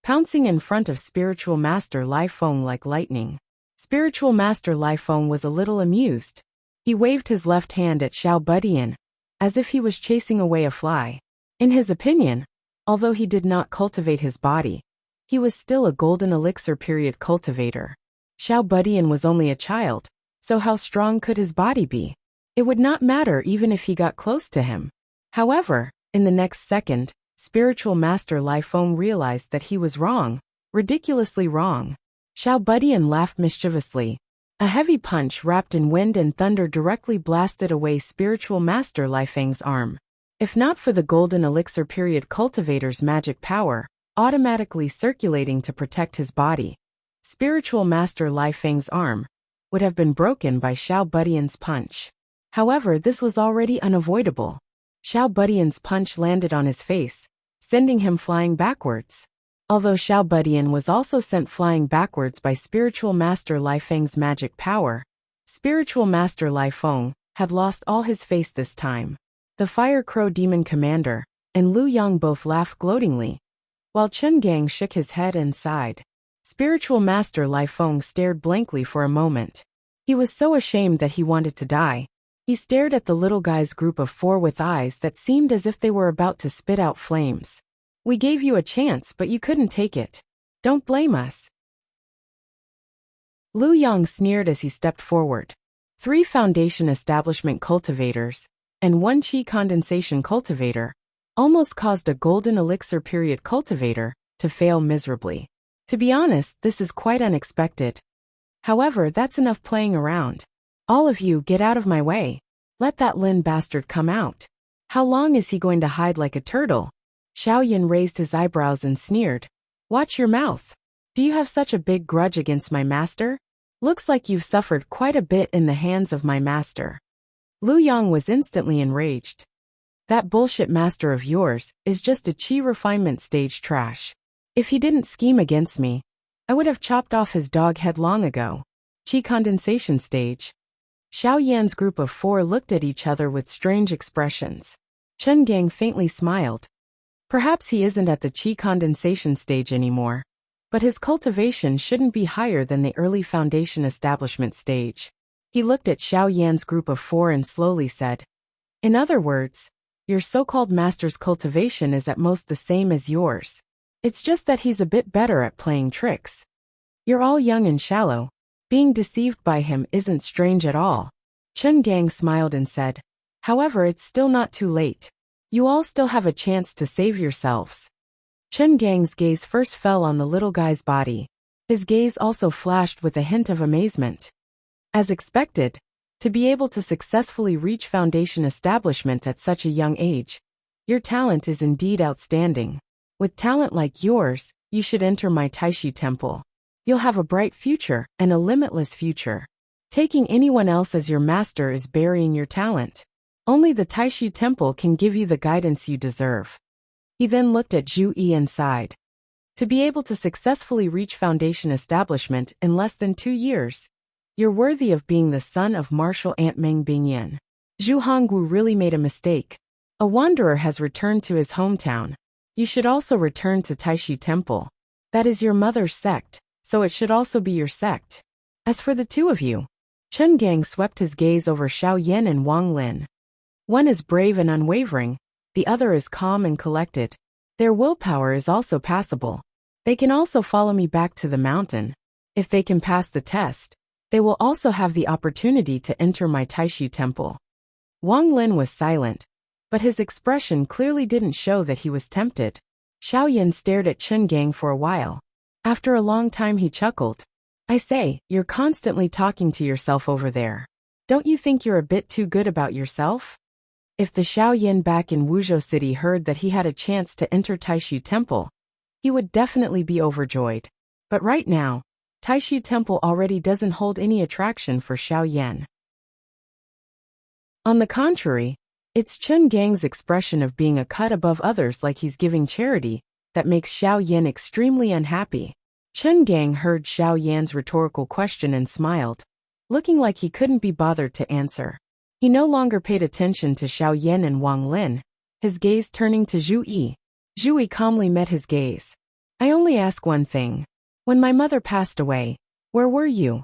A: pouncing in front of spiritual master Lai Feng like lightning. Spiritual master Lai Feng was a little amused. He waved his left hand at Xiao Budian, as if he was chasing away a fly. In his opinion, although he did not cultivate his body, he was still a golden elixir period cultivator. Xiao Budian was only a child, so how strong could his body be? It would not matter even if he got close to him. However, in the next second, spiritual master Lai Feng realized that he was wrong, ridiculously wrong. Xiao Budian laughed mischievously. A heavy punch wrapped in wind and thunder directly blasted away spiritual master Lai Feng's arm. If not for the golden elixir period cultivator's magic power, automatically circulating to protect his body, spiritual master Lai Feng's arm would have been broken by Xiao Budian's punch. However, this was already unavoidable. Xiao Budian's punch landed on his face, sending him flying backwards. Although Xiao Budian was also sent flying backwards by spiritual master Lai Feng's magic power, spiritual master Lai Feng had lost all his face this time. The Fire Crow Demon Commander and Lu Yang both laughed gloatingly, while Chen Gang shook his head and sighed. Spiritual master Lai Feng stared blankly for a moment. He was so ashamed that he wanted to die. He stared at the little guy's group of 4 with eyes that seemed as if they were about to spit out flames. We gave you a chance, but you couldn't take it. Don't blame us. Lu Yang sneered as he stepped forward. 3 foundation establishment cultivators and 1 Qi condensation cultivator almost caused a golden elixir period cultivator to fail miserably. To be honest, this is quite unexpected. However, that's enough playing around. All of you, get out of my way. Let that Lin bastard come out. How long is he going to hide like a turtle? Xiaoyan raised his eyebrows and sneered. Watch your mouth. Do you have such a big grudge against my master? Looks like you've suffered quite a bit in the hands of my master. Lu Yang was instantly enraged. That bullshit master of yours is just a Qi refinement stage trash. If he didn't scheme against me, I would have chopped off his dog head long ago. Qi condensation stage. Xiaoyan's group of 4 looked at each other with strange expressions. Chen Gang faintly smiled. Perhaps he isn't at the Qi condensation stage anymore, but his cultivation shouldn't be higher than the early foundation establishment stage. He looked at Xiaoyan's group of 4 and slowly said, In other words, your so-called master's cultivation is at most the same as yours. It's just that he's a bit better at playing tricks. You're all young and shallow. Being deceived by him isn't strange at all. Chen Gang smiled and said, however, it's still not too late. You all still have a chance to save yourselves. Chen Gang's gaze first fell on the little guy's body. His gaze also flashed with a hint of amazement. As expected, to be able to successfully reach foundation establishment at such a young age, your talent is indeed outstanding. With talent like yours, you should enter my Taishi temple. You'll have a bright future and a limitless future. Taking anyone else as your master is burying your talent. Only the Taishi temple can give you the guidance you deserve. He then looked at Zhu Yi and sighed. To be able to successfully reach foundation establishment in less than 2 years, you're worthy of being the son of Marshal Ant Meng Bingyan. Zhu Hongwu really made a mistake. A wanderer has returned to his hometown. You should also return to Taishi temple. That is your mother's sect, so it should also be your sect. As for the two of you, Chen Gang swept his gaze over Xiao Yan and Wang Lin. One is brave and unwavering, the other is calm and collected. Their willpower is also passable. They can also follow me back to the mountain. If they can pass the test, they will also have the opportunity to enter my Taishi temple. Wang Lin was silent, but his expression clearly didn't show that he was tempted. Xiao Yan stared at Chen Gang for a while. After a long time he chuckled. I say, you're constantly talking to yourself over there. Don't you think you're a bit too good about yourself? If the Xiao Yan back in Wuzhou City heard that he had a chance to enter Taishi temple, he would definitely be overjoyed. But right now, Taishi temple already doesn't hold any attraction for Xiao Yan. On the contrary, it's Chen Gang's expression of being a cut above others like he's giving charity that makes Xiao Yan extremely unhappy. Chen Gang heard Xiao Yan's rhetorical question and smiled, looking like he couldn't be bothered to answer. He no longer paid attention to Xiao Yan and Wang Lin, his gaze turning to Zhu Yi. Zhu Yi calmly met his gaze. I only ask one thing. When my mother passed away, where were you?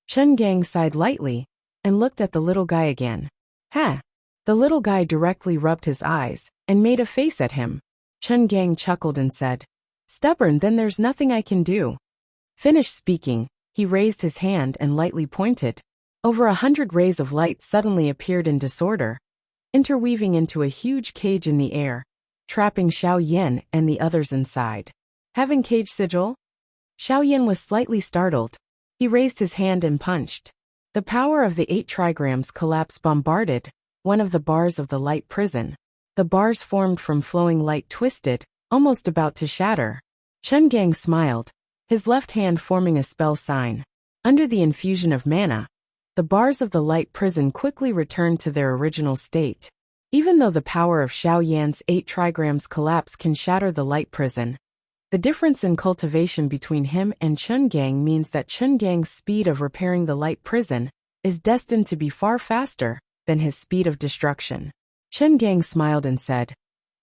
A: Chen Gang sighed lightly and looked at the little guy again. Ha! The little guy directly rubbed his eyes and made a face at him. Chen Gang chuckled and said, stubborn, then there's nothing I can do. Finished speaking, he raised his hand and lightly pointed. Over 100 rays of light suddenly appeared in disorder, interweaving into a huge cage in the air, trapping Xiao Yan and the others inside. Having cage sigil? Xiao Yan was slightly startled. He raised his hand and punched. The power of the 8 trigrams collapse bombarded one of the bars of the light prison. The bars formed from flowing light twisted, almost about to shatter. Chen Gang smiled, his left hand forming a spell sign. Under the infusion of mana, the bars of the light prison quickly returned to their original state. Even though the power of Xiao Yan's 8 trigrams collapse can shatter the light prison, the difference in cultivation between him and Chen Gang means that Chen Gang's speed of repairing the light prison is destined to be far faster than his speed of destruction. Chen Gang smiled and said,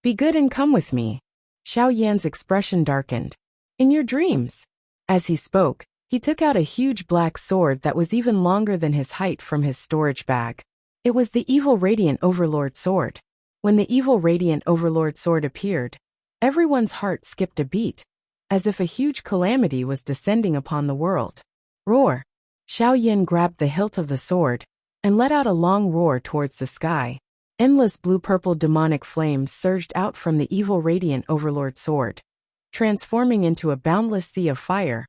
A: be good and come with me. Xiao Yan's expression darkened. In your dreams. As he spoke, he took out a huge black sword that was even longer than his height from his storage bag. It was the evil Radiant Overlord sword. When the evil Radiant Overlord sword appeared, everyone's heart skipped a beat, as if a huge calamity was descending upon the world. Roar! Xiao Yan grabbed the hilt of the sword and let out a long roar towards the sky. Endless blue-purple demonic flames surged out from the evil Radiant Overlord sword, transforming into a boundless sea of fire,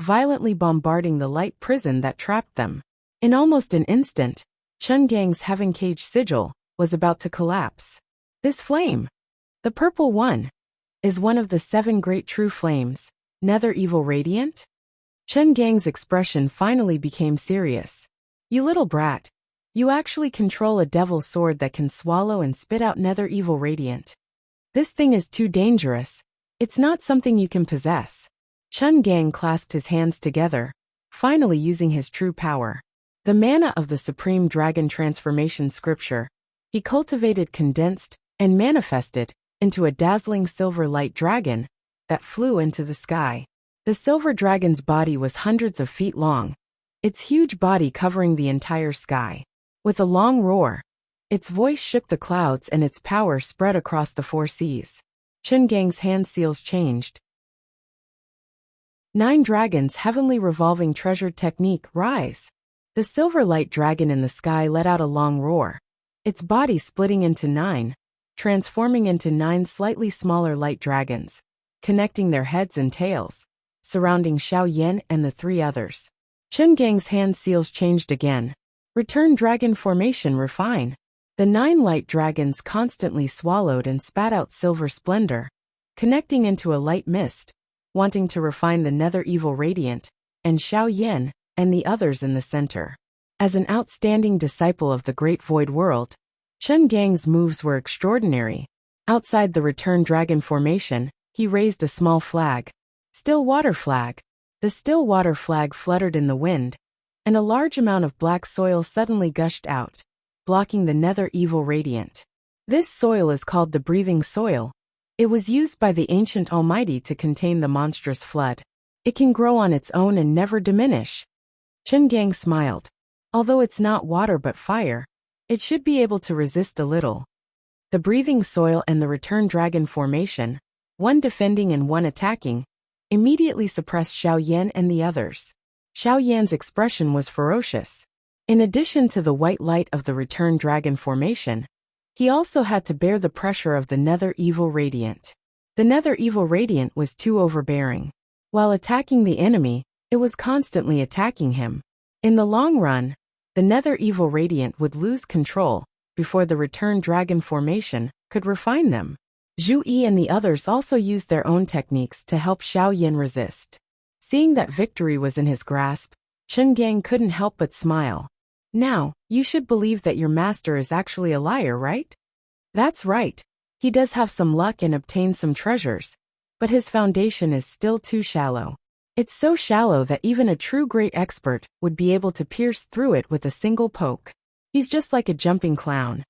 A: violently bombarding the light prison that trapped them. In almost an instant, Chen Gang's Heaven Cage sigil was about to collapse. This flame, the purple one, is one of the 7 great true flames, Nether Evil Radiant? Chen Gang's expression finally became serious. You little brat. You actually control a devil's sword that can swallow and spit out Nether Evil Radiant. This thing is too dangerous. It's not something you can possess. Chen Gang clasped his hands together, finally using his true power. The mana of the Supreme Dragon Transformation Scripture, he cultivated, condensed, and manifested into a dazzling silver light dragon that flew into the sky. The silver dragon's body was hundreds of feet long, its huge body covering the entire sky. With a long roar, Its voice shook the clouds and its power spread across the 4 seas. Chen Gang's hand seals changed. 9 dragons, heavenly revolving treasured technique, rise. The silver light dragon in the sky let out a long roar, its body splitting into 9, transforming into 9 slightly smaller light dragons, connecting their heads and tails, surrounding Xiao Yan and the 3 others. Chen Gang's hand seals changed again. Return dragon formation, refine. The 9 light dragons constantly swallowed and spat out silver splendor, connecting into a light mist, wanting to refine the nether evil radiant, and Xiao Yan and the others in the center. As an outstanding disciple of the great void world, Chen Gang's moves were extraordinary. Outside the return dragon formation, he raised a small flag. Still water flag. The still water flag fluttered in the wind, and a large amount of black soil suddenly gushed out, blocking the nether evil radiant. This soil is called the breathing soil. It was used by the ancient Almighty to contain the monstrous flood. It can grow on its own and never diminish. Chen Gang smiled. Although it's not water but fire, it should be able to resist a little. The breathing soil and the return dragon formation, one defending and one attacking, immediately suppressed Xiao Yan and the others. Xiao Yan's expression was ferocious. In addition to the white light of the return dragon formation, he also had to bear the pressure of the nether evil radiant. The nether evil radiant was too overbearing. While attacking the enemy, it was constantly attacking him. In the long run, the nether evil radiant would lose control before the return dragon formation could refine them. Zhu Yi and the others also used their own techniques to help Xiao Yan resist. Seeing that victory was in his grasp, Chen Gang couldn't help but smile. Now, you should believe that your master is actually a liar, right? That's right. He does have some luck and obtained some treasures, but his foundation is still too shallow. It's so shallow that even a true great expert would be able to pierce through it with a single poke. He's just like a jumping clown.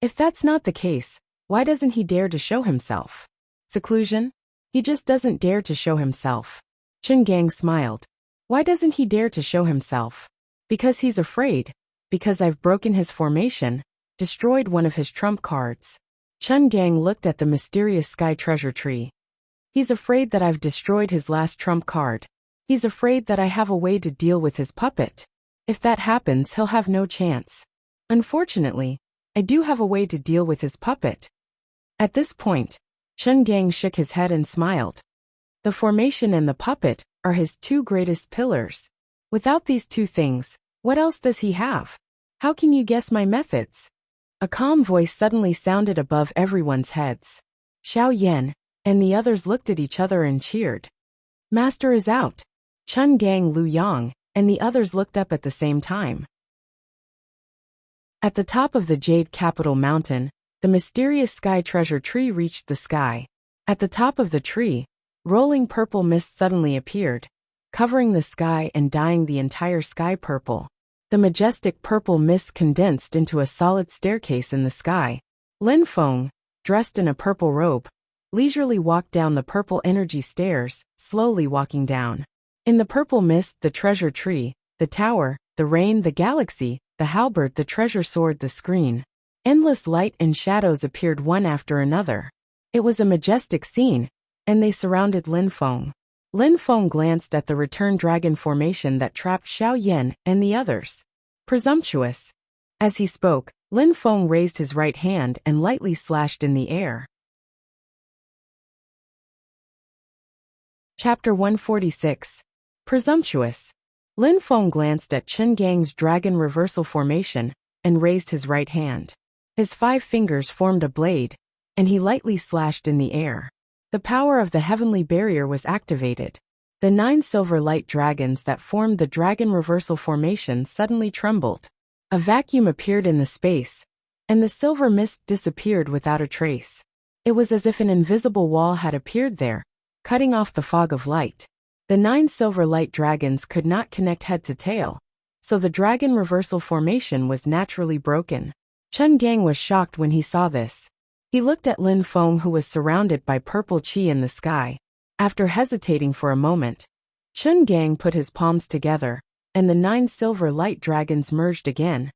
A: If that's not the case, why doesn't he dare to show himself? Seclusion? He just doesn't dare to show himself. Chen Gang smiled. Why doesn't he dare to show himself? Because he's afraid. Because I've broken his formation, destroyed one of his trump cards. Chen Gang looked at the mysterious sky treasure tree. He's afraid that I've destroyed his last trump card. He's afraid that I have a way to deal with his puppet. If that happens, he'll have no chance. Unfortunately, I do have a way to deal with his puppet. At this point, Chen Gang shook his head and smiled. The formation and the puppet are his 2 greatest pillars. Without these 2 things, what else does he have? How can you guess my methods? A calm voice suddenly sounded above everyone's heads. Xiao Yan and the others looked at each other and cheered. Master is out. Chen Gang, Lu Yang, and the others looked up at the same time. At the top of the Jade Capital Mountain, the mysterious sky treasure tree reached the sky. At the top of the tree, rolling purple mist suddenly appeared, covering the sky and dyeing the entire sky purple. The majestic purple mist condensed into a solid staircase in the sky. Lin Feng, dressed in a purple robe, leisurely walked down the purple energy stairs, slowly walking down. In the purple mist, the treasure tree, the tower, the rain, the galaxy, the halberd, the treasure sword, the screen. Endless light and shadows appeared one after another. It was a majestic scene, and they surrounded Lin Feng. Lin Feng glanced at the return dragon formation that trapped Xiao Yan and the others. Presumptuous. As he spoke, Lin Feng raised his right hand and lightly slashed in the air. Chapter 146. Presumptuous. Lin Feng glanced at Chen Gang's dragon reversal formation and raised his right hand. His 5 fingers formed a blade, and he lightly slashed in the air. The power of the heavenly barrier was activated. The 9 silver light dragons that formed the dragon reversal formation suddenly trembled. A vacuum appeared in the space, and the silver mist disappeared without a trace. It was as if an invisible wall had appeared there, cutting off the fog of light. The 9 silver light dragons could not connect head to tail, so the dragon reversal formation was naturally broken. Chen Gang was shocked when he saw this. He looked at Lin Feng, who was surrounded by purple qi in the sky. After hesitating for a moment, Chen Gang put his palms together, and the 9 silver light dragons merged again.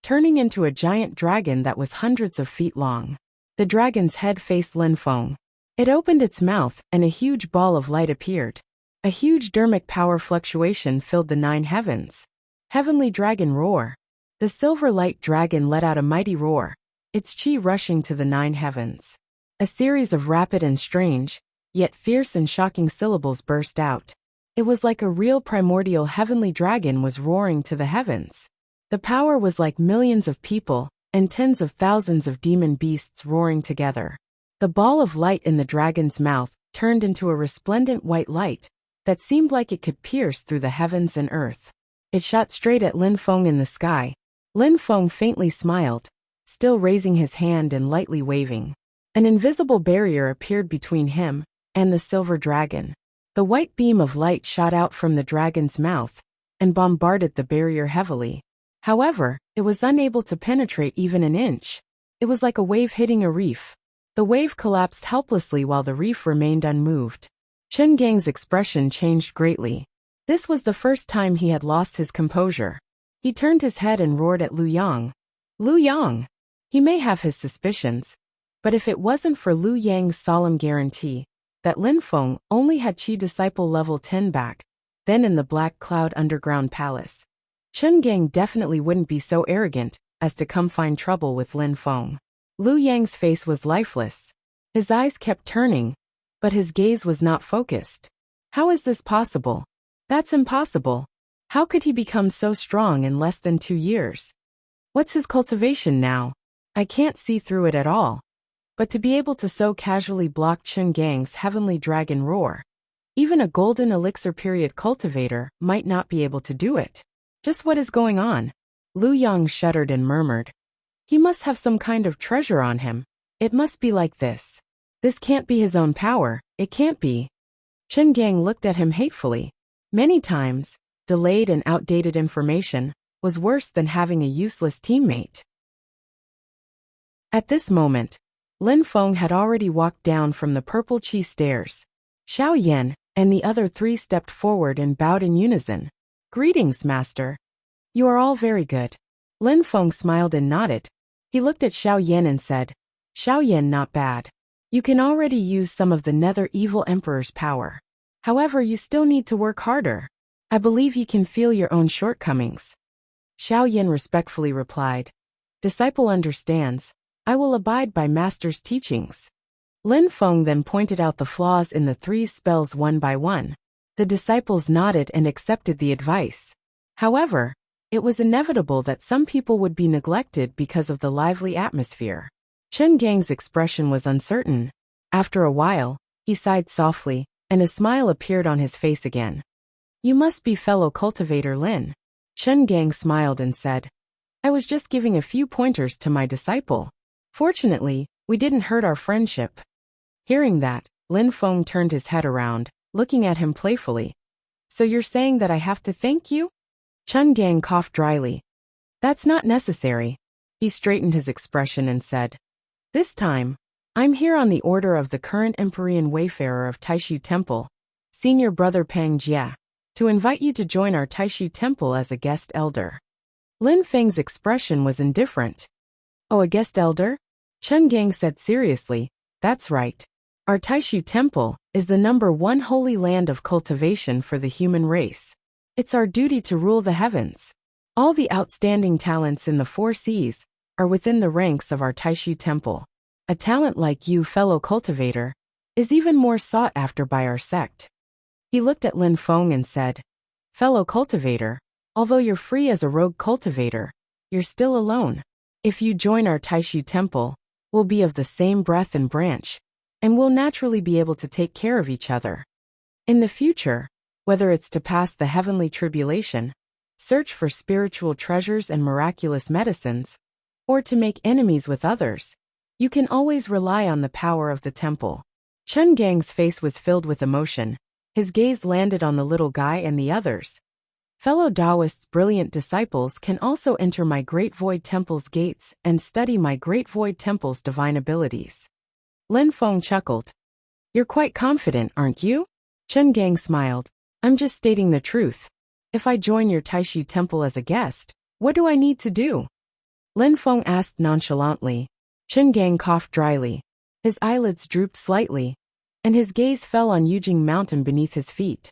A: turning into a giant dragon that was hundreds of feet long. The dragon's head faced Lin Feng. It opened its mouth, and a huge ball of light appeared. A huge dermic power fluctuation filled the 9 heavens. Heavenly Dragon Roar. The silver light dragon let out a mighty roar, its chi rushing to the 9 heavens. A series of rapid and strange, yet fierce and shocking syllables burst out. It was like a real primordial heavenly dragon was roaring to the heavens. The power was like millions of people, and tens of thousands of demon beasts roaring together. The ball of light in the dragon's mouth turned into a resplendent white light that seemed like it could pierce through the heavens and earth. It shot straight at Lin Feng in the sky. Lin Feng faintly smiled, still raising his hand and lightly waving. An invisible barrier appeared between him and the silver dragon. The white beam of light shot out from the dragon's mouth and bombarded the barrier heavily. However, it was unable to penetrate even an inch. It was like a wave hitting a reef. The wave collapsed helplessly while the reef remained unmoved. Chen Gang's expression changed greatly. This was the first time he had lost his composure. He turned his head and roared at Lu Yang. Lu Yang! He may have his suspicions, but if it wasn't for Lu Yang's solemn guarantee that Lin Feng only had Qi Disciple level 10 back, then in the Black Cloud Underground Palace, Chen Gang definitely wouldn't be so arrogant as to come find trouble with Lin Feng. Lu Yang's face was lifeless. His eyes kept turning, but his gaze was not focused. How is this possible? That's impossible. How could he become so strong in less than 2 years? What's his cultivation now? I can't see through it at all. But to be able to so casually block Chen Gang's heavenly dragon roar, even a golden elixir period cultivator might not be able to do it. Just what is going on? Lu Yang shuddered and murmured. He must have some kind of treasure on him. It must be like this. This can't be his own power, it can't be. Chen Gang looked at him hatefully. Many times, delayed and outdated information was worse than having a useless teammate. At this moment, Lin Feng had already walked down from the purple chi stairs. Xiao Yan and the other 3 stepped forward and bowed in unison. Greetings, master. You are all very good. Lin Feng smiled and nodded. He looked at Xiao Yan and said, Xiao Yan, not bad. You can already use some of the Nether Evil Emperor's power. However, you still need to work harder. I believe you can feel your own shortcomings. Xiao Yan respectfully replied, Disciple understands. I will abide by master's teachings. Lin Feng then pointed out the flaws in the 3 spells one by one. The disciples nodded and accepted the advice. However, it was inevitable that some people would be neglected because of the lively atmosphere. Chen Gang's expression was uncertain. After a while, he sighed softly, and a smile appeared on his face again. You must be fellow cultivator Lin. Chen Gang smiled and said, I was just giving a few pointers to my disciple. Fortunately, we didn't hurt our friendship. Hearing that, Lin Feng turned his head around, looking at him playfully. So you're saying that I have to thank you? Chen Gang coughed dryly. That's not necessary. He straightened his expression and said, This time, I'm here on the order of the current Empyrean Wayfarer of Taishu Temple, Senior Brother Pang Jia, to invite you to join our Taishu Temple as a guest elder. Lin Feng's expression was indifferent. Oh, a guest elder? Chen Gang said seriously, That's right. Our Taishu Temple is the #1 holy land of cultivation for the human race. It's our duty to rule the heavens. All the outstanding talents in the 4 seas are within the ranks of our Taishu Temple. A talent like you, fellow cultivator, is even more sought after by our sect. He looked at Lin Feng and said, Fellow cultivator, although you're free as a rogue cultivator, you're still alone. If you join our Taishu Temple, we'll be of the same breath and branch, and we'll naturally be able to take care of each other. In the future, whether it's to pass the heavenly tribulation, search for spiritual treasures and miraculous medicines, or to make enemies with others, you can always rely on the power of the temple. Chen Gang's face was filled with emotion. His gaze landed on the little guy and the others. Fellow Taoists' brilliant disciples can also enter my Great Void Temple's gates and study my Great Void Temple's divine abilities. Lin Feng chuckled. You're quite confident, aren't you? Chen Gang smiled. I'm just stating the truth. If I join your Taishu Temple as a guest, what do I need to do? Lin Feng asked nonchalantly. Chen Gang coughed dryly. His eyelids drooped slightly, and his gaze fell on Yujing Mountain beneath his feet.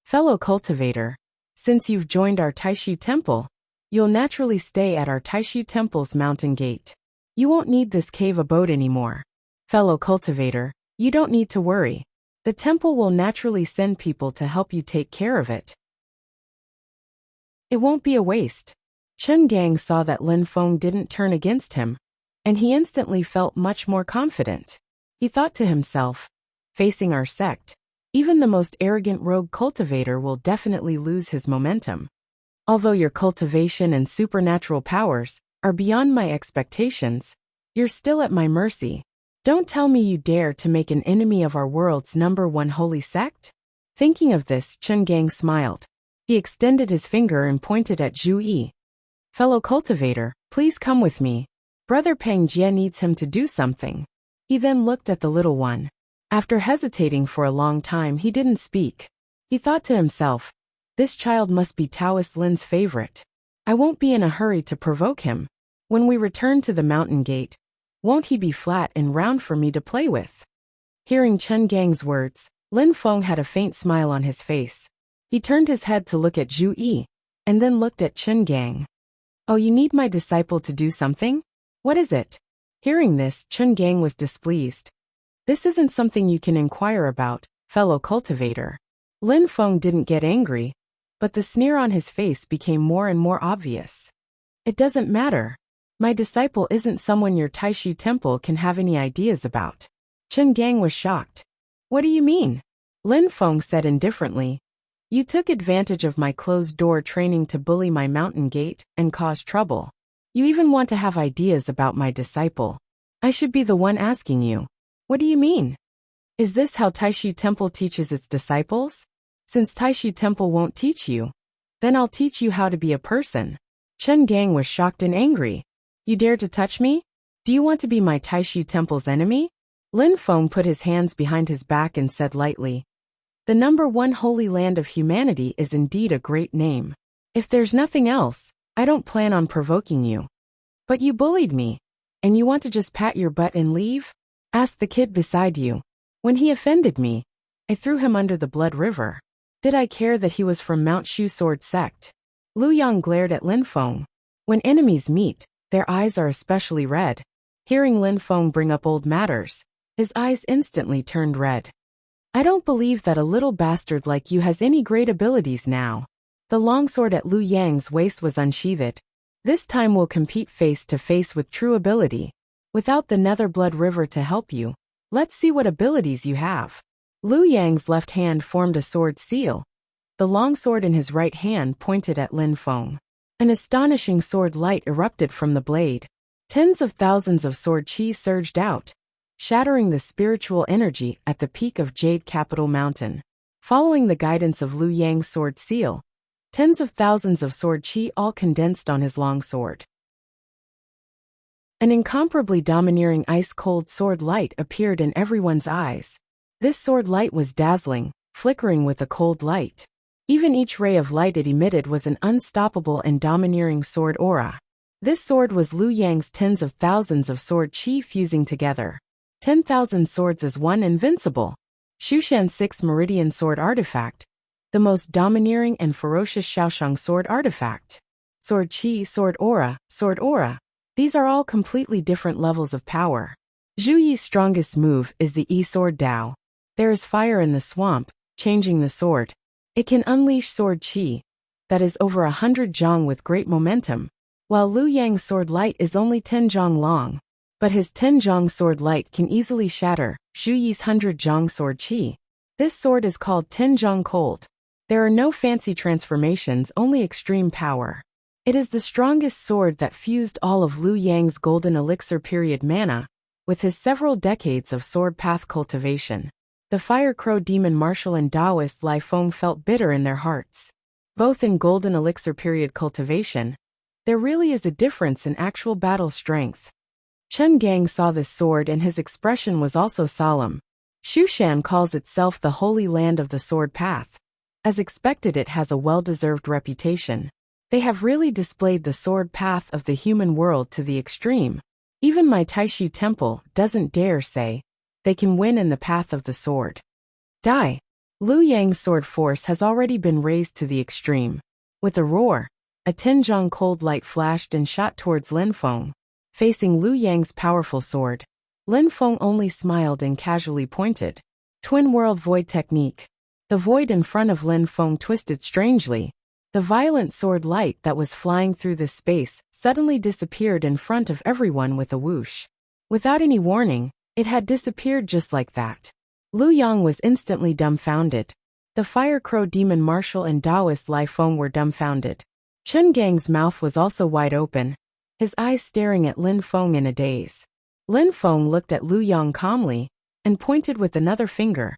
A: Fellow cultivator, since you've joined our Taishi Temple, you'll naturally stay at our Taishi Temple's mountain gate. You won't need this cave abode anymore. Fellow cultivator, you don't need to worry. The temple will naturally send people to help you take care of it. It won't be a waste. Chen Gang saw that Lin Feng didn't turn against him, and he instantly felt much more confident. He thought to himself, facing our sect, even the most arrogant rogue cultivator will definitely lose his momentum. Although your cultivation and supernatural powers are beyond my expectations, you're still at my mercy. Don't tell me you dare to make an enemy of our world's #1 holy sect? Thinking of this, Chen Gang smiled. He extended his finger and pointed at Zhu Yi. Fellow cultivator, please come with me. Brother Peng Jie needs him to do something. He then looked at the little one. After hesitating for a long time, he didn't speak. He thought to himself, this child must be Taoist Lin's favorite. I won't be in a hurry to provoke him. When we return to the mountain gate, won't he be flat and round for me to play with? Hearing Chen Gang's words, Lin Feng had a faint smile on his face. He turned his head to look at Zhu Yi, and then looked at Chen Gang. Oh, you need my disciple to do something? What is it? Hearing this, Chen Gang was displeased. This isn't something you can inquire about, fellow cultivator. Lin Feng didn't get angry, but the sneer on his face became more and more obvious. It doesn't matter. My disciple isn't someone your Taishi Temple can have any ideas about. Chen Gang was shocked. What do you mean? Lin Feng said indifferently. You took advantage of my closed-door training to bully my mountain gate and cause trouble. You even want to have ideas about my disciple. I should be the one asking you. What do you mean? Is this how Taishi Temple teaches its disciples? Since Taishi Temple won't teach you, then I'll teach you how to be a person. Chen Gang was shocked and angry. You dare to touch me? Do you want to be my Taishi Temple's enemy? Lin Feng put his hands behind his back and said lightly, the #1 holy land of humanity is indeed a great name. If there's nothing else, I don't plan on provoking you. But you bullied me, and you want to just pat your butt and leave? Ask the kid beside you. When he offended me, I threw him under the blood river. Did I care that he was from Mount Shu Sword Sect? Lu Yang glared at Lin Feng. When enemies meet, their eyes are especially red. Hearing Lin Feng bring up old matters, his eyes instantly turned red. I don't believe that a little bastard like you has any great abilities now. The longsword at Lu Yang's waist was unsheathed. This time we'll compete face to face with true ability. Without the Nether Blood River to help you, let's see what abilities you have. Lu Yang's left hand formed a sword seal. The longsword in his right hand pointed at Lin Feng. An astonishing sword light erupted from the blade. Tens of thousands of sword chi surged out, shattering the spiritual energy at the peak of Jade Capital Mountain. Following the guidance of Lu Yang's sword seal, tens of thousands of sword chi all condensed on his long sword. An incomparably domineering ice-cold sword light appeared in everyone's eyes. This sword light was dazzling, flickering with a cold light. Even each ray of light it emitted was an unstoppable and domineering sword aura. This sword was Lu Yang's tens of thousands of sword chi fusing together. 10,000 swords as one invincible. Shushan's 6 Meridian Sword Artifact, the most domineering and ferocious Shaoshang sword artifact. Sword chi, sword aura, these are all completely different levels of power. Zhu Yi's strongest move is the E-Sword Dao. There is fire in the swamp, changing the sword. It can unleash sword chi, that is over 100 zhang with great momentum, while Lu Yang's sword light is only 10 zhang long. But his 10 zhang sword light can easily shatter Zhu Yi's 100 zhang sword chi. This sword is called 10 zhang cold. There are no fancy transformations, only extreme power. It is the strongest sword that fused all of Lu Yang's golden elixir period mana, with his several decades of sword path cultivation. The Fire Crow Demon Marshal and Taoist Lai Feng felt bitter in their hearts. Both in golden elixir period cultivation, there really is a difference in actual battle strength. Chen Gang saw this sword and his expression was also solemn. Shushan calls itself the Holy Land of the Sword Path. As expected, it has a well-deserved reputation. They have really displayed the sword path of the human world to the extreme. Even my Taishu temple doesn't dare say they can win in the path of the sword. Die. Liu Yang's sword force has already been raised to the extreme. With a roar, a Tianzhong cold light flashed and shot towards Lin Feng. Facing Liu Yang's powerful sword, Lin Feng only smiled and casually pointed. Twin World Void Technique. The void in front of Lin Feng twisted strangely. The violent sword light that was flying through this space suddenly disappeared in front of everyone with a whoosh. Without any warning, it had disappeared just like that. Liu Yang was instantly dumbfounded. The Fire Crow Demon Marshal and Taoist Lai Feng were dumbfounded. Chen Gang's mouth was also wide open, his eyes staring at Lin Feng in a daze. Lin Feng looked at Liu Yang calmly and pointed with another finger,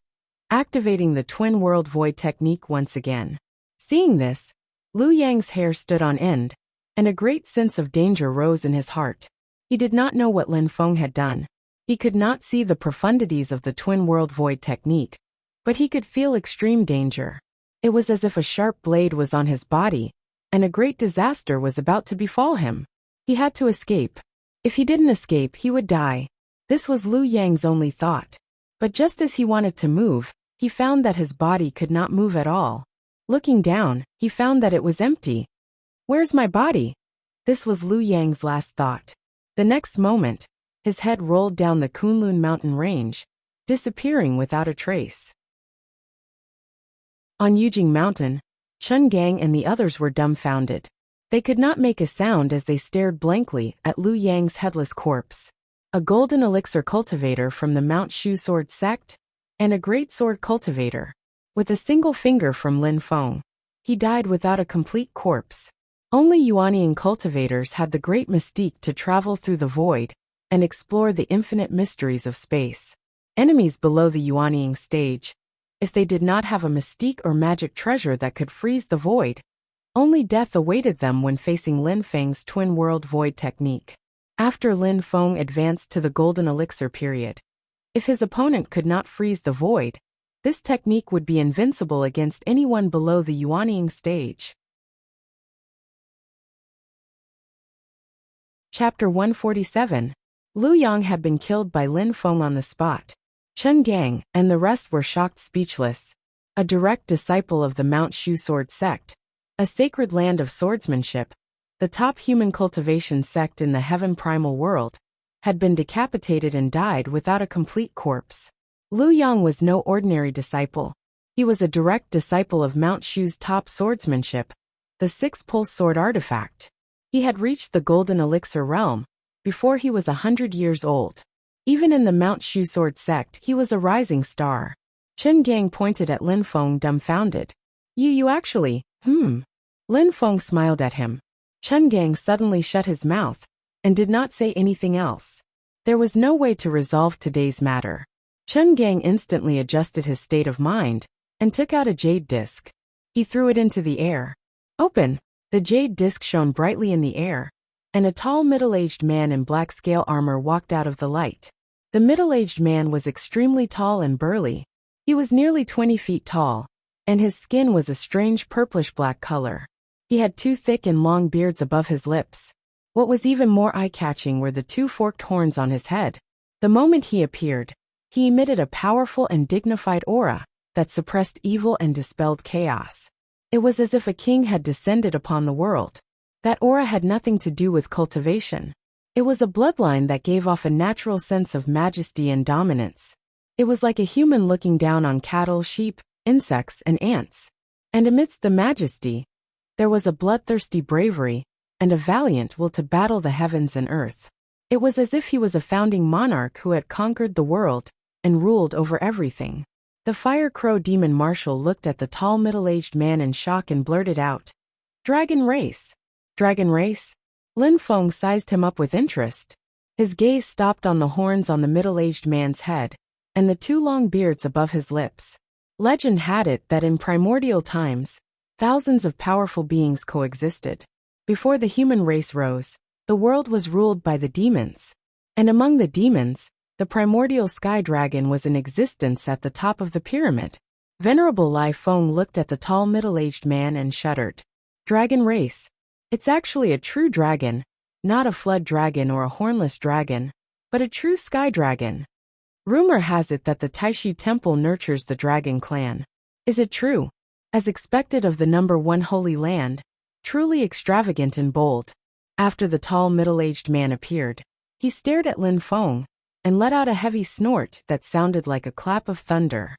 A: activating the Twin World Void technique once again. Seeing this, Liu Yang's hair stood on end, and a great sense of danger rose in his heart. He did not know what Lin Feng had done. He could not see the profundities of the Twin World Void technique, but he could feel extreme danger. It was as if a sharp blade was on his body, and a great disaster was about to befall him. He had to escape. If he didn't escape, he would die. This was Liu Yang's only thought. But just as he wanted to move, he found that his body could not move at all. Looking down, he found that it was empty. Where's my body? This was Liu Yang's last thought. The next moment, his head rolled down the Kunlun mountain range, disappearing without a trace. On Yujing Mountain, Chen Gang and the others were dumbfounded. They could not make a sound as they stared blankly at Liu Yang's headless corpse. A golden elixir cultivator from the Mount Shu sword sect, and a great sword cultivator. With a single finger from Lin Feng, he died without a complete corpse. Only Yuanian cultivators had the great mystique to travel through the void and explore the infinite mysteries of space. Enemies below the Yuanian stage, if they did not have a mystique or magic treasure that could freeze the void, only death awaited them when facing Lin Feng's Twin World Void technique. After Lin Feng advanced to the Golden Elixir period, if his opponent could not freeze the void, this technique would be invincible against anyone below the Yuanian stage. Chapter 147. Liu Yang had been killed by Lin Feng on the spot. Chen Gang and the rest were shocked speechless. A direct disciple of the Mount Shu sword sect, a sacred land of swordsmanship, the top human cultivation sect in the heaven primal world, had been decapitated and died without a complete corpse. Liu Yang was no ordinary disciple. He was a direct disciple of Mount Shu's top swordsmanship, the six-pulse sword artifact. He had reached the Golden Elixir realm before he was 100 years old. Even in the Mount Shu sword sect, he was a rising star. Chen Gang pointed at Lin Feng dumbfounded. You actually, Lin Feng smiled at him. Chen Gang suddenly shut his mouth and did not say anything else. There was no way to resolve today's matter. Chen Gang instantly adjusted his state of mind and took out a jade disc. He threw it into the air. Open! The jade disc shone brightly in the air, and a tall middle-aged man in black scale armor walked out of the light. The middle-aged man was extremely tall and burly. He was nearly 20 feet tall, and his skin was a strange purplish-black color. He had two thick and long beards above his lips. What was even more eye-catching were the two forked horns on his head. The moment he appeared, he emitted a powerful and dignified aura that suppressed evil and dispelled chaos. It was as if a king had descended upon the world. That aura had nothing to do with cultivation. It was a bloodline that gave off a natural sense of majesty and dominance. It was like a human looking down on cattle, sheep, insects, and ants. And amidst the majesty, there was a bloodthirsty bravery and a valiant will to battle the heavens and earth. It was as if he was a founding monarch who had conquered the world and ruled over everything. The Fire Crow Demon Marshal looked at the tall middle-aged man in shock and blurted out, "Dragon race! Dragon race?" Lin Feng sized him up with interest. His gaze stopped on the horns on the middle-aged man's head and the two long beards above his lips. Legend had it that in primordial times, thousands of powerful beings coexisted. Before the human race rose, the world was ruled by the demons. And among the demons, the primordial sky dragon was in existence at the top of the pyramid. Venerable Lai Feng looked at the tall middle-aged man and shuddered. Dragon race. It's actually a true dragon, not a flood dragon or a hornless dragon, but a true sky dragon. Rumor has it that the Taishi Temple nurtures the dragon clan. Is it true? As expected of the number one holy land, truly extravagant and bold. After the tall middle-aged man appeared, he stared at Lin Feng and let out a heavy snort that sounded like a clap of thunder.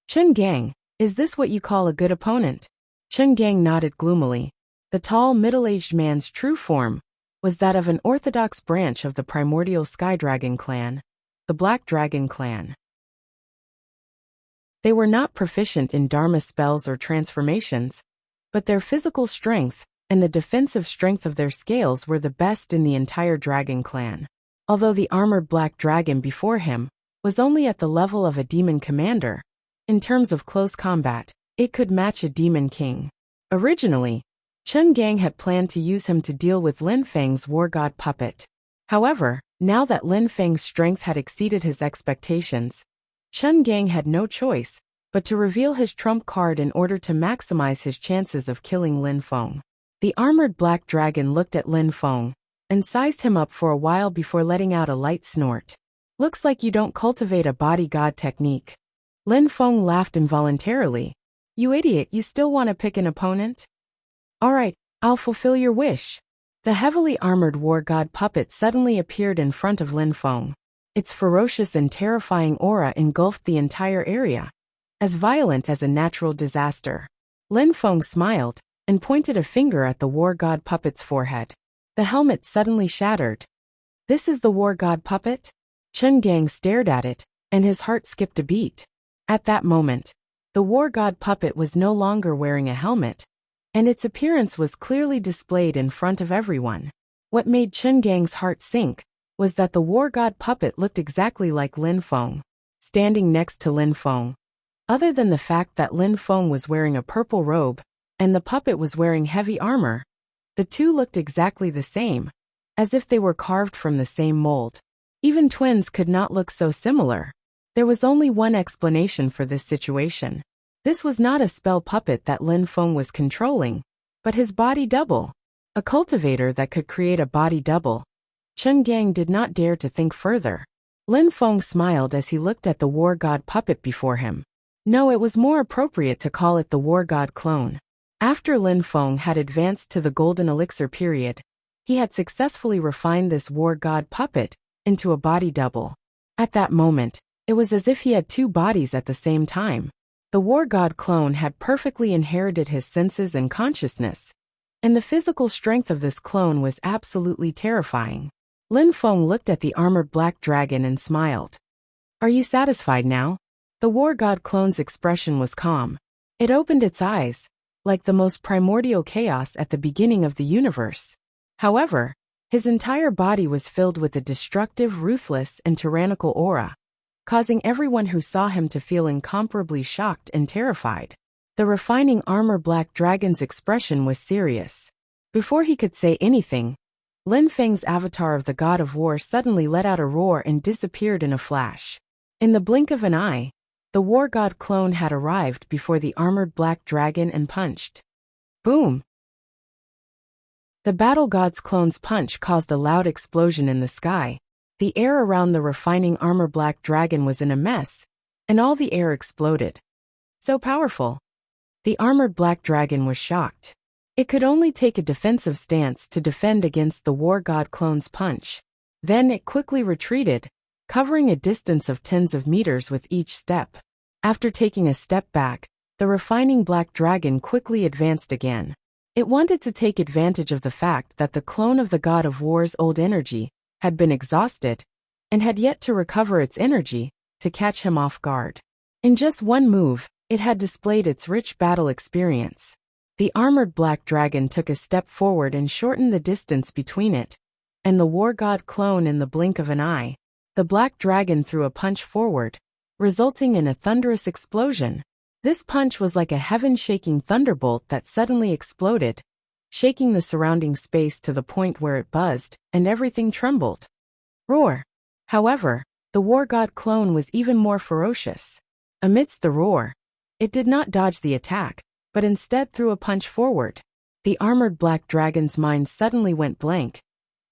A: Chen Gang, is this what you call a good opponent? Chen Gang nodded gloomily. The tall middle-aged man's true form was that of an orthodox branch of the primordial Sky Dragon clan, the Black Dragon clan. They were not proficient in Dharma spells or transformations, but their physical strength and the defensive strength of their scales were the best in the entire dragon clan. Although the armored black dragon before him was only at the level of a demon commander, in terms of close combat, it could match a demon king. Originally, Chen Gang had planned to use him to deal with Lin Feng's war god puppet. However, now that Lin Feng's strength had exceeded his expectations, Chen Gang had no choice but to reveal his trump card in order to maximize his chances of killing Lin Feng. The armored black dragon looked at Lin Feng and sized him up for a while before letting out a light snort. Looks like you don't cultivate a body god technique. Lin Feng laughed involuntarily. You idiot, you still want to pick an opponent? Alright, I'll fulfill your wish. The heavily armored war god puppet suddenly appeared in front of Lin Feng. Its ferocious and terrifying aura engulfed the entire area, as violent as a natural disaster. Lin Feng smiled and pointed a finger at the war god puppet's forehead. The helmet suddenly shattered. This is the war god puppet? Chen Gang stared at it, and his heart skipped a beat. At that moment, the war god puppet was no longer wearing a helmet, and its appearance was clearly displayed in front of everyone. What made Chen Gang's heart sink was that the war god puppet looked exactly like Lin Feng, standing next to Lin Feng. Other than the fact that Lin Feng was wearing a purple robe, and the puppet was wearing heavy armor, the two looked exactly the same, as if they were carved from the same mold. Even twins could not look so similar. There was only one explanation for this situation. This was not a spell puppet that Lin Feng was controlling, but his body double. A cultivator that could create a body double. Chen Gang did not dare to think further. Lin Feng smiled as he looked at the war god puppet before him. No, it was more appropriate to call it the war god clone. After Lin Feng had advanced to the golden elixir period, he had successfully refined this war god puppet into a body double. At that moment, it was as if he had two bodies at the same time. The war god clone had perfectly inherited his senses and consciousness, and the physical strength of this clone was absolutely terrifying. Lin Feng looked at the armored black dragon and smiled. Are you satisfied now? The war god clone's expression was calm. It opened its eyes, like the most primordial chaos at the beginning of the universe. However, his entire body was filled with a destructive, ruthless, and tyrannical aura, causing everyone who saw him to feel incomparably shocked and terrified. The refining armor black dragon's expression was serious. Before he could say anything, Lin Feng's avatar of the god of war suddenly let out a roar and disappeared in a flash. In the blink of an eye, the war god clone had arrived before the armored black dragon and punched. Boom! The battle god's clone's punch caused a loud explosion in the sky. The air around the refining armor black dragon was in a mess, and all the air exploded. So powerful. The armored black dragon was shocked. It could only take a defensive stance to defend against the war god clone's punch. Then it quickly retreated, covering a distance of tens of meters with each step. After taking a step back, the refining black dragon quickly advanced again. It wanted to take advantage of the fact that the clone of the god of war's old energy had been exhausted, and had yet to recover its energy, to catch him off guard. In just one move, it had displayed its rich battle experience. The armored black dragon took a step forward and shortened the distance between it and the war god clone in the blink of an eye. The black dragon threw a punch forward, resulting in a thunderous explosion. This punch was like a heaven-shaking thunderbolt that suddenly exploded, shaking the surrounding space to the point where it buzzed, and everything trembled. Roar! However, the war god clone was even more ferocious. Amidst the roar, it did not dodge the attack, but instead threw a punch forward. The armored black dragon's mind suddenly went blank,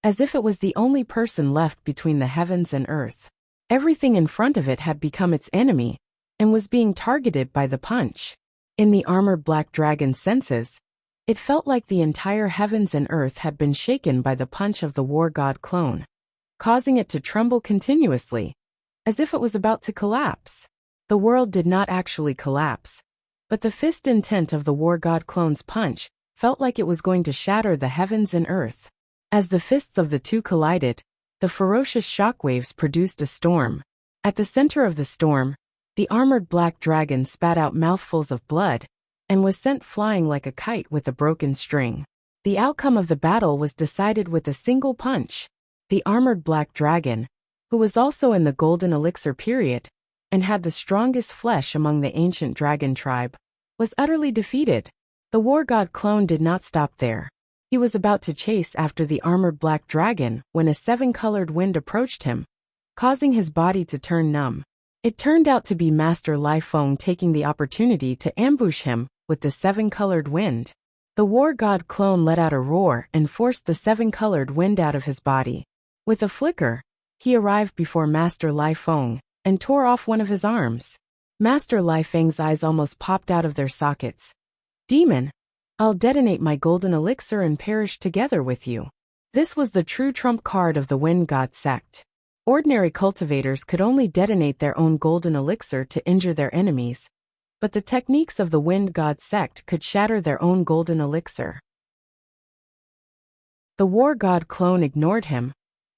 A: as if it was the only person left between the heavens and earth. Everything in front of it had become its enemy, and was being targeted by the punch. In the armored black dragon's senses, it felt like the entire heavens and earth had been shaken by the punch of the war god clone, causing it to tremble continuously, as if it was about to collapse. The world did not actually collapse, but the fist intent of the war god clone's punch felt like it was going to shatter the heavens and earth. As the fists of the two collided, the ferocious shockwaves produced a storm. At the center of the storm, the armored black dragon spat out mouthfuls of blood and was sent flying like a kite with a broken string. The outcome of the battle was decided with a single punch. The armored black dragon, who was also in the golden elixir period and had the strongest flesh among the ancient dragon tribe, was utterly defeated. The war god clone did not stop there. He was about to chase after the armored black dragon when a seven-colored wind approached him, causing his body to turn numb. It turned out to be Master Lai Feng taking the opportunity to ambush him with the seven-colored wind. The war god clone let out a roar and forced the seven-colored wind out of his body. With a flicker, he arrived before Master Lai Feng and tore off one of his arms. Master Lai Feng's eyes almost popped out of their sockets. "Demon, I'll detonate my golden elixir and perish together with you." This was the true trump card of the Wind God sect. Ordinary cultivators could only detonate their own golden elixir to injure their enemies, but the techniques of the Wind God sect could shatter their own golden elixir. The war god clone ignored him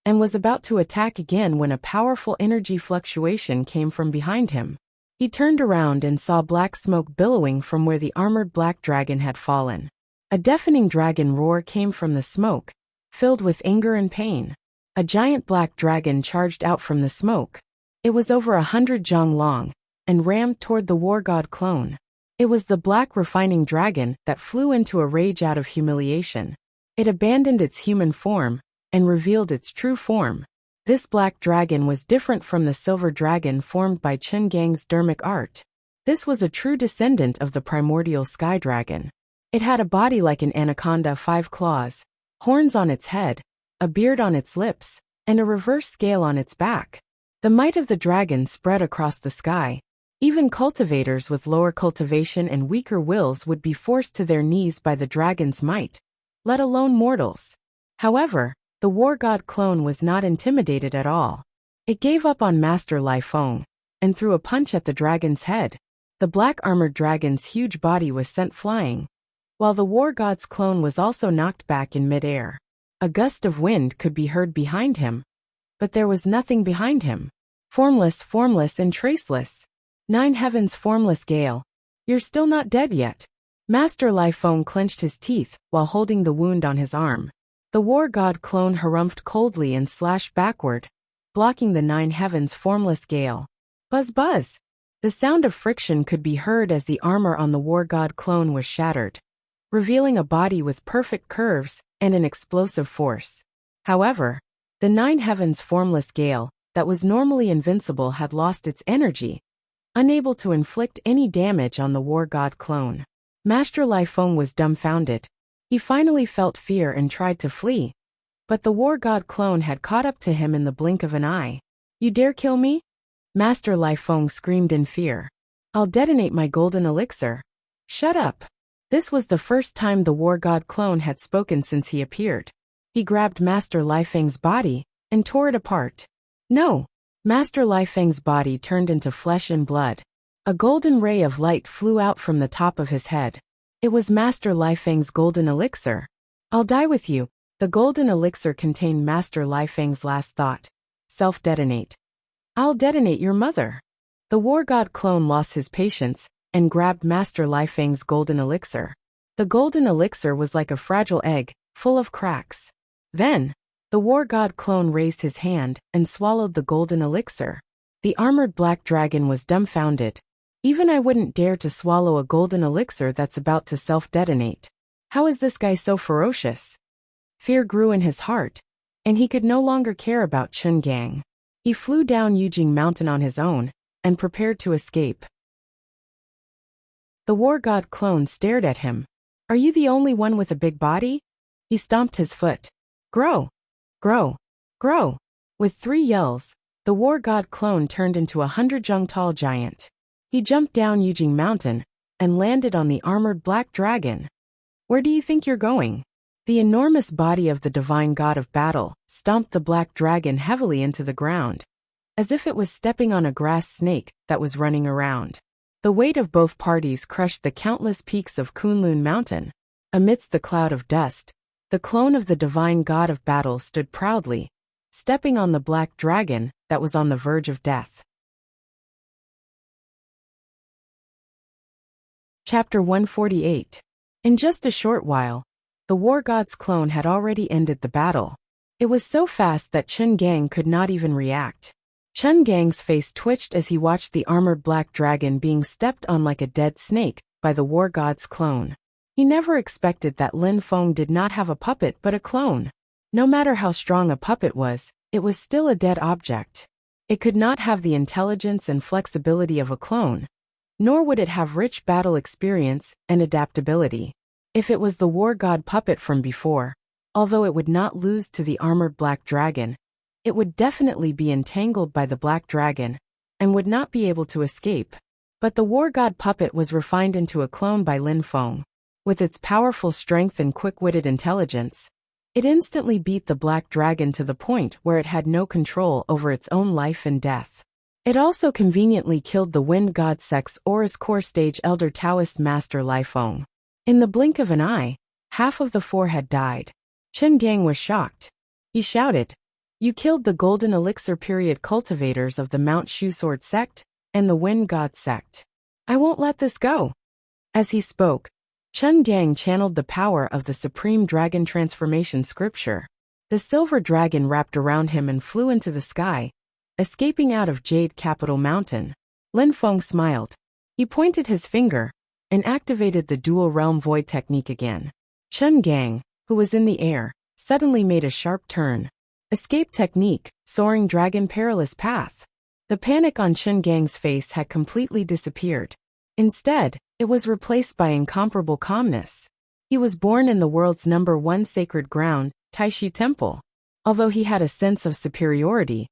A: and was about to attack again when a powerful energy fluctuation came from behind him. He turned around and saw black smoke billowing from where the armored black dragon had fallen. A deafening dragon roar came from the smoke, filled with anger and pain. A giant black dragon charged out from the smoke. It was over 100 jong long, and rammed toward the war god clone. It was the black refining dragon that flew into a rage out of humiliation. It abandoned its human form and revealed its true form. This black dragon was different from the silver dragon formed by Chen Gang's dermic art. This was a true descendant of the primordial sky dragon. It had a body like an anaconda, 5 claws, horns on its head, a beard on its lips, and a reverse scale on its back. The might of the dragon spread across the sky. Even cultivators with lower cultivation and weaker wills would be forced to their knees by the dragon's might, let alone mortals. However, the war god clone was not intimidated at all. It gave up on Master Lai Feng and threw a punch at the dragon's head. The black armored dragon's huge body was sent flying, while the war god's clone was also knocked back in midair. A gust of wind could be heard behind him, but there was nothing behind him. Formless and traceless. 9 heavens formless gale. You're still not dead yet. Master Lai Feng clenched his teeth while holding the wound on his arm. The war god clone harumphed coldly and slashed backward, blocking the 9 heavens formless gale. Buzz buzz! The sound of friction could be heard as the armor on the war god clone was shattered, revealing a body with perfect curves and an explosive force. However, the 9 heavens formless gale, that was normally invincible, had lost its energy, unable to inflict any damage on the war god clone. Master Lai Feng was dumbfounded. He finally felt fear and tried to flee, but the war god clone had caught up to him in the blink of an eye. "You dare kill me?" Master Lai Feng screamed in fear. "I'll detonate my golden elixir." "Shut up." This was the first time the war god clone had spoken since he appeared. He grabbed Master Lai Feng's body and tore it apart. "No!" Master Lai Feng's body turned into flesh and blood. A golden ray of light flew out from the top of his head. It was Master Lai Feng's golden elixir. "I'll die with you." The golden elixir contained Master Lai Feng's last thought. "Self-detonate." "I'll detonate your mother." The war god clone lost his patience and grabbed Master Lai Feng's golden elixir. The golden elixir was like a fragile egg, full of cracks. Then, the war god clone raised his hand and swallowed the golden elixir. The armored black dragon was dumbfounded. "Even I wouldn't dare to swallow a golden elixir that's about to self-detonate. How is this guy so ferocious?" Fear grew in his heart, and he could no longer care about Chun Gang. He flew down Yujing Mountain on his own and prepared to escape. The war god clone stared at him. Are you the only one with a big body? He stomped his foot. Grow! Grow! Grow! With 3 yells, the war god clone turned into a 100-jung-tall giant. He jumped down Yujing Mountain and landed on the armored black dragon. Where do you think you're going? The enormous body of the divine god of battle stomped the black dragon heavily into the ground, as if it was stepping on a grass snake that was running around. The weight of both parties crushed the countless peaks of Kunlun Mountain. Amidst the cloud of dust, the clone of the divine god of battle stood proudly, stepping on the black dragon that was on the verge of death. Chapter 148. In just a short while, the war god's clone had already ended the battle. It was so fast that Chen Gang could not even react. Chen Gang's face twitched as he watched the armored black dragon being stepped on like a dead snake by the war god's clone. He never expected that Lin Feng did not have a puppet but a clone. No matter how strong a puppet was, it was still a dead object. It could not have the intelligence and flexibility of a clone, nor would it have rich battle experience and adaptability. If it was the war god puppet from before, although it would not lose to the armored black dragon, it would definitely be entangled by the black dragon and would not be able to escape. But the war god puppet was refined into a clone by Lin Feng. With its powerful strength and quick-witted intelligence, it instantly beat the black dragon to the point where it had no control over its own life and death. It also conveniently killed the wind god Sex Aura's core stage elder Taoist master Lai Feng. In the blink of an eye, half of the 4 had died. Chen Gang was shocked. He shouted, "You killed the golden elixir period cultivators of the Mount Shu Sword sect and the wind god sect. I won't let this go." As he spoke, Chen Gang channeled the power of the Supreme Dragon Transformation Scripture. The silver dragon wrapped around him and flew into the sky, escaping out of Jade Capital Mountain. Lin Feng smiled. He pointed his finger and activated the dual realm void technique again. Chen Gang, who was in the air, suddenly made a sharp turn. Escape technique, soaring dragon perilous path. The panic on Chen Gang's face had completely disappeared. Instead, it was replaced by incomparable calmness. He was born in the world's #1 sacred ground, Taishi Temple. Although he had a sense of superiority,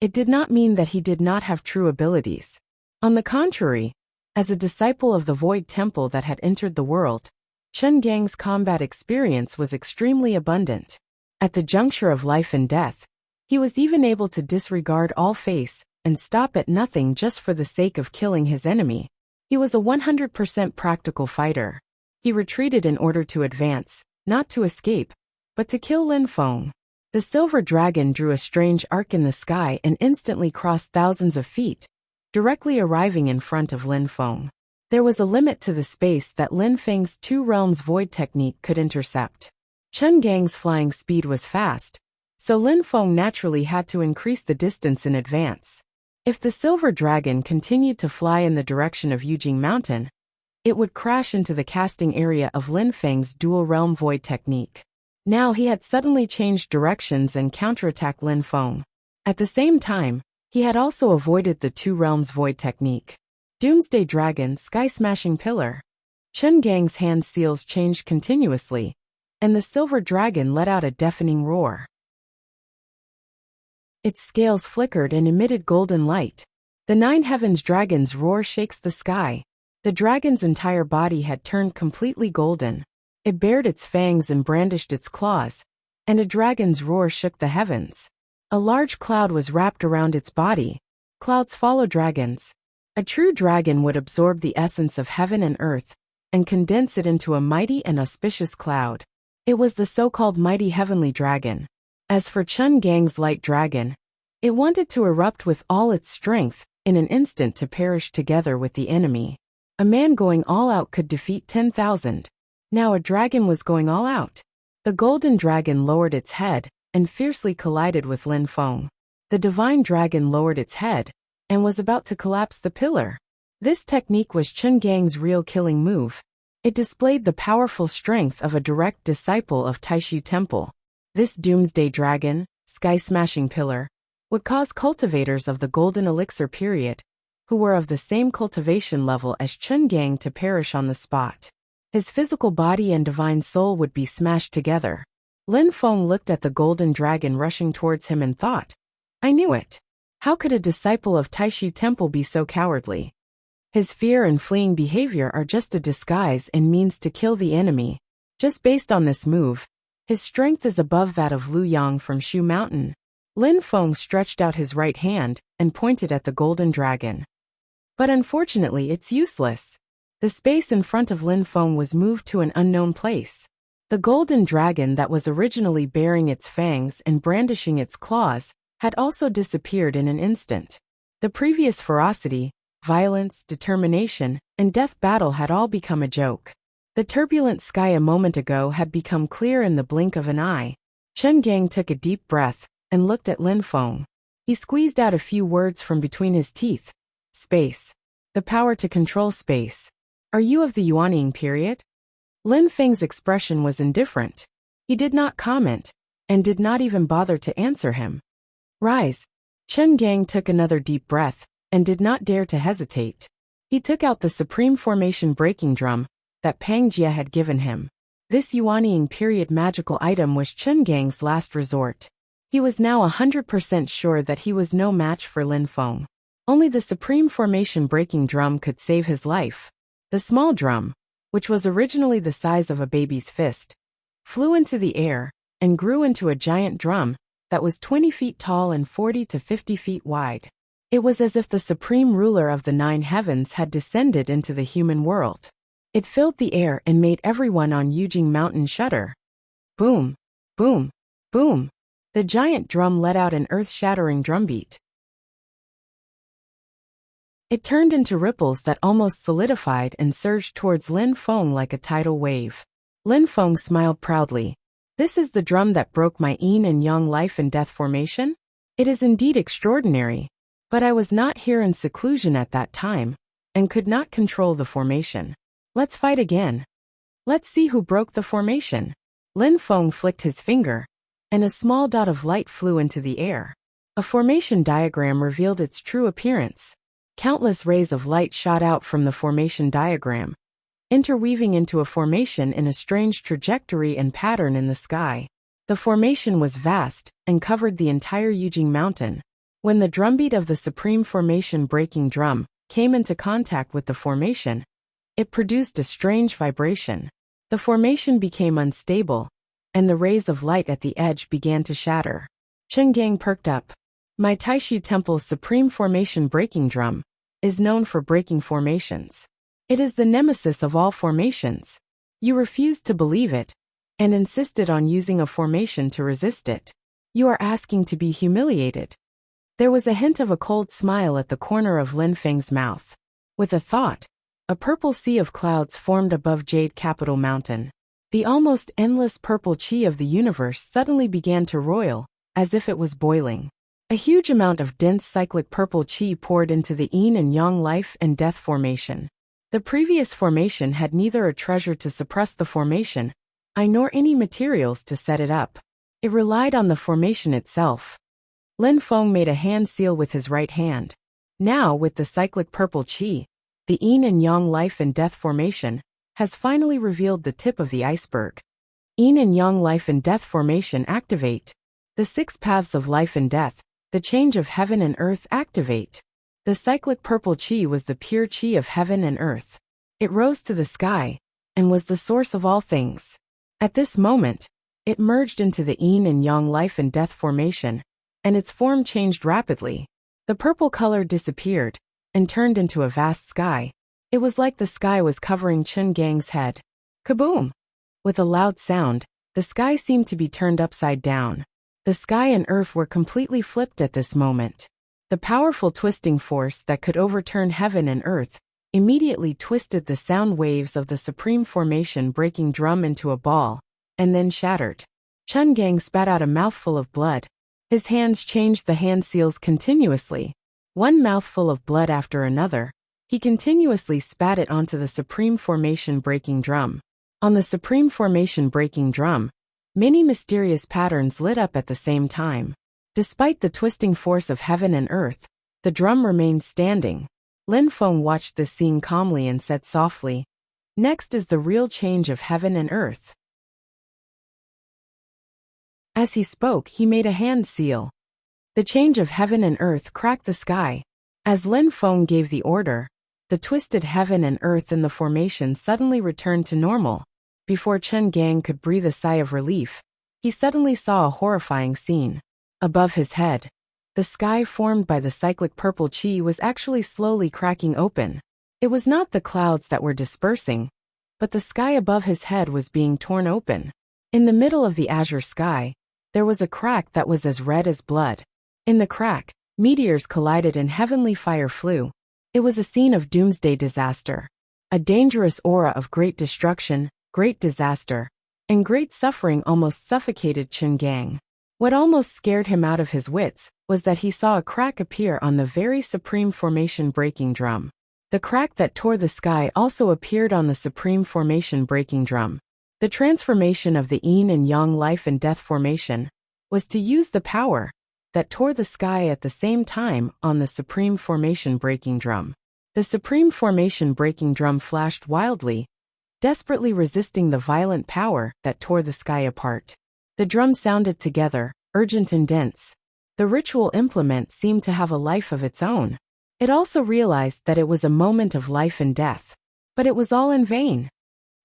A: it did not mean that he did not have true abilities. On the contrary, as a disciple of the Void Temple that had entered the world, Chen Gang's combat experience was extremely abundant. At the juncture of life and death, he was even able to disregard all face and stop at nothing just for the sake of killing his enemy. He was a 100% practical fighter. He retreated in order to advance, not to escape, but to kill Lin Feng. The silver dragon drew a strange arc in the sky and instantly crossed thousands of feet, directly arriving in front of Lin Feng. There was a limit to the space that Lin Feng's 2 realms void technique could intercept. Chen Gang's flying speed was fast, so Lin Feng naturally had to increase the distance in advance. If the silver dragon continued to fly in the direction of Yujing Mountain, it would crash into the casting area of Lin Feng's dual realm void technique. Now he had suddenly changed directions and counterattacked Lin Feng. At the same time, he had also avoided the 2 realms void technique. Doomsday Dragon, Sky Smashing Pillar. Chen Gang's hand seals changed continuously, and the silver dragon let out a deafening roar. Its scales flickered and emitted golden light. The 9 heavens dragon's roar shakes the sky. The dragon's entire body had turned completely golden. It bared its fangs and brandished its claws, and a dragon's roar shook the heavens. A large cloud was wrapped around its body. Clouds follow dragons. A true dragon would absorb the essence of heaven and earth and condense it into a mighty and auspicious cloud. It was the so-called mighty heavenly dragon. As for Chen Gang's light dragon, it wanted to erupt with all its strength in an instant to perish together with the enemy. A man going all out could defeat 10,000. Now a dragon was going all out. The golden dragon lowered its head and fiercely collided with Lin Feng. The divine dragon lowered its head and was about to collapse the pillar. This technique was Chen Gang's real killing move. It displayed the powerful strength of a direct disciple of Taishi Temple. This doomsday dragon, Sky Smashing Pillar, would cause cultivators of the golden elixir period, who were of the same cultivation level as Chen Gang, to perish on the spot. His physical body and divine soul would be smashed together. Lin Feng looked at the golden dragon rushing towards him and thought, I knew it. How could a disciple of Taishi Temple be so cowardly? His fear and fleeing behavior are just a disguise and means to kill the enemy. Just based on this move, his strength is above that of Lu Yang from Shu Mountain. Lin Feng stretched out his right hand and pointed at the golden dragon. But unfortunately, it's useless. The space in front of Lin Feng was moved to an unknown place. The golden dragon that was originally baring its fangs and brandishing its claws had also disappeared in an instant. The previous ferocity, violence, determination, and death battle had all become a joke. The turbulent sky a moment ago had become clear in the blink of an eye. Chen Gang took a deep breath and looked at Lin Feng. He squeezed out a few words from between his teeth. Space. The power to control space. Are you of the Yuanying period? Lin Feng's expression was indifferent. He did not comment, and did not even bother to answer him. Rise. Chen Gang took another deep breath, and did not dare to hesitate. He took out the supreme formation breaking drum that Pang Jia had given him. This Yuanying period magical item was Chen Gang's last resort. He was now 100% sure that he was no match for Lin Feng. Only the supreme formation breaking drum could save his life. The small drum, which was originally the size of a baby's fist, flew into the air and grew into a giant drum that was 20 feet tall and 40 to 50 feet wide. It was as if the supreme ruler of the 9 heavens had descended into the human world. It filled the air and made everyone on Yujing Mountain shudder. Boom, boom, boom. The giant drum let out an earth-shattering drumbeat. It turned into ripples that almost solidified and surged towards Lin Feng like a tidal wave. Lin Feng smiled proudly. This is the drum that broke my yin and yang life and death formation? It is indeed extraordinary. But I was not here in seclusion at that time, and could not control the formation. Let's fight again. Let's see who broke the formation. Lin Feng flicked his finger, and a small dot of light flew into the air. A formation diagram revealed its true appearance. Countless rays of light shot out from the formation diagram, interweaving into a formation in a strange trajectory and pattern in the sky. The formation was vast and covered the entire Yujing Mountain. When the drumbeat of the supreme formation breaking drum came into contact with the formation, it produced a strange vibration. The formation became unstable, and the rays of light at the edge began to shatter. Chen Gang perked up. My Taishi Temple's supreme formation breaking drum is known for breaking formations. It is the nemesis of all formations. You refused to believe it, and insisted on using a formation to resist it. You are asking to be humiliated. There was a hint of a cold smile at the corner of Lin Feng's mouth. With a thought, a purple sea of clouds formed above Jade Capital Mountain. The almost endless purple chi of the universe suddenly began to roil, as if it was boiling. A huge amount of dense cyclic purple chi poured into the yin and yang life and death formation. The previous formation had neither a treasure to suppress the formation, nor any materials to set it up. It relied on the formation itself. Lin Feng made a hand seal with his right hand. Now, with the cyclic purple chi, the yin and yang life and death formation has finally revealed the tip of the iceberg. Yin and yang life and death formation activate. The 6 paths of life and death, the change of heaven and earth activate. The cyclic purple chi was the pure chi of heaven and earth. It rose to the sky, and was the source of all things. At this moment, it merged into the yin and yang life and death formation, and its form changed rapidly. The purple color disappeared, and turned into a vast sky. It was like the sky was covering Chen Gang's head. Kaboom! With a loud sound, the sky seemed to be turned upside down. The sky and earth were completely flipped at this moment. The powerful twisting force that could overturn heaven and earth immediately twisted the sound waves of the supreme formation breaking drum into a ball, and then shattered. Chen Gang spat out a mouthful of blood. His hands changed the hand seals continuously. One mouthful of blood after another, he continuously spat it onto the supreme formation breaking drum. On the supreme formation breaking drum, many mysterious patterns lit up at the same time. Despite the twisting force of heaven and earth, the drum remained standing. Lin Feng watched this scene calmly and said softly, Next is the real change of heaven and earth. As he spoke, he made a hand seal. The change of heaven and earth cracked the sky. As Lin Feng gave the order, the twisted heaven and earth in the formation suddenly returned to normal. Before Chen Gang could breathe a sigh of relief, he suddenly saw a horrifying scene. Above his head, the sky formed by the cyclic purple chi was actually slowly cracking open. It was not the clouds that were dispersing, but the sky above his head was being torn open. In the middle of the azure sky, there was a crack that was as red as blood. In the crack, meteors collided and heavenly fire flew. It was a scene of doomsday disaster. A dangerous aura of great destruction, great disaster, and great suffering almost suffocated Chen Gang. What almost scared him out of his wits was that he saw a crack appear on the very supreme formation breaking drum. The crack that tore the sky also appeared on the supreme formation breaking drum. The transformation of the yin and yang life and death formation was to use the power that tore the sky at the same time on the supreme formation breaking drum. The supreme formation breaking drum flashed wildly, desperately resisting the violent power that tore the sky apart. The drum sounded together, urgent and dense. The ritual implement seemed to have a life of its own. It also realized that it was a moment of life and death. But it was all in vain.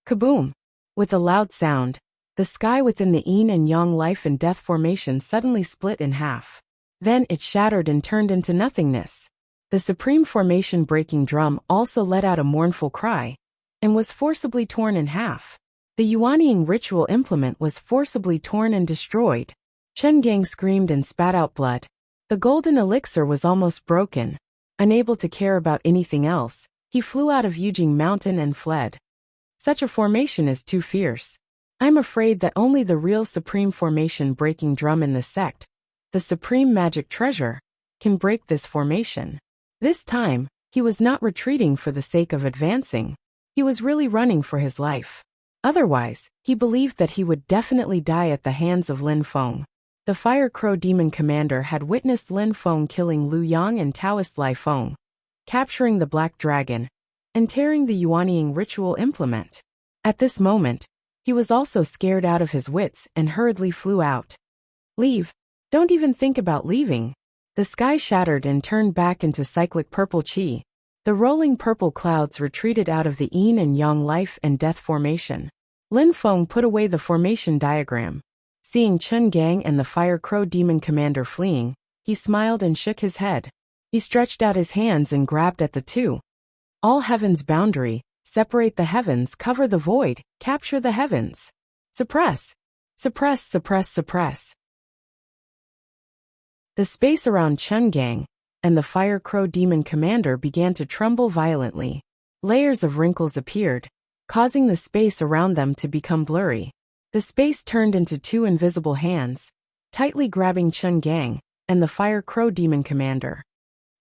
A: Kaboom! With a loud sound, the sky within the yin and yang life and death formation suddenly split in half. Then it shattered and turned into nothingness. The supreme formation breaking drum also let out a mournful cry and was forcibly torn in half. The Yuanying ritual implement was forcibly torn and destroyed. Chen Gang screamed and spat out blood. The golden elixir was almost broken. Unable to care about anything else, he flew out of Yujing Mountain and fled. Such a formation is too fierce. I'm afraid that only the real supreme formation breaking drum in the sect, the supreme magic treasure, can break this formation. This time, he was not retreating for the sake of advancing. He was really running for his life. Otherwise, he believed that he would definitely die at the hands of Lin Feng. The Fire Crow Demon Commander had witnessed Lin Feng killing Lu Yang and Taoist Lai Feng, capturing the Black Dragon, and tearing the Yuanying ritual implement. At this moment, he was also scared out of his wits and hurriedly flew out. Leave. Don't even think about leaving. The sky shattered and turned back into cyclic purple chi. The rolling purple clouds retreated out of the yin and yang life and death formation. Lin Feng put away the formation diagram. Seeing Chen Gang and the Fire Crow Demon Commander fleeing, he smiled and shook his head. He stretched out his hands and grabbed at the two. All heaven's boundary, separate the heavens, cover the void, capture the heavens. Suppress. Suppress, suppress, suppress. The space around Chen Gang and the Fire Crow Demon Commander began to tremble violently. Layers of wrinkles appeared, causing the space around them to become blurry. The space turned into two invisible hands, tightly grabbing Chen Gang and the Fire Crow Demon Commander.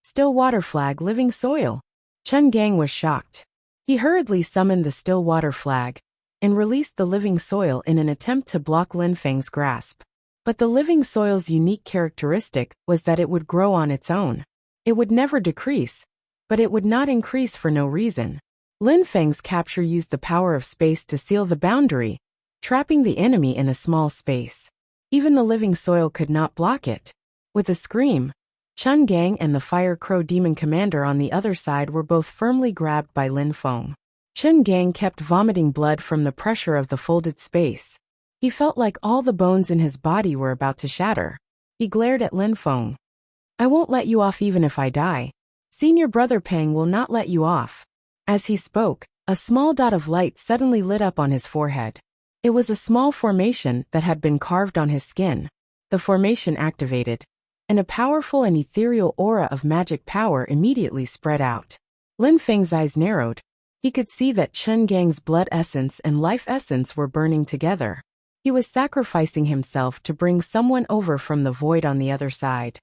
A: Still water flag, living soil. Chen Gang was shocked. He hurriedly summoned the still water flag and released the living soil in an attempt to block Lin Feng's grasp. But the living soil's unique characteristic was that it would grow on its own. It would never decrease, but it would not increase for no reason. Lin Feng's capture used the power of space to seal the boundary, trapping the enemy in a small space. Even the living soil could not block it. With a scream, Chen Gang and the Fire Crow Demon Commander on the other side were both firmly grabbed by Lin Feng. Chen Gang kept vomiting blood from the pressure of the folded space. He felt like all the bones in his body were about to shatter. He glared at Lin Feng. I won't let you off even if I die. Senior Brother Peng will not let you off. As he spoke, a small dot of light suddenly lit up on his forehead. It was a small formation that had been carved on his skin. The formation activated, and a powerful and ethereal aura of magic power immediately spread out. Lin Feng's eyes narrowed. He could see that Chen Gang's blood essence and life essence were burning together. He was sacrificing himself to bring someone over from the void on the other side.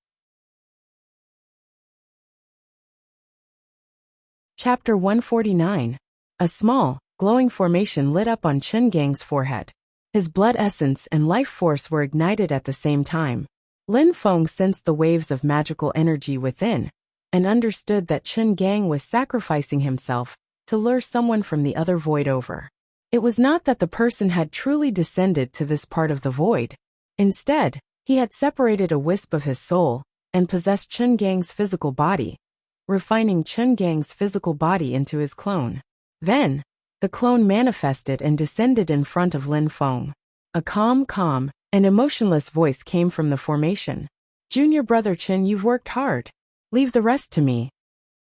A: Chapter 149. A small, glowing formation lit up on Chen Gang's forehead. His blood essence and life force were ignited at the same time. Lin Feng sensed the waves of magical energy within, and understood that Chen Gang was sacrificing himself to lure someone from the other void over. It was not that the person had truly descended to this part of the void. Instead, he had separated a wisp of his soul and possessed Chen Gang's physical body, refining Chen Gang's physical body into his clone. Then, the clone manifested and descended in front of Lin Feng. A calm, and emotionless voice came from the formation. "Junior brother Chen, you've worked hard. Leave the rest to me."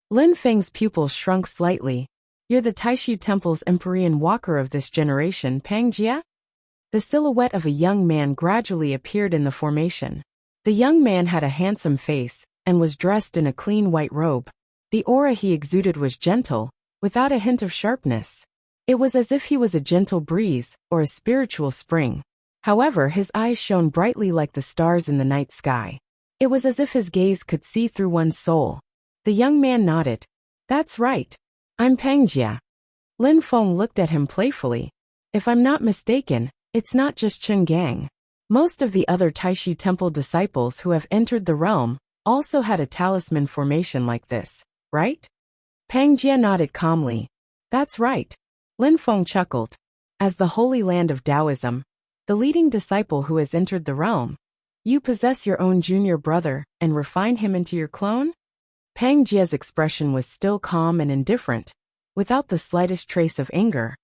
A: Lin Feng's pupil shrunk slightly. "You're the Taishi Temple's Empyrean walker of this generation, Pang Jia?" The silhouette of a young man gradually appeared in the formation. The young man had a handsome face and was dressed in a clean white robe. The aura he exuded was gentle, without a hint of sharpness. It was as if he was a gentle breeze or a spiritual spring. However, his eyes shone brightly like the stars in the night sky. It was as if his gaze could see through one's soul. The young man nodded. "That's right. I'm Pang Jia." Lin Feng looked at him playfully. "If I'm not mistaken, it's not just Chen Gang. Most of the other Taishi Temple disciples who have entered the realm also had a talisman formation like this, right?" Pang Jia nodded calmly. "That's right." Lin Feng chuckled. "As the Holy Land of Taoism, the leading disciple who has entered the realm, you possess your own junior brother and refine him into your clone?" Pang Jia's expression was still calm and indifferent, without the slightest trace of anger.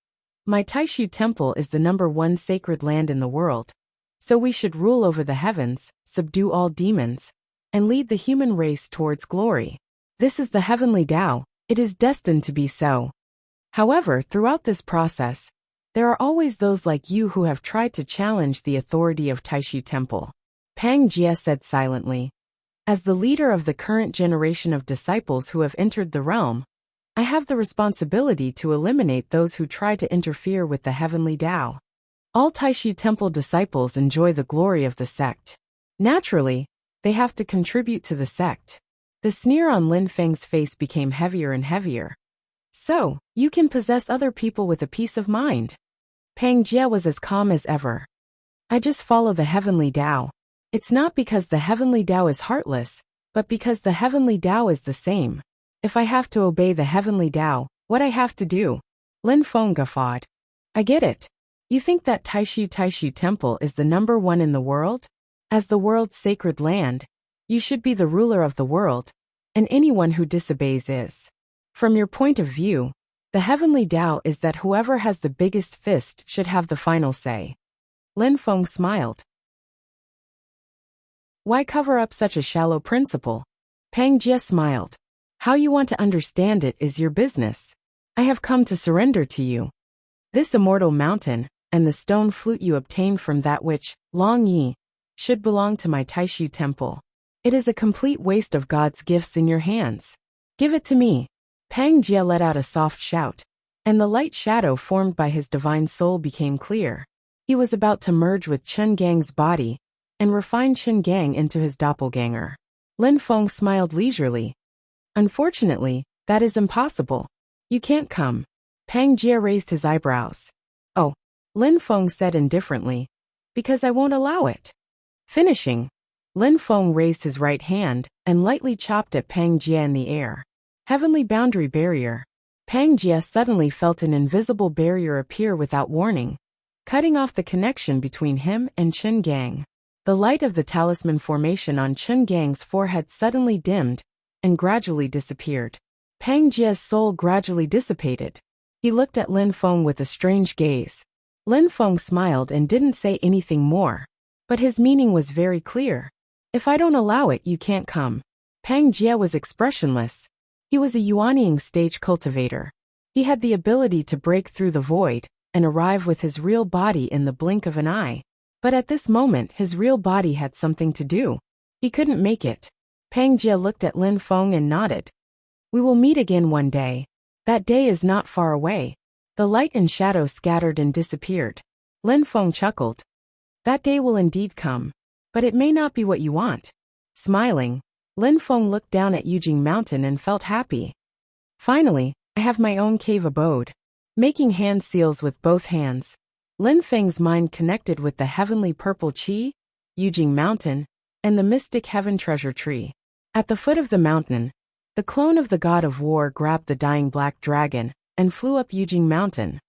A: "My Taishi Temple is the #1 sacred land in the world, so we should rule over the heavens, subdue all demons, and lead the human race towards glory. This is the heavenly Tao. It is destined to be so. However, throughout this process, there are always those like you who have tried to challenge the authority of Taishi Temple." Pang Jia said silently. "As the leader of the current generation of disciples who have entered the realm, I have the responsibility to eliminate those who try to interfere with the heavenly Tao. All Taishi Temple disciples enjoy the glory of the sect. Naturally, they have to contribute to the sect." The sneer on Lin Feng's face became heavier and heavier. "So, you can possess other people with a peace of mind." Pang Jia was as calm as ever. "I just follow the heavenly Tao. It's not because the heavenly Tao is heartless, but because the heavenly Tao is the same. If I have to obey the heavenly Tao, what I have to do?" Lin Feng guffawed. "I get it. You think that Taishi Temple is the #1 in the world? As the world's sacred land, you should be the ruler of the world, and anyone who disobeys is. From your point of view, the heavenly Tao is that whoever has the biggest fist should have the final say." Lin Feng smiled. "Why cover up such a shallow principle?" Pang Jia smiled. "How you want to understand it is your business. I have come to surrender to you. This immortal mountain, and the stone flute you obtained from that which, Long Yi, should belong to my Taishi Temple. It is a complete waste of God's gifts in your hands. Give it to me." Pang Jia let out a soft shout, and the light shadow formed by his divine soul became clear. He was about to merge with Chen Gang's body, and refine Chen Gang into his doppelganger. Lin Feng smiled leisurely. "Unfortunately, that is impossible. You can't come." Pang Jia raised his eyebrows. "Oh," Lin Feng said indifferently, "because I won't allow it." Finishing, Lin Feng raised his right hand and lightly chopped at Pang Jia in the air. Heavenly boundary barrier. Pang Jia suddenly felt an invisible barrier appear without warning, cutting off the connection between him and Chen Gang. The light of the talisman formation on Chen Gang's forehead suddenly dimmed and gradually disappeared. Pang Jia's soul gradually dissipated. He looked at Lin Feng with a strange gaze. Lin Feng smiled and didn't say anything more, but his meaning was very clear. "If I don't allow it, you can't come." Pang Jia was expressionless. He was a Yuanying stage cultivator. He had the ability to break through the void and arrive with his real body in the blink of an eye. But at this moment his real body had something to do. He couldn't make it. Pang Jia looked at Lin Feng and nodded. "We will meet again one day. That day is not far away." The light and shadow scattered and disappeared. Lin Feng chuckled. "That day will indeed come, but it may not be what you want." Smiling, Lin Feng looked down at Yujing Mountain and felt happy. "Finally, I have my own cave abode." Making hand seals with both hands, Lin Feng's mind connected with the heavenly purple qi, Yujing Mountain, and the mystic heaven treasure tree. At the foot of the mountain, the clone of the god of war grabbed the dying black dragon and flew up Yujing Mountain.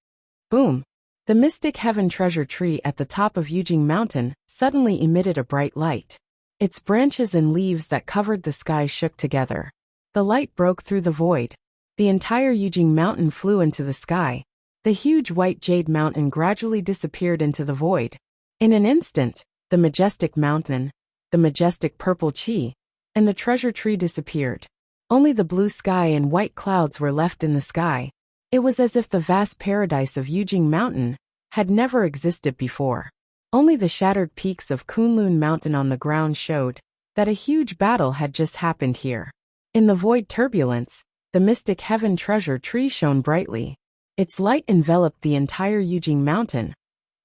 A: Boom! The mystic heaven treasure tree at the top of Yujing Mountain suddenly emitted a bright light. Its branches and leaves that covered the sky shook together. The light broke through the void. The entire Yujing Mountain flew into the sky. The huge white jade mountain gradually disappeared into the void. In an instant, the majestic mountain, the majestic purple chi, and the treasure tree disappeared. Only the blue sky and white clouds were left in the sky. It was as if the vast paradise of Yujing Mountain had never existed before. Only the shattered peaks of Kunlun Mountain on the ground showed that a huge battle had just happened here. In the void turbulence, the mystic heaven treasure tree shone brightly. Its light enveloped the entire Yujing Mountain,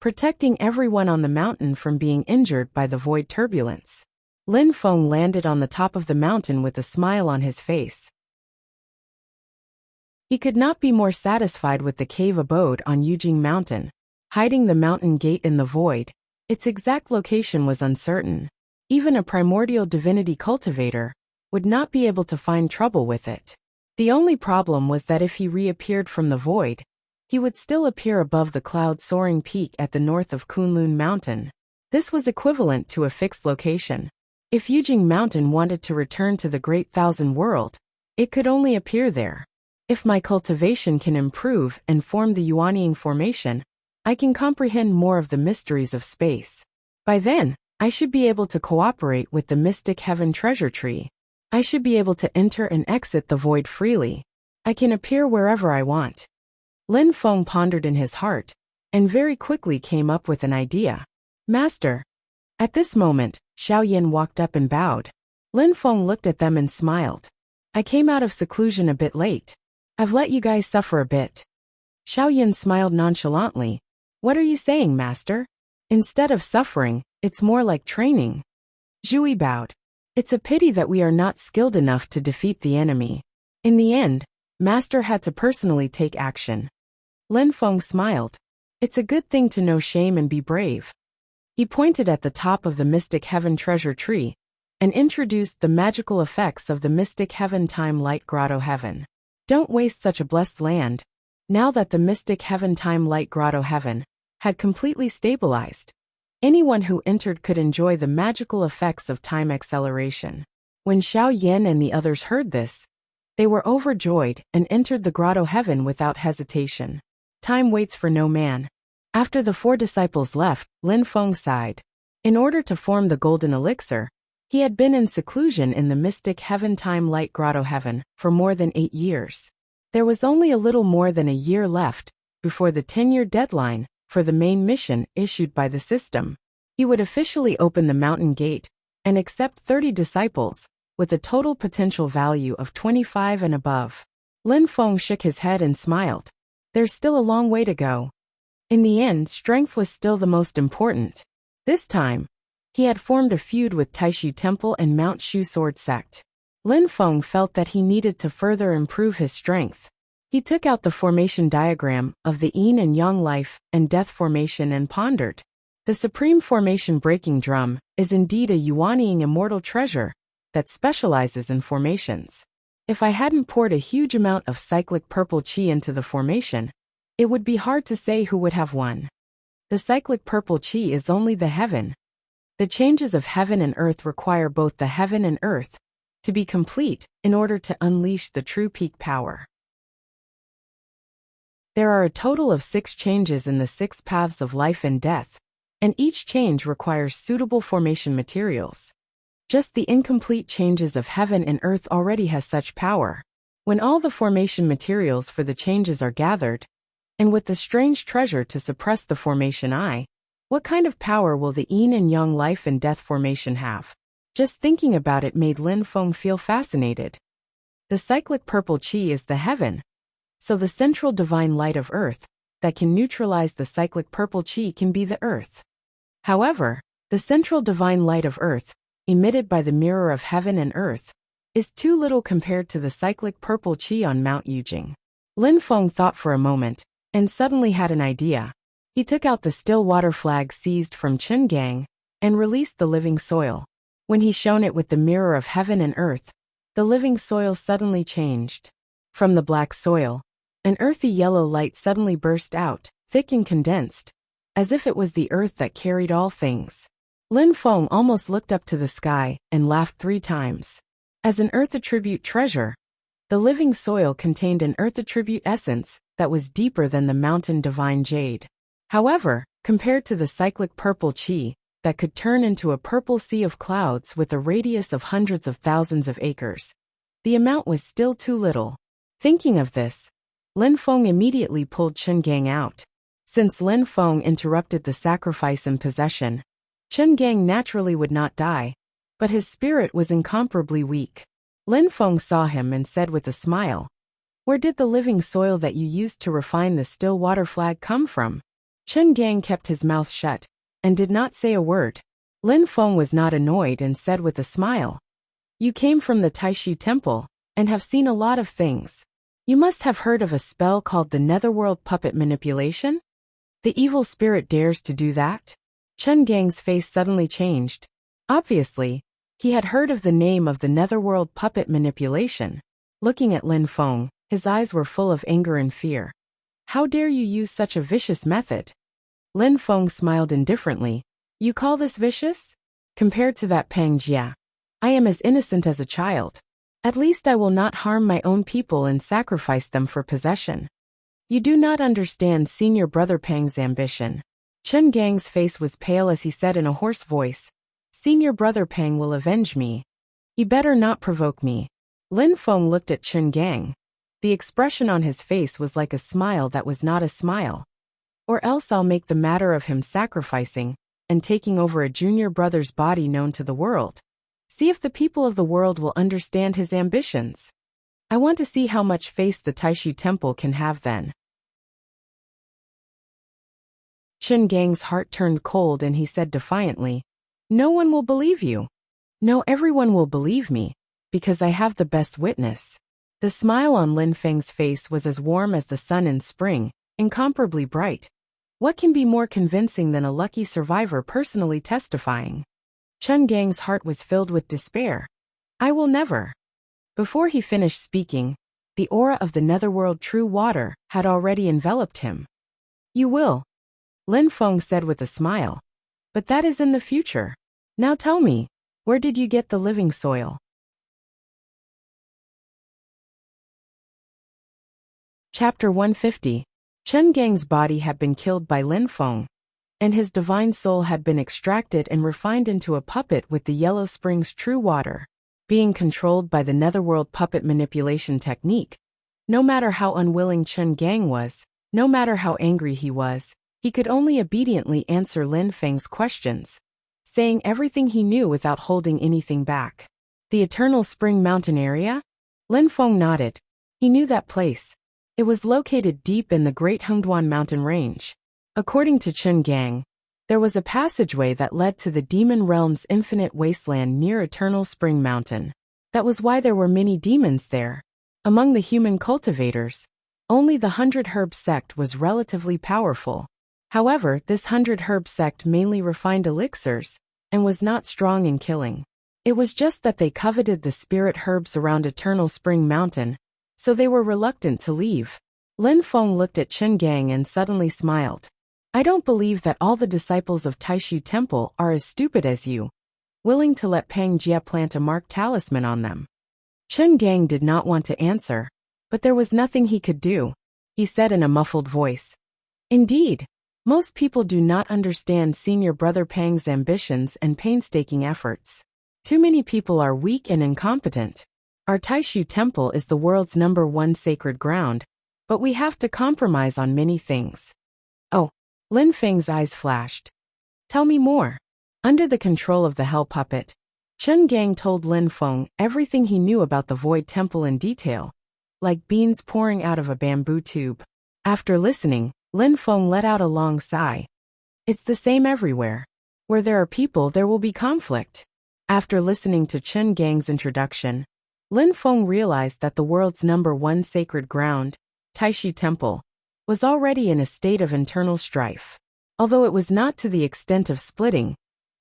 A: protecting everyone on the mountain from being injured by the void turbulence. Lin Feng landed on the top of the mountain with a smile on his face. He could not be more satisfied with the cave abode on Yujing Mountain. Hiding the mountain gate in the void, its exact location was uncertain. Even a primordial divinity cultivator would not be able to find trouble with it. The only problem was that if he reappeared from the void, he would still appear above the cloud-soaring peak at the north of Kunlun Mountain. This was equivalent to a fixed location. If Yujing Mountain wanted to return to the Great Thousand World, it could only appear there. If my cultivation can improve and form the Yuanying formation, I can comprehend more of the mysteries of space. By then, I should be able to cooperate with the mystic heaven treasure tree. I should be able to enter and exit the void freely. I can appear wherever I want. Lin Feng pondered in his heart, and very quickly came up with an idea. Master. At this moment, Xiao Yin walked up and bowed. Lin Feng looked at them and smiled. I came out of seclusion a bit late. I've let you guys suffer a bit. Xiao Yin smiled nonchalantly. What are you saying, Master? Instead of suffering, it's more like training. Zhui bowed. It's a pity that we are not skilled enough to defeat the enemy. In the end, Master had to personally take action. Lin Feng smiled. It's a good thing to know shame and be brave. He pointed at the top of the mystic heaven treasure tree and introduced the magical effects of the mystic heaven time light grotto heaven. Don't waste such a blessed land. Now that the mystic heaven time light grotto heaven had completely stabilized, anyone who entered could enjoy the magical effects of time acceleration. When Xiao Yin and the others heard this, they were overjoyed and entered the grotto heaven without hesitation. Time waits for no man. After the 4 disciples left, Lin Feng sighed. In order to form the golden elixir, he had been in seclusion in the mystic heaven time light grotto heaven for more than 8 years. There was only a little more than a year left before the 10-year deadline for the main mission issued by the system. He would officially open the mountain gate and accept 30 disciples with a total potential value of 25 and above. Lin Feng shook his head and smiled. There's still a long way to go. In the end, strength was still the most important. This time, he had formed a feud with Taishu Temple and Mount Shu Sword Sect. Lin Feng felt that he needed to further improve his strength. He took out the formation diagram of the yin and yang life and death formation and pondered. The supreme formation breaking drum is indeed a Yuanying immortal treasure that specializes in formations. If I hadn't poured a huge amount of cyclic purple chi into the formation, it would be hard to say who would have won. The cyclic purple chi is only the heaven. The changes of heaven and earth require both the heaven and earth to be complete in order to unleash the true peak power. There are a total of 6 changes in the 6 paths of life and death, and each change requires suitable formation materials. Just the incomplete changes of heaven and earth already has such power. When all the formation materials for the changes are gathered, and with the strange treasure to suppress the formation eye, what kind of power will the yin and yang life and death formation have? Just thinking about it made Lin Feng feel fascinated. The cyclic purple chi is the heaven, so the central divine light of earth that can neutralize the cyclic purple chi can be the earth. However, the central divine light of earth, emitted by the mirror of heaven and earth, is too little compared to the cyclic purple chi on Mount Yujing. Lin Feng thought for a moment, and suddenly had an idea. He took out the still water flag seized from Chungang and released the living soil. When he shone it with the mirror of heaven and earth, the living soil suddenly changed. From the black soil, An earthy yellow light suddenly burst out, thick and condensed, as if it was the earth that carried all things. Lin Feng almost looked up to the sky and laughed 3 times. As an earth attribute treasure, the living soil contained an earth attribute essence that was deeper than the mountain divine jade. However, compared to the cyclic purple qi, that could turn into a purple sea of clouds with a radius of hundreds of thousands of acres, the amount was still too little. Thinking of this, Lin Feng immediately pulled Chen Gang out. Since Lin Feng interrupted the sacrifice and possession, Chen Gang naturally would not die, but his spirit was incomparably weak. Lin Feng saw him and said with a smile, "Where did the living soil that you used to refine the still water flag come from?" Chen Gang kept his mouth shut and did not say a word. Lin Feng was not annoyed and said with a smile, "You came from the Taishi Temple and have seen a lot of things. You must have heard of a spell called the Netherworld Puppet Manipulation? The evil spirit dares to do that?" Chen Gang's face suddenly changed. Obviously, he had heard of the name of the Netherworld Puppet Manipulation. Looking at Lin Feng, his eyes were full of anger and fear. "How dare you use such a vicious method?" Lin Feng smiled indifferently. "You call this vicious? Compared to that Pang Jia, I am as innocent as a child. At least I will not harm my own people and sacrifice them for possession. You do not understand Senior Brother Pang's ambition." Chen Gang's face was pale as he said in a hoarse voice, "Senior Brother Pang will avenge me. You better not provoke me." Lin Feng looked at Chen Gang. The expression on his face was like a smile that was not a smile. "Or else I'll make the matter of him sacrificing and taking over a junior brother's body known to the world. See if the people of the world will understand his ambitions. I want to see how much faith the Taishi Temple can have then." Chen Gang's heart turned cold and he said defiantly, "No one will believe you." "No, everyone will believe me, because I have the best witness." The smile on Lin Feng's face was as warm as the sun in spring, incomparably bright. What can be more convincing than a lucky survivor personally testifying? Chen Gang's heart was filled with despair. "I will never." Before he finished speaking, the aura of the netherworld true water had already enveloped him. "You will," Lin Feng said with a smile. "But that is in the future. Now tell me, where did you get the living soil?" Chapter 150. Chen Gang's body had been killed by Lin Feng, and his divine soul had been extracted and refined into a puppet with the Yellow Springs true water. Being controlled by the Netherworld puppet manipulation technique, no matter how unwilling Chen Gang was, no matter how angry he was, he could only obediently answer Lin Feng's questions, saying everything he knew without holding anything back. "The Eternal Spring Mountain area?" Lin Feng nodded. He knew that place. It was located deep in the Great Hengduan mountain range. According to Chen Gang, there was a passageway that led to the demon realm's infinite wasteland near Eternal Spring Mountain. That was why there were many demons there. Among the human cultivators, only the 100 Herb sect was relatively powerful. However, this 100 Herb sect mainly refined elixirs and was not strong in killing. It was just that they coveted the spirit herbs around Eternal Spring Mountain, so they were reluctant to leave. Lin Feng looked at Chen Gang and suddenly smiled. "I don't believe that all the disciples of Taishi Temple are as stupid as you, willing to let Pang Jia plant a marked talisman on them." Chen Gang did not want to answer, but there was nothing he could do. He said in a muffled voice, "Indeed, most people do not understand Senior Brother Pang's ambitions and painstaking efforts. Too many people are weak and incompetent. Our Taishi Temple is the world's #1 sacred ground, but we have to compromise on many things." "Oh," Lin Feng's eyes flashed. "Tell me more." Under the control of the Hell Puppet, Chen Gang told Lin Feng everything he knew about the Void Temple in detail, like beans pouring out of a bamboo tube. After listening, Lin Feng let out a long sigh. "It's the same everywhere. Where there are people, there will be conflict." After listening to Chen Gang's introduction, Lin Feng realized that the world's #1 sacred ground, Taishi Temple, was already in a state of internal strife. Although it was not to the extent of splitting,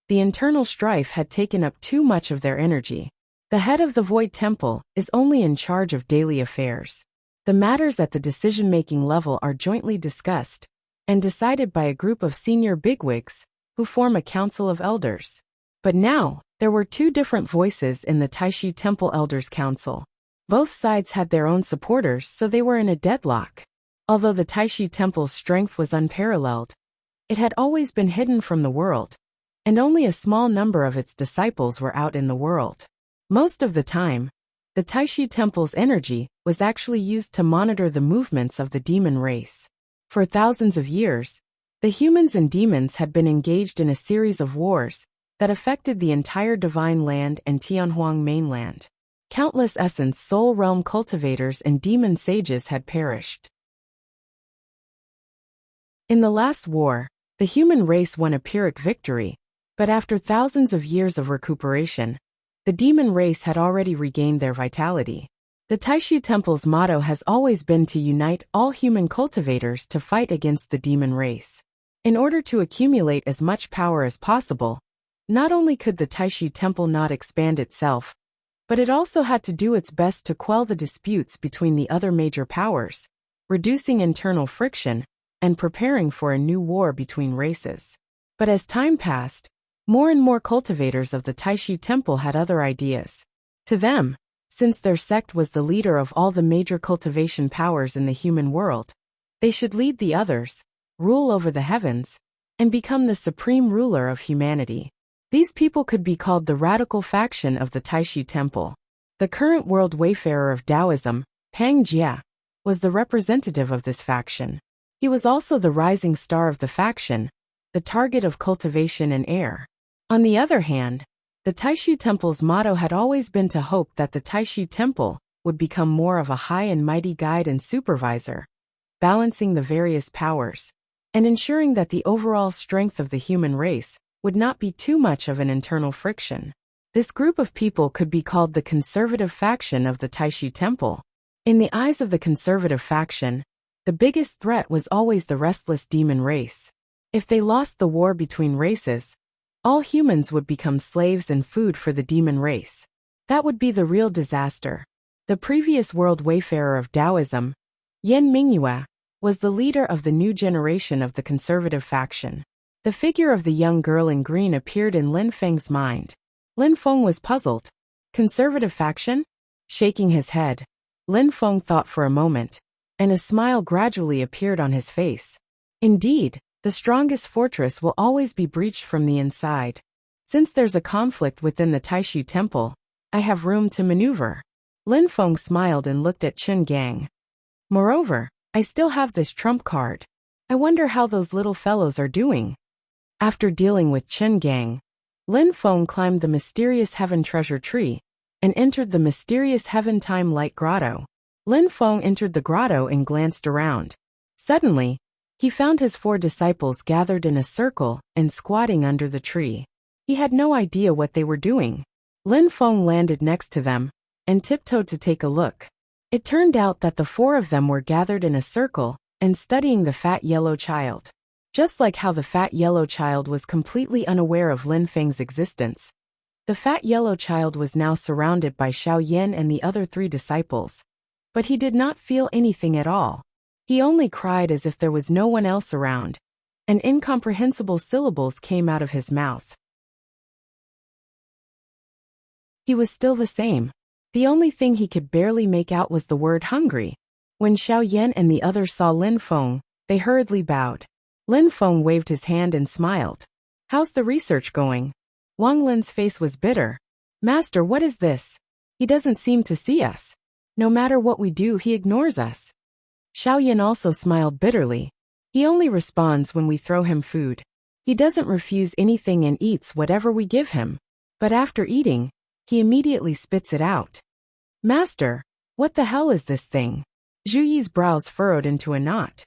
A: the internal strife had taken up too much of their energy. The head of the Void Temple is only in charge of daily affairs. The matters at the decision-making level are jointly discussed and decided by a group of senior bigwigs who form a council of elders. But now, there were two different voices in the Taishi Temple Elders Council. Both sides had their own supporters, so they were in a deadlock. Although the Taishi Temple's strength was unparalleled, it had always been hidden from the world, and only a small number of its disciples were out in the world. Most of the time, the Taishi Temple's energy was actually used to monitor the movements of the demon race. For thousands of years, the humans and demons had been engaged in a series of wars that affected the entire Divine Land and Tianhuang mainland. Countless Essence Soul Realm cultivators and demon sages had perished. In the last war, the human race won a Pyrrhic victory, but after thousands of years of recuperation, the demon race had already regained their vitality. The Taishi Temple's motto has always been to unite all human cultivators to fight against the demon race. In order to accumulate as much power as possible, not only could the Taishi Temple not expand itself, but it also had to do its best to quell the disputes between the other major powers, reducing internal friction and preparing for a new war between races. But as time passed, more and more cultivators of the Taishi Temple had other ideas. To them, since their sect was the leader of all the major cultivation powers in the human world, they should lead the others, rule over the heavens, and become the supreme ruler of humanity. These people could be called the radical faction of the Taishi Temple. The current world wayfarer of Taoism, Pang Jia, was the representative of this faction. He was also the rising star of the faction, the target of cultivation and heir. On the other hand, the Taishi Temple's motto had always been to hope that the Taishi Temple would become more of a high and mighty guide and supervisor, balancing the various powers, and ensuring that the overall strength of the human race would not be too much of an internal friction. This group of people could be called the conservative faction of the Taishi Temple. In the eyes of the conservative faction, the biggest threat was always the restless demon race. If they lost the war between races, all humans would become slaves and food for the demon race. That would be the real disaster. The previous world wayfarer of Taoism, Yan Mingyue, was the leader of the new generation of the conservative faction. The figure of the young girl in green appeared in Lin Feng's mind. Lin Feng was puzzled. Conservative faction? Shaking his head, Lin Feng thought for a moment, and a smile gradually appeared on his face. Indeed, the strongest fortress will always be breached from the inside. Since there's a conflict within the Taishi Temple, I have room to maneuver. Lin Feng smiled and looked at Chen Gang. Moreover, I still have this trump card. I wonder how those little fellows are doing. After dealing with Chen Gang, Lin Feng climbed the mysterious heaven treasure tree and entered the mysterious heaven time light grotto. Lin Feng entered the grotto and glanced around. Suddenly, he found his 4 disciples gathered in a circle and squatting under the tree. He had no idea what they were doing. Lin Feng landed next to them and tiptoed to take a look. It turned out that the 4 of them were gathered in a circle and studying the fat yellow child. Just like how the fat yellow child was completely unaware of Lin Feng's existence, the fat yellow child was now surrounded by Xiao Yan and the other 3 disciples. But he did not feel anything at all. He only cried as if there was no one else around, and incomprehensible syllables came out of his mouth. He was still the same. The only thing he could barely make out was the word hungry. When Xiao Yan and the others saw Lin Feng, they hurriedly bowed. Lin Feng waved his hand and smiled. How's the research going? Wang Lin's face was bitter. Master, what is this? He doesn't seem to see us. No matter what we do, he ignores us. Xiao Yan also smiled bitterly. He only responds when we throw him food. He doesn't refuse anything and eats whatever we give him. But after eating, he immediately spits it out. Master, what the hell is this thing? Zhu Yi's brows furrowed into a knot.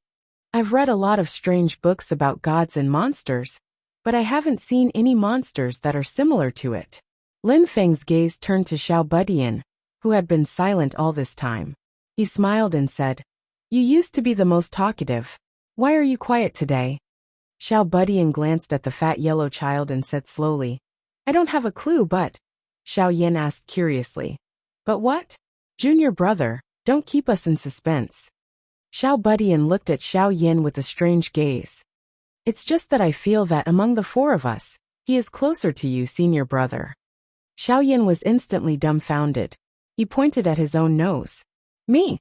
A: I've read a lot of strange books about gods and monsters, but I haven't seen any monsters that are similar to it. Lin Feng's gaze turned to Xiao Budian, who had been silent all this time. He smiled and said, You used to be the most talkative. Why are you quiet today? Xiao Budian glanced at the fat yellow child and said slowly, I don't have a clue, but... Xiao Yan asked curiously. But what? Junior brother, Don't keep us in suspense. Xiao Budian looked at Xiao Yin with a strange gaze. It's just that I feel that among the four of us, he is closer to you, senior brother. Xiao Yin was instantly dumbfounded. He pointed at his own nose. Me?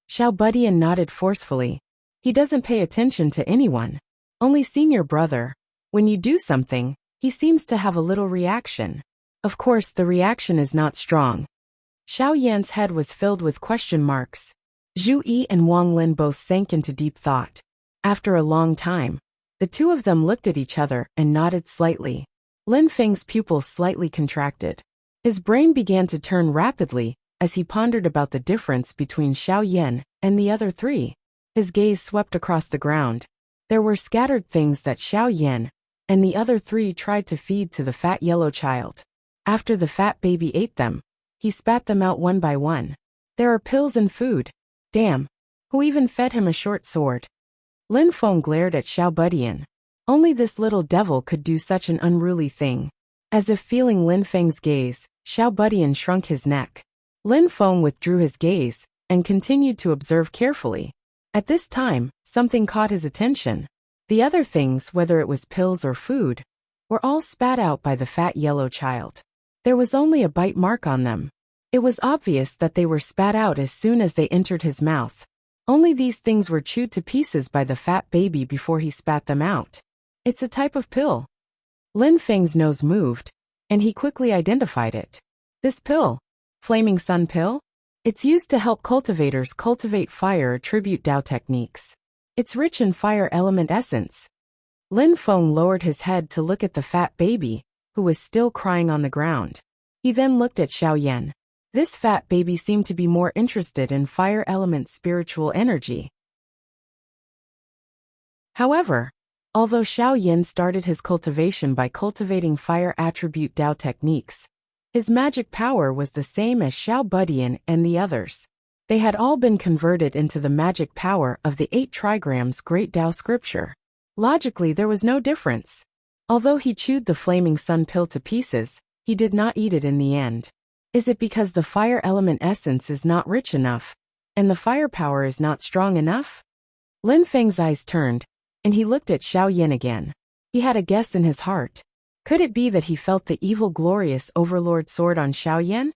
A: Xiao Budian nodded forcefully. He doesn't pay attention to anyone. Only senior brother. When you do something, he seems to have a little reaction. Of course, the reaction is not strong. Xiao Yan's head was filled with question marks. Zhu Yi and Wang Lin both sank into deep thought. After a long time, the two of them looked at each other and nodded slightly. Lin Feng's pupils slightly contracted. His brain began to turn rapidly as he pondered about the difference between Xiao Yan and the other three. His gaze swept across the ground. There were scattered things that Xiao Yan and the other three tried to feed to the fat yellow child. After the fat baby ate them, he spat them out one by one. There are pills and food. Damn. Who even fed him a short sword? Lin Feng glared at Xiao Budian. Only this little devil could do such an unruly thing. As if feeling Lin Feng's gaze, Xiao Budian shrunk his neck. Lin Feng withdrew his gaze and continued to observe carefully. At this time, something caught his attention. The other things, whether it was pills or food, were all spat out by the fat yellow child. There was only a bite mark on them. It was obvious that they were spat out as soon as they entered his mouth. Only these things were chewed to pieces by the fat baby before he spat them out. It's a type of pill. Lin Feng's nose moved, and he quickly identified it. This pill, Flaming Sun Pill? It's used to help cultivators cultivate fire attribute Dao techniques. It's rich in fire element essence. Lin Feng lowered his head to look at the fat baby, who was still crying on the ground. He then looked at Xiao Yan. This fat baby seemed to be more interested in fire element spiritual energy. However, although Xiao Yan started his cultivation by cultivating fire attribute Dao techniques, his magic power was the same as Xiao Budian and the others. They had all been converted into the magic power of the 8 trigrams Great Dao scripture. Logically, there was no difference. Although he chewed the Flaming Sun Pill to pieces, he did not eat it in the end. Is it because the fire element essence is not rich enough, and the firepower is not strong enough? Lin Feng's eyes turned, and he looked at Xiao Yan again. He had a guess in his heart. Could it be that he felt the evil glorious overlord sword on Xiao Yan?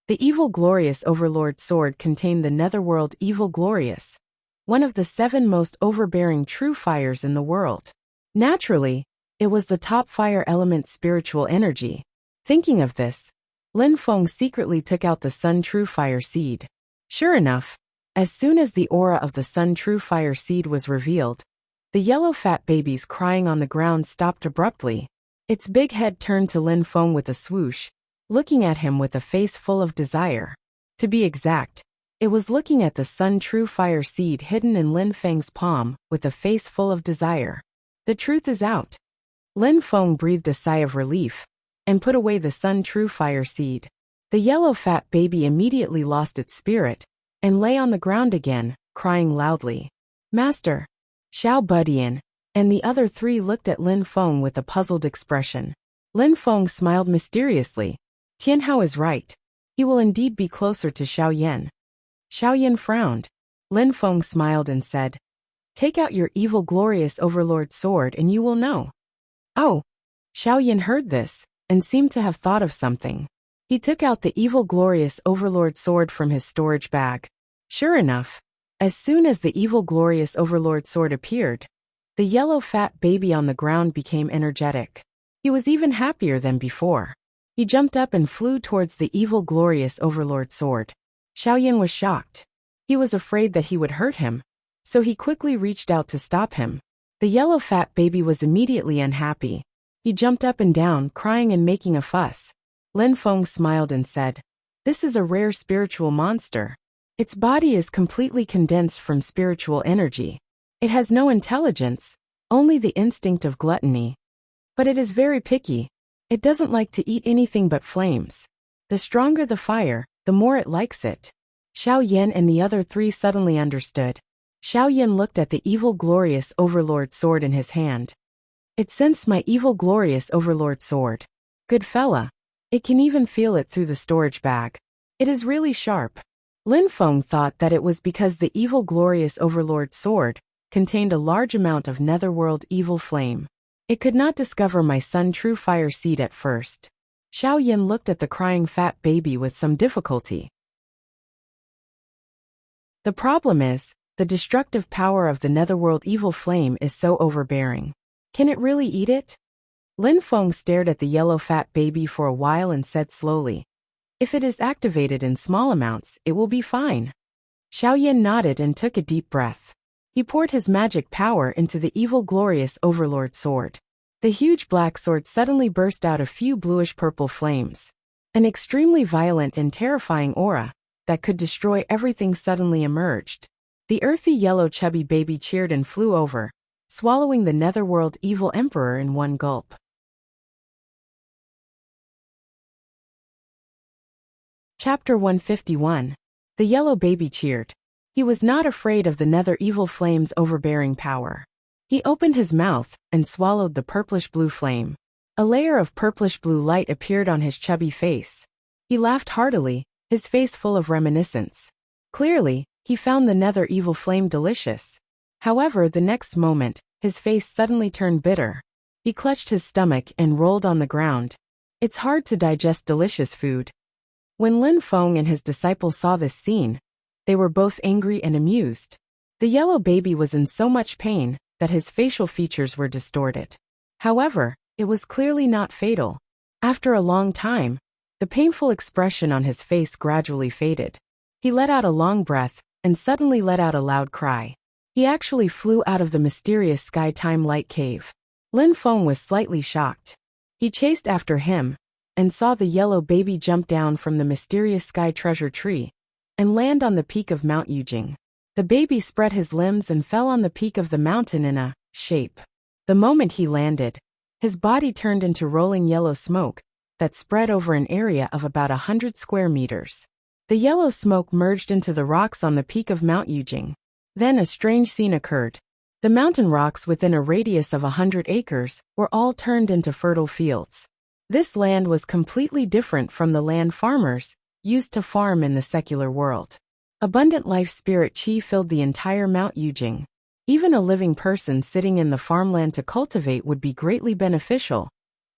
A: The evil glorious overlord sword contained the netherworld evil glorious, one of the 7 most overbearing true fires in the world. Naturally, it was the top fire element spiritual energy. Thinking of this, Lin Feng secretly took out the Sun True Fire Seed. Sure enough, as soon as the aura of the Sun True Fire Seed was revealed, the yellow fat baby's crying on the ground stopped abruptly. Its big head turned to Lin Feng with a swoosh, looking at him with a face full of desire. To be exact, it was looking at the Sun True Fire Seed hidden in Lin Feng's palm with a face full of desire. The truth is out. Lin Feng breathed a sigh of relief and put away the Sun True Fire Seed. The yellow fat baby immediately lost its spirit and lay on the ground again, crying loudly. Master, Xiao Budian, and the other 3 looked at Lin Feng with a puzzled expression. Lin Feng smiled mysteriously. Tianhao is right. He will indeed be closer to Xiao Yan. Xiao Yan frowned. Lin Feng smiled and said, Take out your evil glorious overlord sword and you will know. Oh! Xiao Yan heard this and seemed to have thought of something. He took out the evil glorious overlord sword from his storage bag. Sure enough, as soon as the evil glorious overlord sword appeared, the yellow fat baby on the ground became energetic. He was even happier than before. He jumped up and flew towards the evil glorious overlord sword. Xiao Yan was shocked. He was afraid that he would hurt him, so he quickly reached out to stop him. The yellow fat baby was immediately unhappy. He jumped up and down, crying and making a fuss. Lin Feng smiled and said, This is a rare spiritual monster. Its body is completely condensed from spiritual energy. It has no intelligence, only the instinct of gluttony. But it is very picky. It doesn't like to eat anything but flames. The stronger the fire, the more it likes it. Xiao Yan and the other 3 suddenly understood. Xiao Yan looked at the evil glorious overlord sword in his hand. It sensed my evil glorious overlord sword. Good fella. It can even feel it through the storage bag. It is really sharp. Lin Feng thought that it was because the evil glorious overlord sword contained a large amount of netherworld evil flame. It could not discover my son true fire seed at first. Xiao Yin looked at the crying fat baby with some difficulty. The problem is, the destructive power of the netherworld evil flame is so overbearing. Can it really eat it? Lin Feng stared at the yellow fat baby for a while and said slowly, "If it is activated in small amounts, it will be fine." Xiao Yin nodded and took a deep breath. He poured his magic power into the evil glorious overlord sword. The huge black sword suddenly burst out a few bluish-purple flames. An extremely violent and terrifying aura that could destroy everything suddenly emerged. The earthy yellow chubby baby cheered and flew over, swallowing the netherworld evil emperor in one gulp. Chapter 151. The yellow baby cheered. He was not afraid of the nether evil flame's overbearing power. He opened his mouth and swallowed the purplish-blue flame. A layer of purplish-blue light appeared on his chubby face. He laughed heartily, his face full of reminiscence. Clearly, he found the nether evil flame delicious. However, the next moment, his face suddenly turned bitter. He clutched his stomach and rolled on the ground. It's hard to digest delicious food. When Lin Feng and his disciples saw this scene, they were both angry and amused. The yellow baby was in so much pain that his facial features were distorted. However, it was clearly not fatal. After a long time, the painful expression on his face gradually faded. He let out a long breath and suddenly let out a loud cry. He actually flew out of the mysterious sky time light cave. Lin Feng was slightly shocked. He chased after him and saw the yellow baby jump down from the mysterious sky treasure tree and land on the peak of Mount Yujing. The baby spread his limbs and fell on the peak of the mountain in a shape. The moment he landed, his body turned into rolling yellow smoke that spread over an area of about 100 square meters. The yellow smoke merged into the rocks on the peak of Mount Yujing. Then a strange scene occurred. The mountain rocks within a radius of 100 acres were all turned into fertile fields. This land was completely different from the land farmers used to farm in the secular world. Abundant life spirit qi filled the entire Mount Yujing. Even a living person sitting in the farmland to cultivate would be greatly beneficial,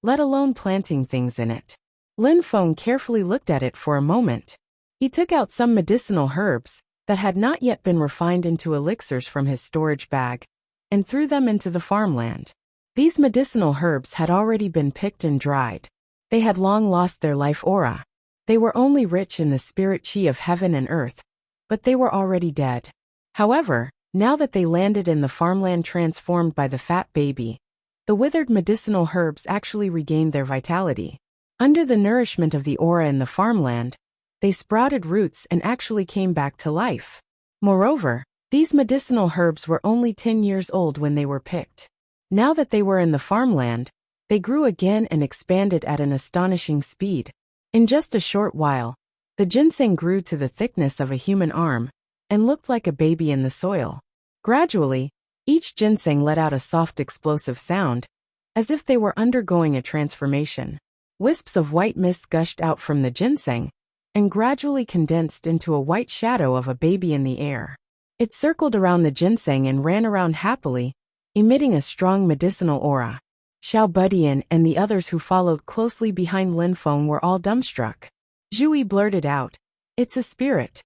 A: let alone planting things in it. Lin Feng carefully looked at it for a moment. He took out some medicinal herbs that had not yet been refined into elixirs from his storage bag and threw them into the farmland. These medicinal herbs had already been picked and dried. They had long lost their life aura. They were only rich in the spirit qi of heaven and earth, but they were already dead. However, now that they landed in the farmland transformed by the fat baby, the withered medicinal herbs actually regained their vitality. Under the nourishment of the aura in the farmland, they sprouted roots and actually came back to life. Moreover, these medicinal herbs were only 10 years old when they were picked. Now that they were in the farmland, they grew again and expanded at an astonishing speed. In just a short while, the ginseng grew to the thickness of a human arm and looked like a baby in the soil. Gradually, each ginseng let out a soft explosive sound, as if they were undergoing a transformation. Wisps of white mist gushed out from the ginseng and gradually condensed into a white shadow of a baby in the air. It circled around the ginseng and ran around happily, emitting a strong medicinal aura. Xiao Budian and the others who followed closely behind Lin Feng were all dumbstruck. Zhui blurted out, "It's a spirit.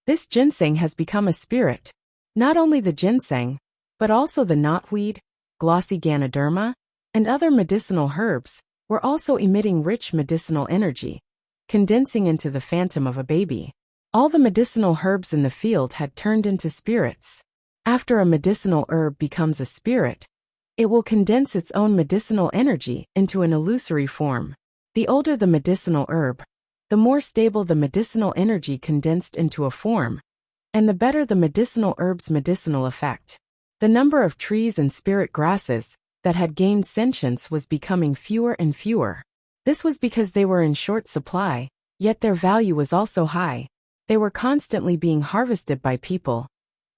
A: This ginseng has become a spirit." Not only the ginseng, but also the knotweed, glossy ganoderma, and other medicinal herbs were also emitting rich medicinal energy, condensing into the phantom of a baby. All the medicinal herbs in the field had turned into spirits. After a medicinal herb becomes a spirit, it will condense its own medicinal energy into an illusory form. The older the medicinal herb, the more stable the medicinal energy condensed into a form, and the better the medicinal herb's medicinal effect. The number of trees and spirit grasses that had gained sentience was becoming fewer and fewer. This was because they were in short supply, yet their value was also high. They were constantly being harvested by people,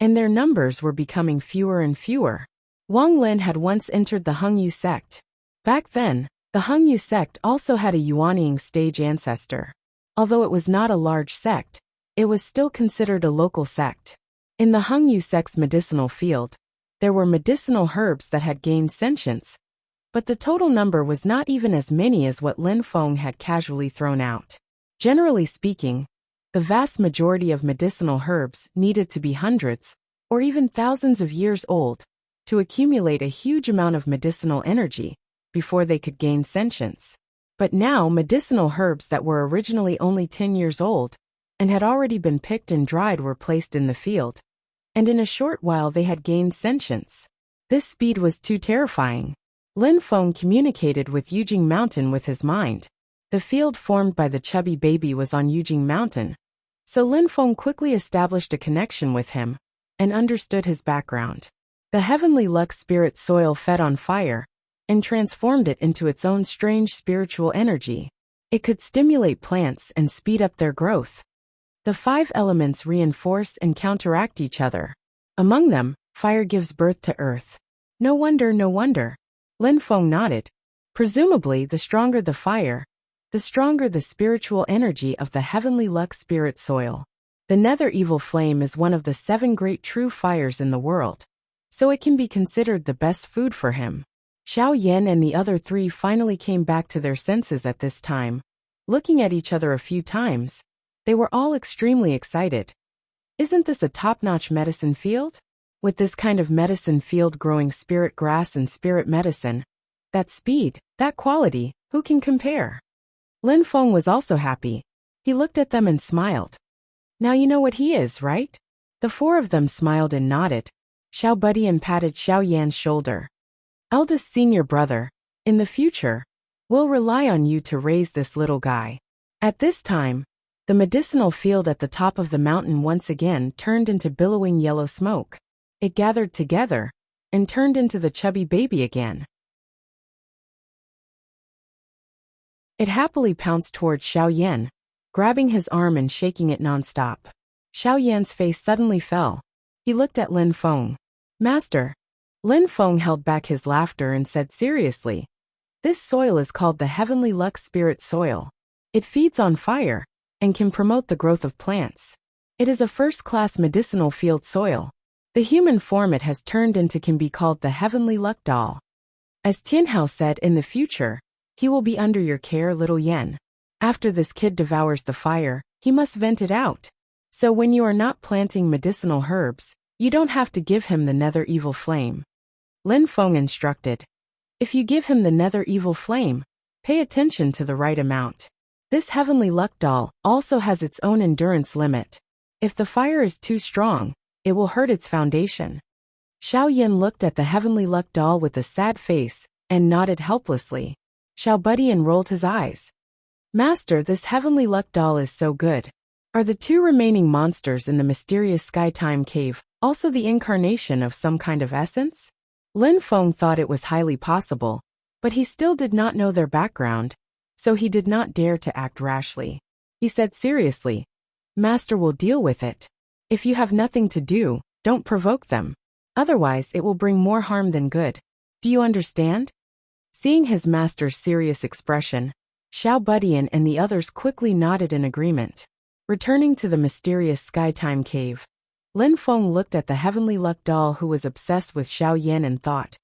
A: and their numbers were becoming fewer and fewer. Wang Lin had once entered the Hengyu sect. Back then, the Hengyu sect also had a Yuanying stage ancestor. Although it was not a large sect, it was still considered a local sect. In the Hengyu sect's medicinal field, there were medicinal herbs that had gained sentience, but the total number was not even as many as what Lin Feng had casually thrown out. Generally speaking, the vast majority of medicinal herbs needed to be hundreds, or even thousands of years old, to accumulate a huge amount of medicinal energy before they could gain sentience. But now medicinal herbs that were originally only 10 years old and had already been picked and dried were placed in the field, and in a short while they had gained sentience. This speed was too terrifying. Lin Feng communicated with Yujing Mountain with his mind. The field formed by the chubby baby was on Yujing Mountain, so Lin Feng quickly established a connection with him and understood his background. The heavenly luck spirit soil fed on fire and transformed it into its own strange spiritual energy. It could stimulate plants and speed up their growth. The 5 elements reinforce and counteract each other. Among them, fire gives birth to earth. No wonder, no wonder. Lin Feng nodded. Presumably, the stronger the fire, the stronger the spiritual energy of the heavenly luck spirit soil. The nether evil flame is one of the 7 great true fires in the world, so it can be considered the best food for him. Xiao Yan and the other 3 finally came back to their senses at this time. Looking at each other a few times, they were all extremely excited. Isn't this a top-notch medicine field? With this kind of medicine field growing spirit grass and spirit medicine, that speed, that quality, who can compare? Lin Feng was also happy. He looked at them and smiled. Now you know what he is, right? The 4 of them smiled and nodded. Xiao Budian patted Xiao Yan's shoulder. Eldest senior brother, in the future, we'll rely on you to raise this little guy. At this time, the medicinal field at the top of the mountain once again turned into billowing yellow smoke. It gathered together and turned into the chubby baby again. It happily pounced toward Xiao Yan, grabbing his arm and shaking it nonstop. Xiao Yan's face suddenly fell. He looked at Lin Feng. Master. Lin Feng held back his laughter and said seriously, this soil is called the Heavenly Luck Spirit Soil. It feeds on fire and can promote the growth of plants. It is a first-class medicinal field soil. The human form it has turned into can be called the Heavenly Luck Doll. As Tianhao said, in the future, he will be under your care, little Yan. After this kid devours the fire, he must vent it out. So when you are not planting medicinal herbs, you don't have to give him the nether evil flame. Lin Feng instructed. If you give him the nether evil flame, pay attention to the right amount. This heavenly luck doll also has its own endurance limit. If the fire is too strong, it will hurt its foundation. Xiao Yan looked at the heavenly luck doll with a sad face and nodded helplessly. Xiao Budian rolled his eyes. Master, this heavenly luck doll is so good. Are the 2 remaining monsters in the mysterious Skytime cave also the incarnation of some kind of essence? Lin Feng thought it was highly possible, but he still did not know their background, so he did not dare to act rashly. He said seriously, Master will deal with it. If you have nothing to do, don't provoke them. Otherwise it will bring more harm than good. Do you understand? Seeing his master's serious expression, Xiao Budian and the others quickly nodded in agreement. Returning to the mysterious Skytime cave, Lin Feng looked at the heavenly luck doll who was obsessed with Xiao Yan and thought,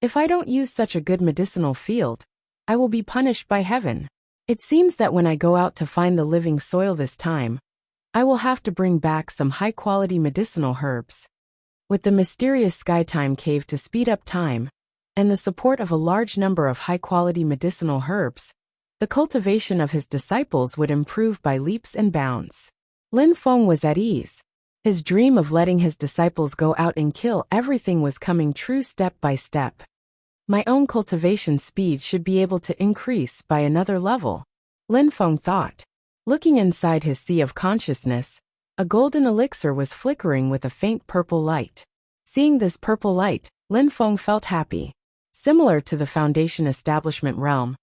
A: if I don't use such a good medicinal field, I will be punished by heaven. It seems that when I go out to find the living soil this time, I will have to bring back some high-quality medicinal herbs. With the mysterious Skytime cave to speed up time, and the support of a large number of high-quality medicinal herbs, the cultivation of his disciples would improve by leaps and bounds. Lin Feng was at ease. His dream of letting his disciples go out and kill everything was coming true step by step. My own cultivation speed should be able to increase by another level, Lin Feng thought. Looking inside his sea of consciousness, a golden elixir was flickering with a faint purple light. Seeing this purple light, Lin Feng felt happy. Similar to the Foundation Establishment realm,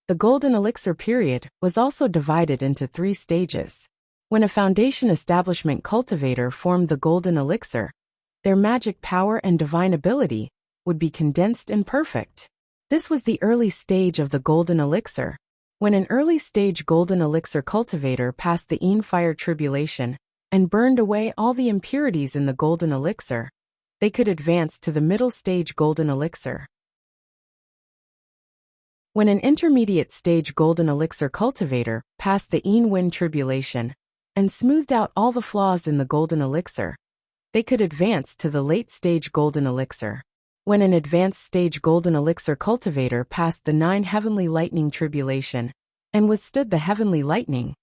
A: the golden elixir period was also divided into 3 stages. When a Foundation Establishment cultivator formed the golden elixir, their magic power and divine ability would be condensed and perfect. This was the early stage of the golden elixir. When an early-stage golden elixir cultivator passed the fire tribulation and burned away all the impurities in the golden elixir, they could advance to the middle-stage golden elixir. When an intermediate-stage golden elixir cultivator passed the wind tribulation and smoothed out all the flaws in the golden elixir, they could advance to the late-stage golden elixir. When an advanced-stage golden elixir cultivator passed the 9 heavenly lightning tribulation and withstood the heavenly lightning,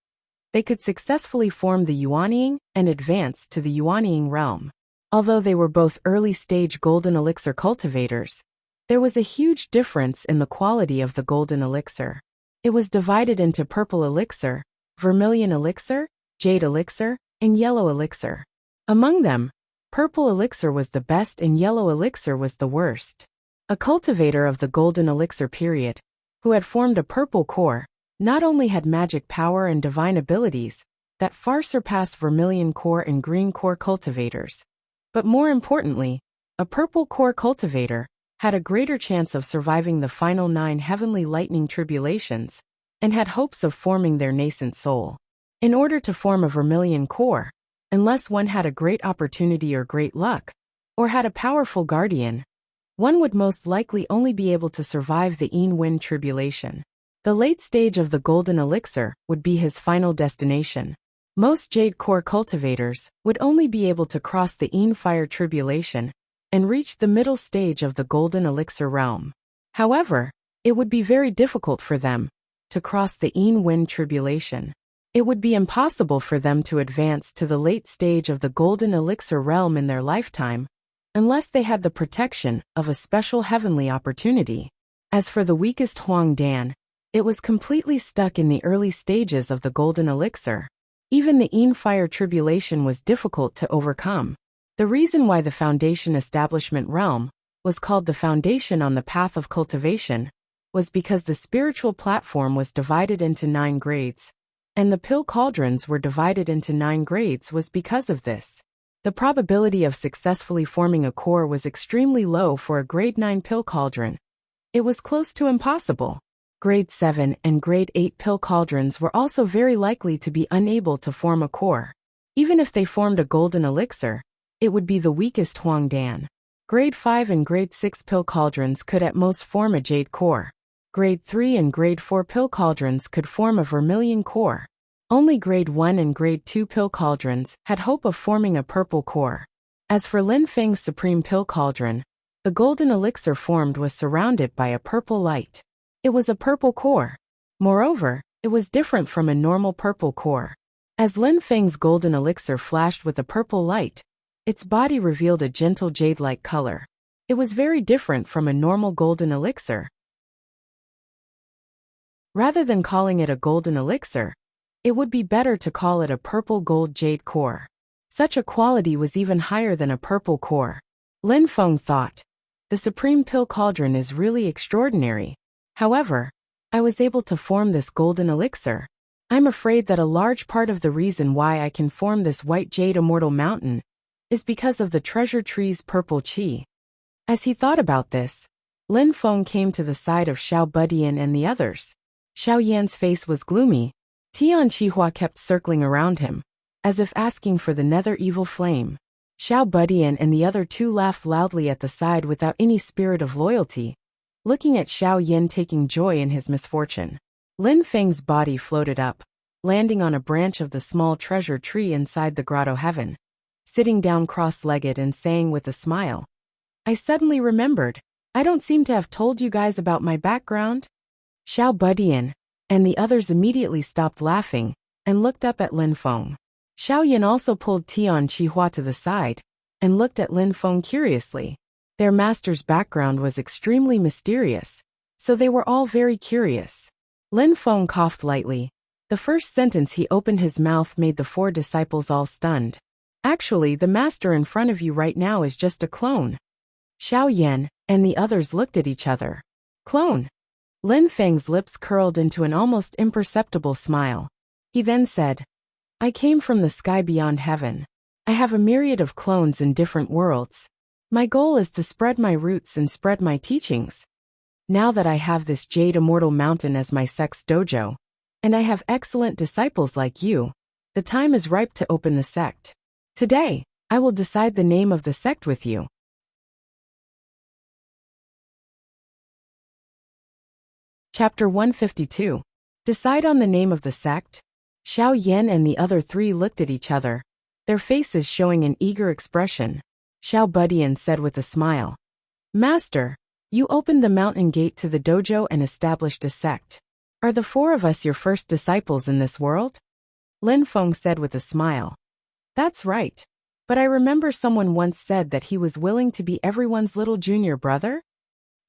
A: they could successfully form the Yuanying and advance to the Yuanying realm. Although they were both early-stage golden elixir cultivators, there was a huge difference in the quality of the golden elixir. It was divided into purple elixir, vermilion elixir, jade elixir, and yellow elixir. Among them, purple elixir was the best and yellow elixir was the worst. A cultivator of the golden elixir period, who had formed a purple core, not only had magic power and divine abilities that far surpassed vermilion core and green core cultivators, but more importantly, a purple core cultivator had a greater chance of surviving the final 9 heavenly lightning tribulations and had hopes of forming their nascent soul. In order to form a vermilion core, unless one had a great opportunity or great luck, or had a powerful guardian, one would most likely only be able to survive the wind tribulation. The late stage of the golden elixir would be his final destination. Most jade core cultivators would only be able to cross the fire tribulation and reach the middle stage of the golden elixir realm. However, it would be very difficult for them to cross the wind tribulation. It would be impossible for them to advance to the late stage of the golden elixir realm in their lifetime, unless they had the protection of a special heavenly opportunity. As for the weakest Huang Dan, it was completely stuck in the early stages of the golden elixir. Even the fire tribulation was difficult to overcome. The reason why the Foundation Establishment realm was called the Foundation on the Path of Cultivation was because the spiritual platform was divided into 9 grades, and the pill cauldrons were divided into 9 grades was because of this. The probability of successfully forming a core was extremely low for a grade 9 pill cauldron. It was close to impossible. Grade 7 and grade 8 pill cauldrons were also very likely to be unable to form a core. Even if they formed a golden elixir, it would be the weakest Huang Dan. Grade 5 and grade 6 pill cauldrons could at most form a jade core. Grade 3 and grade 4 pill cauldrons could form a vermilion core. Only grade 1 and grade 2 pill cauldrons had hope of forming a purple core. As for Lin Feng's supreme pill cauldron, the golden elixir formed was surrounded by a purple light. It was a purple core. Moreover, it was different from a normal purple core. As Lin Feng's golden elixir flashed with a purple light, its body revealed a gentle jade-like color. It was very different from a normal golden elixir. Rather than calling it a golden elixir, it would be better to call it a purple gold jade core. Such a quality was even higher than a purple core. Lin Feng thought, the supreme pill cauldron is really extraordinary. However, I was able to form this golden elixir. I'm afraid that a large part of the reason why I can form this white jade immortal mountain is because of the treasure tree's purple qi. As he thought about this, Lin Feng came to the side of Xiao Budian and the others. Xiao Yan's face was gloomy. Tian Qihua kept circling around him, as if asking for the nether evil flame. Xiao Budian and the other 2 laughed loudly at the side without any spirit of loyalty, looking at Xiao Yan taking joy in his misfortune. Lin Feng's body floated up, landing on a branch of the small treasure tree inside the grotto heaven, sitting down cross-legged and saying with a smile, I suddenly remembered, I don't seem to have told you guys about my background. Xiao Budian and the others immediately stopped laughing and looked up at Lin Feng. Xiao Yan also pulled Tian Qihua to the side and looked at Lin Feng curiously. Their master's background was extremely mysterious, so they were all very curious. Lin Feng coughed lightly. The first sentence he opened his mouth made the 4 disciples all stunned. Actually, the master in front of you right now is just a clone. Xiao Yan and the others looked at each other. Clone? Lin Feng's lips curled into an almost imperceptible smile. He then said, I came from the sky beyond heaven. I have a myriad of clones in different worlds. My goal is to spread my roots and spread my teachings. Now that I have this Jade Immortal Mountain as my sect's dojo, and I have excellent disciples like you, the time is ripe to open the sect. Today, I will decide the name of the sect with you. Chapter 152. Decide on the name of the sect? Xiao Yan and the other three looked at each other, their faces showing an eager expression. Xiao Budian said with a smile, Master, you opened the mountain gate to the dojo and established a sect. Are the four of us your first disciples in this world? Lin Feng said with a smile. That's right. But I remember someone once said that he was willing to be everyone's little junior brother?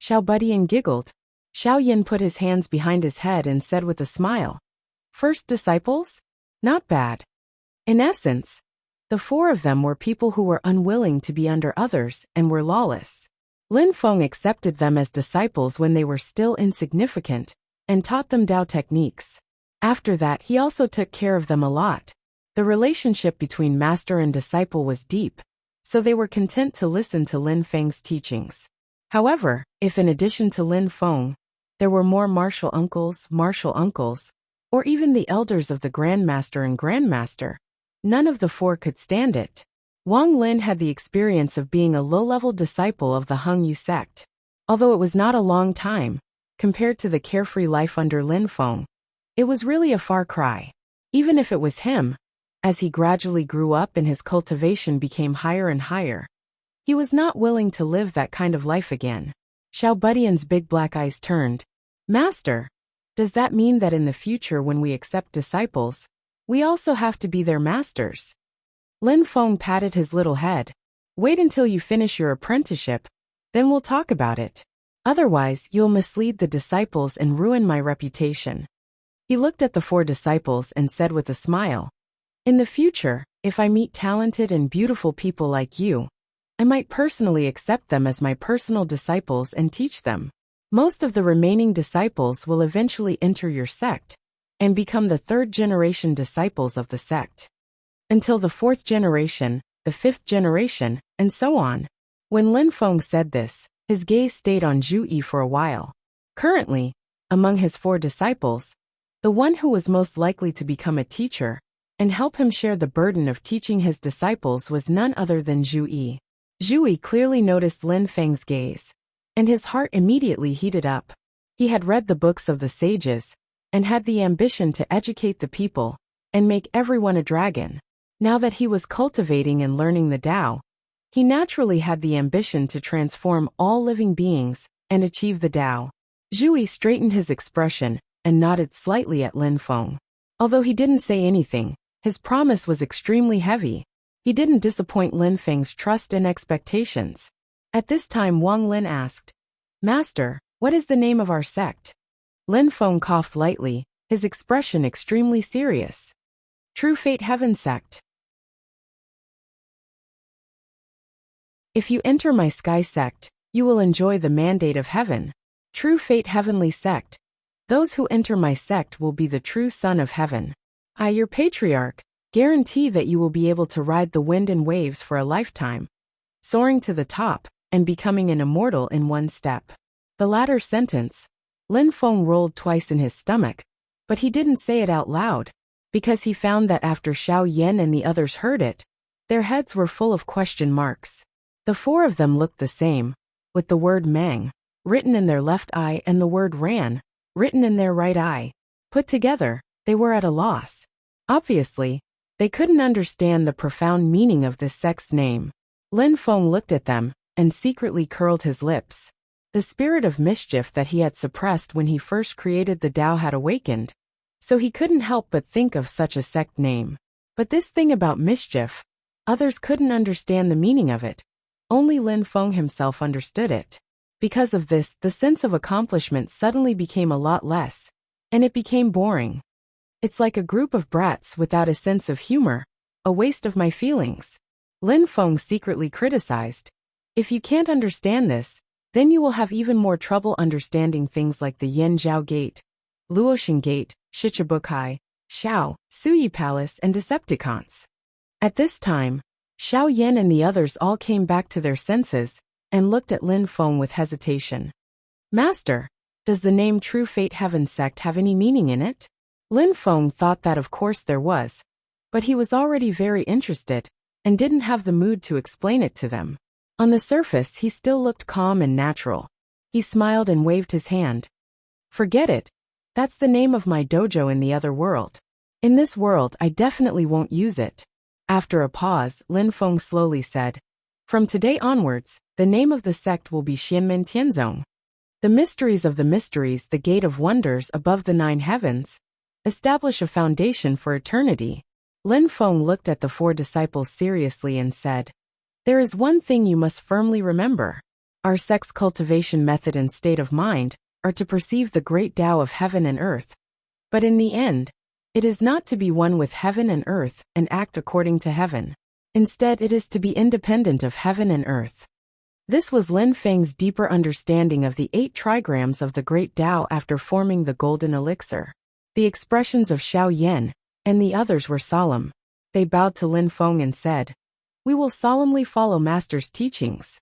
A: Xiao Budian giggled. Xiao Yan put his hands behind his head and said with a smile, First disciples? Not bad. In essence, the four of them were people who were unwilling to be under others and were lawless. Lin Feng accepted them as disciples when they were still insignificant and taught them Dao techniques. After that, he also took care of them a lot. The relationship between master and disciple was deep, so they were content to listen to Lin Feng's teachings. However, if in addition to Lin Feng, there were more martial uncles, or even the elders of the Grandmaster and Grandmaster, none of the four could stand it. Wang Lin had the experience of being a low-level disciple of the Heng Yu sect. Although it was not a long time, compared to the carefree life under Lin Feng, it was really a far cry. Even if it was him, as he gradually grew up and his cultivation became higher and higher, he was not willing to live that kind of life again. Xiao Budian's big black eyes turned. Master, does that mean that in the future when we accept disciples, we also have to be their masters? Lin Feng patted his little head. Wait until you finish your apprenticeship, then we'll talk about it. Otherwise, you'll mislead the disciples and ruin my reputation. He looked at the four disciples and said with a smile, In the future, if I meet talented and beautiful people like you, I might personally accept them as my personal disciples and teach them. Most of the remaining disciples will eventually enter your sect and become the third-generation disciples of the sect. Until the fourth generation, the fifth generation, and so on. When Lin Feng said this, his gaze stayed on Zhu Yi for a while. Currently, among his four disciples, the one who was most likely to become a teacher and help him share the burden of teaching his disciples was none other than Zhu Yi. Zhu Yi clearly noticed Lin Feng's gaze, and his heart immediately heated up. He had read the books of the sages, and had the ambition to educate the people, and make everyone a dragon. Now that he was cultivating and learning the Tao, he naturally had the ambition to transform all living beings, and achieve the Tao. Zhu Yi straightened his expression, and nodded slightly at Lin Feng. Although he didn't say anything, his promise was extremely heavy. He didn't disappoint Lin Feng's trust and expectations. At this time Wang Lin asked, Master, what is the name of our sect? Lin Feng coughed lightly, his expression extremely serious. True Fate Heaven Sect. If you enter my Sky Sect, you will enjoy the mandate of heaven. True Fate Heavenly Sect. Those who enter my sect will be the true son of heaven. I, your patriarch, guarantee that you will be able to ride the wind and waves for a lifetime, soaring to the top, and becoming an immortal in one step. The latter sentence, Lin Feng rolled twice in his stomach, but he didn't say it out loud, because he found that after Xiao Yan and the others heard it, their heads were full of question marks. The four of them looked the same, with the word Mang written in their left eye and the word Ran written in their right eye. Put together, they were at a loss. Obviously, they couldn't understand the profound meaning of this sect's name. Lin Feng looked at them, and secretly curled his lips. The spirit of mischief that he had suppressed when he first created the Tao had awakened, so he couldn't help but think of such a sect name. But this thing about mischief, others couldn't understand the meaning of it. Only Lin Feng himself understood it. Because of this, the sense of accomplishment suddenly became a lot less, and it became boring. It's like a group of brats without a sense of humor, a waste of my feelings. Lin Feng secretly criticized. If you can't understand this, then you will have even more trouble understanding things like the Yen Zhao Gate, Luoxin Gate, Shichibukai, Shao, Suyi Palace, and Decepticons. At this time, Xiao Yan and the others all came back to their senses, and looked at Lin Feng with hesitation. Master, does the name True Fate Heaven Sect have any meaning in it? Lin Feng thought that of course there was, but he was already very interested and didn't have the mood to explain it to them. On the surface, he still looked calm and natural. He smiled and waved his hand. Forget it. That's the name of my dojo in the other world. In this world, I definitely won't use it. After a pause, Lin Feng slowly said, from today onwards, the name of the sect will be Xianmen Tianzong. The mysteries of the mysteries, the gate of wonders above the 9 heavens, establish a foundation for eternity. Lin Feng looked at the 4 disciples seriously and said, there is one thing you must firmly remember. Our sect's cultivation method and state of mind are to perceive the great Tao of heaven and earth. But in the end, it is not to be one with heaven and earth and act according to heaven. Instead, it is to be independent of heaven and earth. This was Lin Feng's deeper understanding of the 8 trigrams of the great Tao after forming the golden elixir. The expressions of Xiao Yan and the others were solemn. They bowed to Lin Feng and said, we will solemnly follow Master's teachings.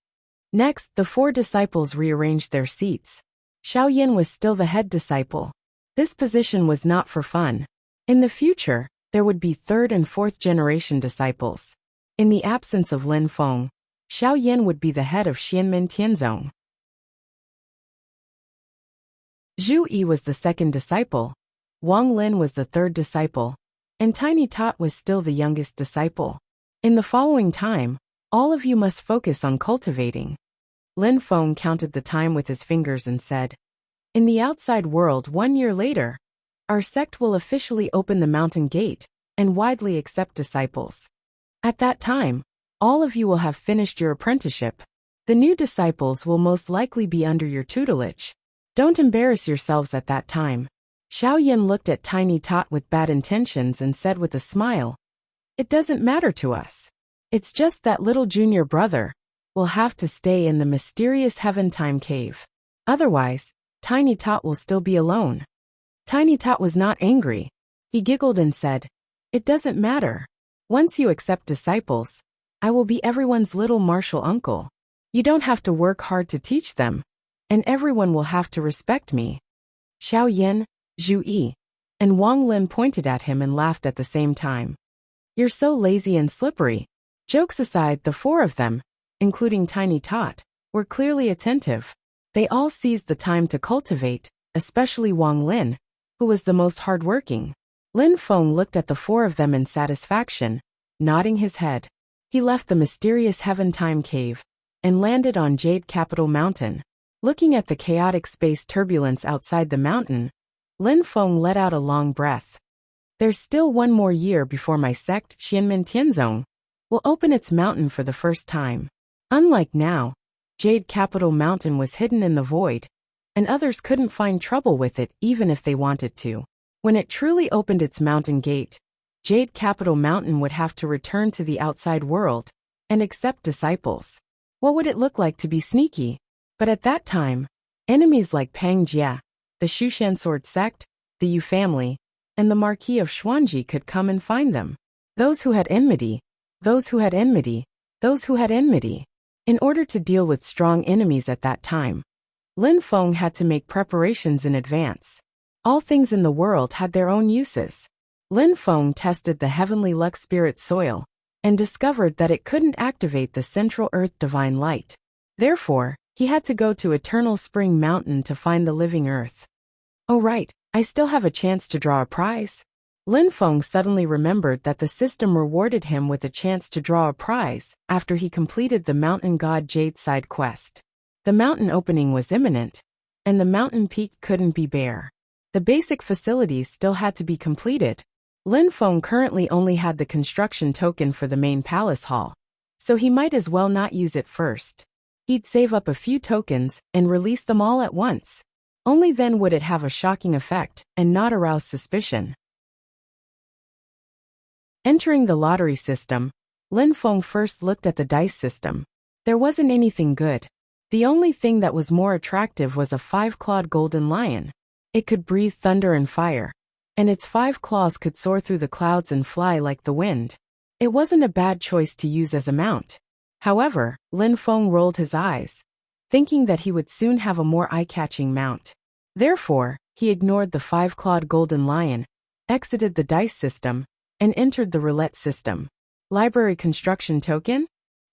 A: Next, the 4 disciples rearranged their seats. Xiao Yan was still the head disciple. This position was not for fun. In the future, there would be 3rd and 4th generation disciples. In the absence of Lin Feng, Xiao Yan would be the head of Xianmen Tianzong. Zhu Yi was the 2nd disciple, Wang Lin was the 3rd disciple, and Tiny Tot was still the youngest disciple. In the following time, all of you must focus on cultivating. Lin Feng counted the time with his fingers and said, in the outside world 1 year later, our sect will officially open the mountain gate and widely accept disciples. At that time, all of you will have finished your apprenticeship. The new disciples will most likely be under your tutelage. Don't embarrass yourselves at that time. Xiao Yan looked at Tiny Tot with bad intentions and said with a smile, it doesn't matter to us. It's just that little junior brother will have to stay in the mysterious Heaven Time Cave. Otherwise, Tiny Tot will still be alone. Tiny Tot was not angry. He giggled and said, it doesn't matter. Once you accept disciples, I will be everyone's little martial uncle. You don't have to work hard to teach them, and everyone will have to respect me. Xiao Yan, Zhu Yi, and Wang Lin pointed at him and laughed at the same time. You're so lazy and slippery. Jokes aside, the 4 of them, including Tiny Tot, were clearly attentive. They all seized the time to cultivate, especially Wang Lin, who was the most hardworking. Lin Feng looked at the 4 of them in satisfaction, nodding his head. He left the mysterious Heaven Time Cave and landed on Jade Capital Mountain. Looking at the chaotic space turbulence outside the mountain, Lin Feng let out a long breath. There's still 1 more year before my sect, Xianmen Tianzong, will open its mountain for the first time. Unlike now, Jade Capital Mountain was hidden in the void, and others couldn't find trouble with it even if they wanted to. When it truly opened its mountain gate, Jade Capital Mountain would have to return to the outside world and accept disciples. What would it look like to be sneaky? But at that time, enemies like Pang Jia, the Shushan Sword Sect, the Yu family, and the Marquis of Xuanji could come and find them. Those who had enmity, those who had enmity, those who had enmity. In order to deal with strong enemies at that time, Lin Feng had to make preparations in advance. All things in the world had their own uses. Lin Feng tested the heavenly Lux Spirit soil and discovered that it couldn't activate the central earth divine light. Therefore, he had to go to Eternal Spring Mountain to find the living earth. Oh right, I still have a chance to draw a prize. Lin Feng suddenly remembered that the system rewarded him with a chance to draw a prize after he completed the Mountain God Jade side quest. The mountain opening was imminent, and the mountain peak couldn't be bare. The basic facilities still had to be completed. Lin Feng currently only had the construction token for the main palace hall, so he might as well not use it first. He'd save up a few tokens and release them all at once. Only then would it have a shocking effect and not arouse suspicion. Entering the lottery system, Lin Feng first looked at the dice system. There wasn't anything good. The only thing that was more attractive was a 5-clawed golden lion. It could breathe thunder and fire, and its 5 claws could soar through the clouds and fly like the wind. It wasn't a bad choice to use as a mount. However, Lin Feng rolled his eyes. thinking that he would soon have a more eye-catching mount. Therefore, he ignored the 5-clawed golden lion, exited the dice system, and entered the roulette system. Library construction token?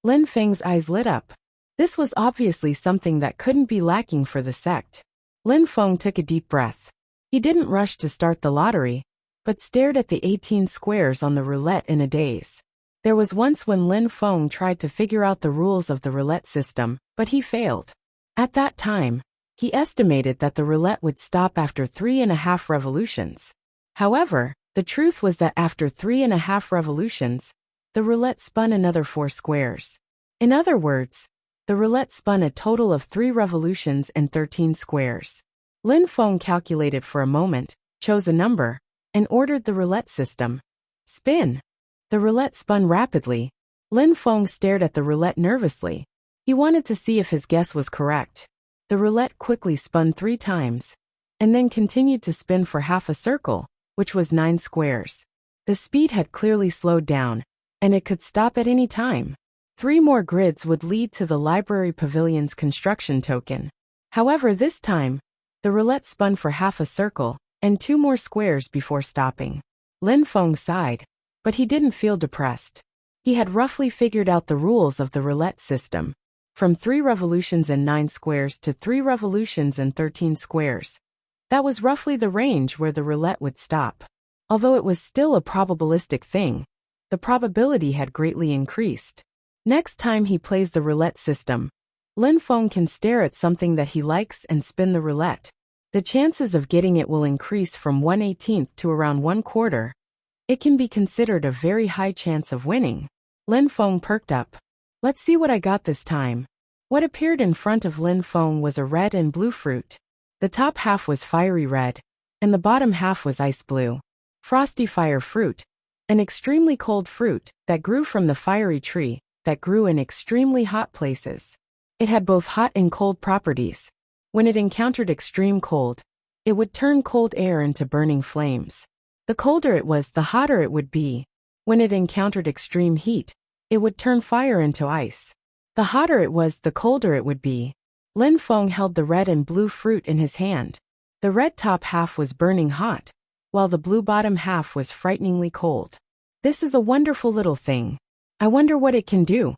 A: Lin Feng's eyes lit up. This was obviously something that couldn't be lacking for the sect. Lin Feng took a deep breath. He didn't rush to start the lottery, but stared at the 18 squares on the roulette in a daze. There was once when Lin Feng tried to figure out the rules of the roulette system, but he failed. At that time, he estimated that the roulette would stop after 3.5 revolutions. However, the truth was that after 3.5 revolutions, the roulette spun another 4 squares. In other words, the roulette spun a total of 3 revolutions and 13 squares. Lin Feng calculated for a moment, chose a number, and ordered the roulette system. Spin. The roulette spun rapidly. Lin Feng stared at the roulette nervously. He wanted to see if his guess was correct. The roulette quickly spun 3 times, and then continued to spin for half a circle, which was 9 squares. The speed had clearly slowed down, and it could stop at any time. 3 more grids would lead to the library pavilion's construction token. However, this time, the roulette spun for half a circle, and 2 more squares before stopping. Lin Feng sighed, but he didn't feel depressed. He had roughly figured out the rules of the roulette system. From 3 revolutions and 9 squares to 3 revolutions and 13 squares. That was roughly the range where the roulette would stop. Although it was still a probabilistic thing, the probability had greatly increased. Next time he plays the roulette system, Lin Feng can stare at something that he likes and spin the roulette. The chances of getting it will increase from 1/18 to around 1/4. It can be considered a very high chance of winning. Lin Feng perked up. Let's see what I got this time. What appeared in front of Lin Feng was a red and blue fruit. The top half was fiery red, and the bottom half was ice blue. Frosty fire fruit, an extremely cold fruit that grew from the fiery tree that grew in extremely hot places. It had both hot and cold properties. When it encountered extreme cold, it would turn cold air into burning flames. The colder it was, the hotter it would be. When it encountered extreme heat, it would turn fire into ice. The hotter it was, the colder it would be. Lin Feng held the red and blue fruit in his hand. The red top half was burning hot, while the blue bottom half was frighteningly cold. This is a wonderful little thing. I wonder what it can do.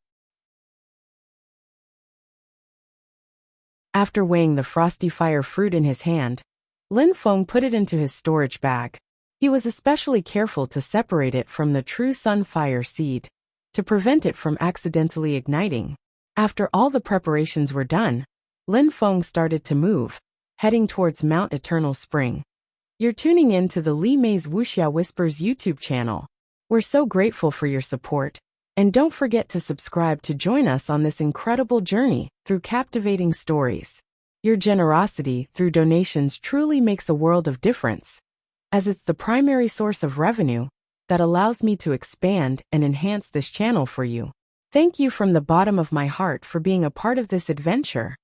A: After weighing the frosty fire fruit in his hand, Lin Feng put it into his storage bag. He was especially careful to separate it from the true sunfire seed, to prevent it from accidentally igniting. After all the preparations were done, Lin Feng started to move, heading towards Mount Eternal Spring. You're tuning in to the Li Mei's Wuxia Whispers YouTube channel. We're so grateful for your support, and don't forget to subscribe to join us on this incredible journey through captivating stories. Your generosity through donations truly makes a world of difference, as it's the primary source of revenue that allows me to expand and enhance this channel for you. Thank you from the bottom of my heart for being a part of this adventure.